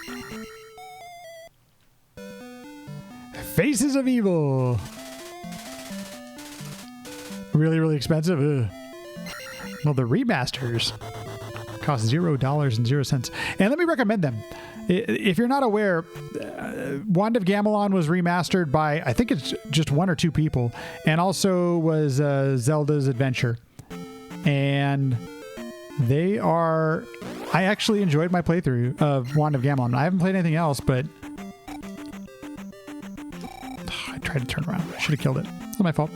A: Faces of Evil. Really, really expensive. Ugh. Well, the remasters cost $0.00. And let me recommend them. If you're not aware, Wand of Gamelon was remastered by, I think it's just one or two people, and also was Zelda's Adventure. And they are... I actually enjoyed my playthrough of Wand of Gamelon. I haven't played anything else, but... I tried to turn around. I should have killed it. It's not my fault.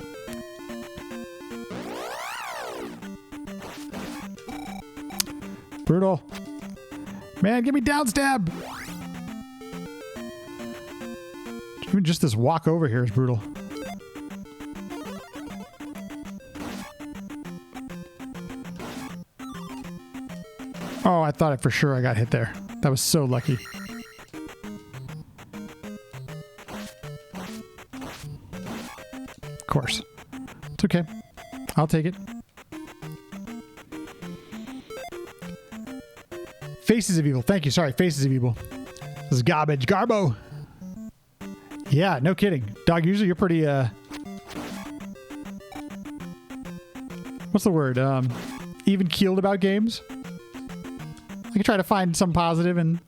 A: Brutal. Man, give me down stab. Even just this walk over here is brutal. Oh, I thought for sure I got hit there. That was so lucky. Of course. It's okay. I'll take it. Faces of Evil. Thank you. Sorry. Faces of Evil. This is garbage. Garbo. Yeah, no kidding. Dog, usually you're pretty, what's the word? Even keeled about games. I can try to find some positive and...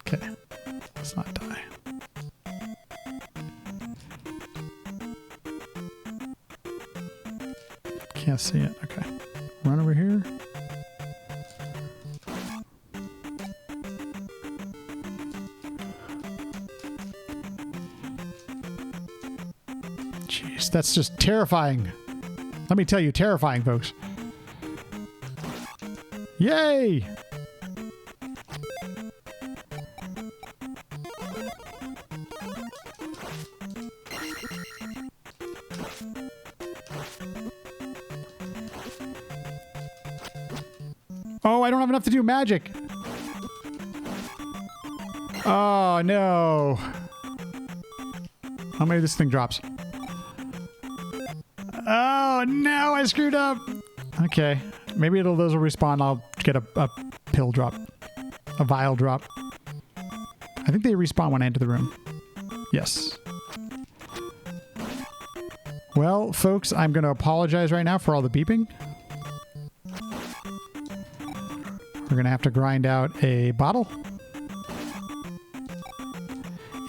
A: Okay. Let's not die. Can't see it. Okay. Run over here. Jeez, that's just terrifying. Let me tell you, terrifying, folks. Yay! Oh, I don't have enough to do magic. Oh, no. Oh, maybe this thing drops. Oh, no, I screwed up. Okay. Maybe those will respawn. I'll get a pill drop. A vial drop. I think they respawn when I enter the room. Yes. Well, folks, I'm going to apologize right now for all the beeping. We're going to have to grind out a bottle.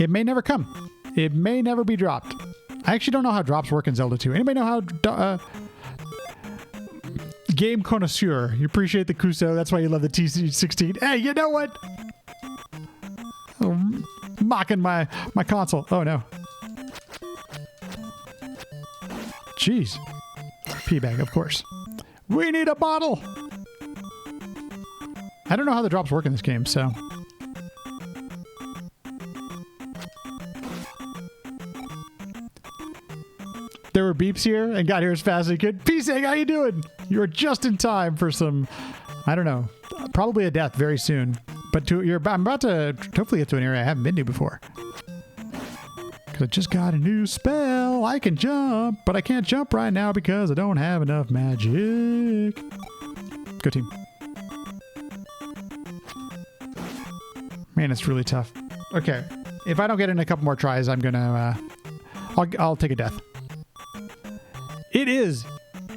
A: It may never come. It may never be dropped. I actually don't know how drops work in Zelda 2. Anybody know how... Game connoisseur. You appreciate the Kuso. That's why you love the TC16. Hey, you know what? Oh, mocking my console. Oh, no. Jeez. Pee bag, of course. We need a bottle! I don't know how the drops work in this game, so... There were beeps here and got here as fast as I could. P-Seg, how you doing? You were just in time for some, I don't know, probably a death very soon. But I'm about to hopefully get to an area I haven't been to before. Because I just got a new spell. I can jump, but I can't jump right now because I don't have enough magic. Go team. Man, it's really tough. Okay. If I don't get in a couple more tries, I'm going to, I'll take a death. It is.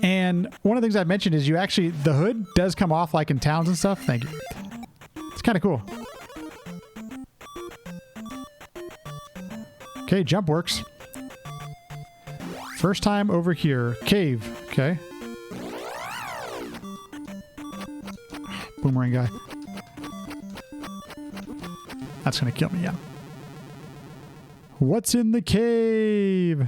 A: And one of the things I mentioned is the hood does come off like in towns and stuff. Thank you. It's kind of cool. Okay, jump works. First time over here. Cave. Okay. Boomerang guy. That's going to kill me, yeah. What's in the cave?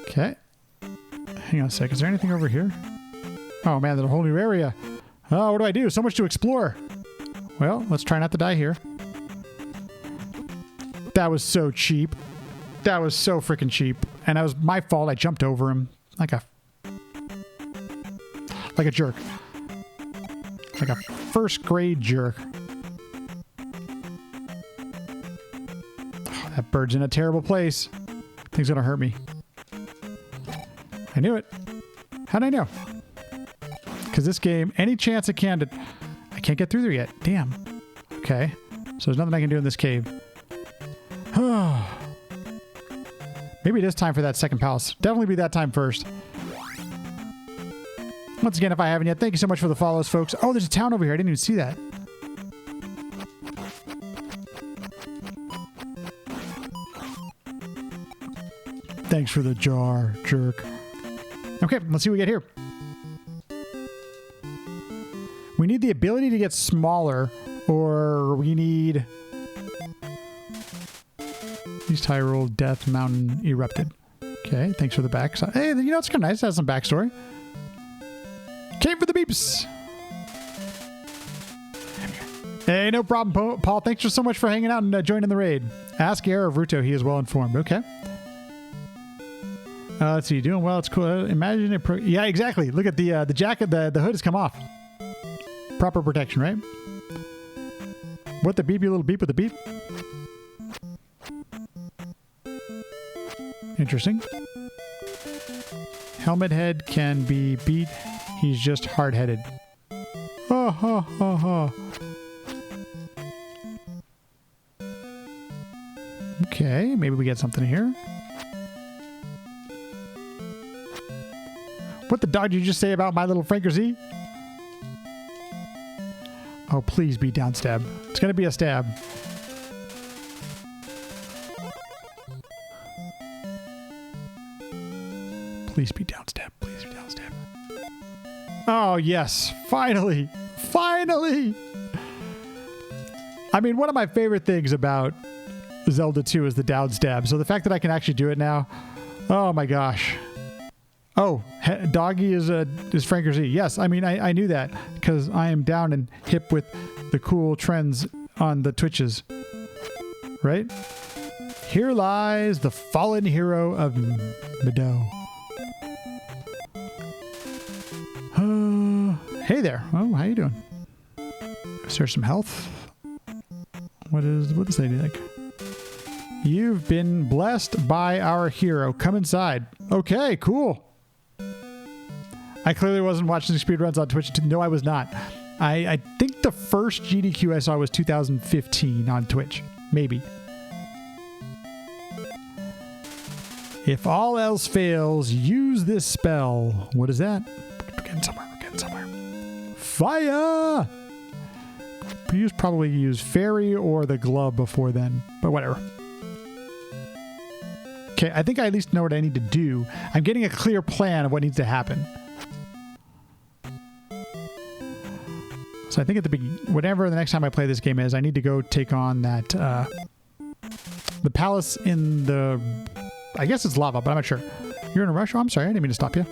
A: Okay. Hang on a sec. Is there anything over here? Oh, man, there's a whole new area. Oh, what do I do? So much to explore. Well, let's try not to die here. That was so cheap. That was so freaking cheap. And that was my fault. I jumped over him like a jerk. Like a first grade jerk. Oh, that bird's in a terrible place. Thing's gonna hurt me. I knew it. How'd I know? Because this game, any chance it can to... I can't get through there yet. Damn. Okay. So there's nothing I can do in this cave. Maybe it is time for that second palace. Definitely be that time first. Once again, if I haven't yet, thank you so much for the follows, folks. Oh, there's a town over here. I didn't even see that. Thanks for the jar, jerk. Okay, let's see what we get here. We need the ability to get smaller, or we need... East Tyrol Death Mountain erupted. Okay, thanks for the backside. Hey, you know, it's kind of nice to have some backstory. Came for the beeps. Hey, no problem, Paul. Thanks so much for hanging out and joining the raid. Ask Air of Ruto. He is well informed. Okay. Let's see. Doing well. It's cool. Imagine it. Yeah, exactly. Look at the jacket. The hood has come off. Proper protection, right? What the beep? You little beep with the beep. Interesting. Helmet head can be beat. He's just hard-headed. Ha ha ha ha. Okay, maybe we get something here. What the dog did you just say about my little Franker-Z? Oh, please be down stab. It's gonna be a stab. Please be down stab. Please be down stab. Oh, yes. Finally. Finally. I mean, one of my favorite things about Zelda 2 is the down stab. So the fact that I can actually do it now, oh my gosh. Oh, doggy is Franker Z. Yes, I mean, I knew that because I am down and hip with the cool trends on the Twitches. Right? Here lies the fallen hero of Meadow. Hey there. Oh, how you doing? Is there some health? What does they like? You've been blessed by our hero. Come inside. Okay, cool. I clearly wasn't watching speedruns on Twitch. No, I was not. I think the first GDQ I saw was 2015 on Twitch. Maybe. If all else fails, use this spell. What is that? We're getting somewhere. Fire! Probably use fairy or the glove before then, but whatever. Okay, I think I at least know what I need to do. I'm getting a clear plan of what needs to happen. So I think at the beginning, whatever the next time I play this game is, I need to go take on that, the palace in the, I guess it's lava, but I'm not sure. You're in a rush? Oh, I'm sorry. I didn't mean to stop you.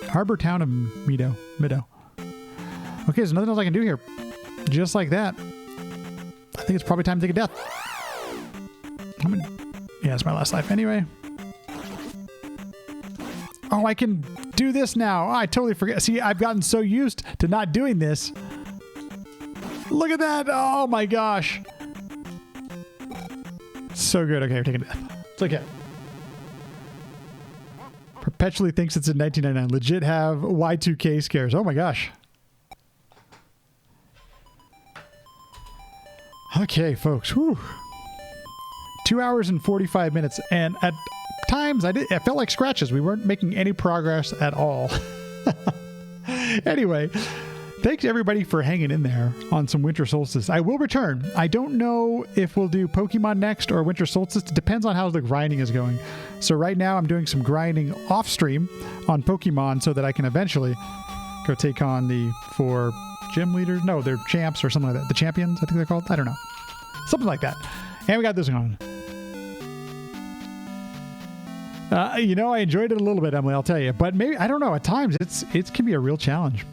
A: Harbor town of Meadow. Okay, there's nothing else I can do here. Just like that. I think it's probably time to take a death. Yeah, it's my last life anyway. Oh, I can do this now. Oh, I totally forget. See, I've gotten so used to not doing this. Look at that. Oh my gosh. So good. Okay, we're taking a death. It's okay. Perpetually thinks it's in 1999. Legit have Y2K scares. Oh my gosh. Okay, folks. Whew. 2 hours and 45 minutes. And at times, I felt like scratches. We weren't making any progress at all. Anyway, thanks everybody for hanging in there on some Winter Solstice. I will return. I don't know if we'll do Pokemon next or Winter Solstice. It depends on how the grinding is going. So right now I'm doing some grinding off stream on Pokemon so that I can eventually go take on the 4 gym leaders. No, they're champs or something like that. The champions, I think they're called. I don't know. Something like that. And we got this one on. You know, I enjoyed it a little bit, Emily, I'll tell you. But maybe, I don't know, at times it can be a real challenge.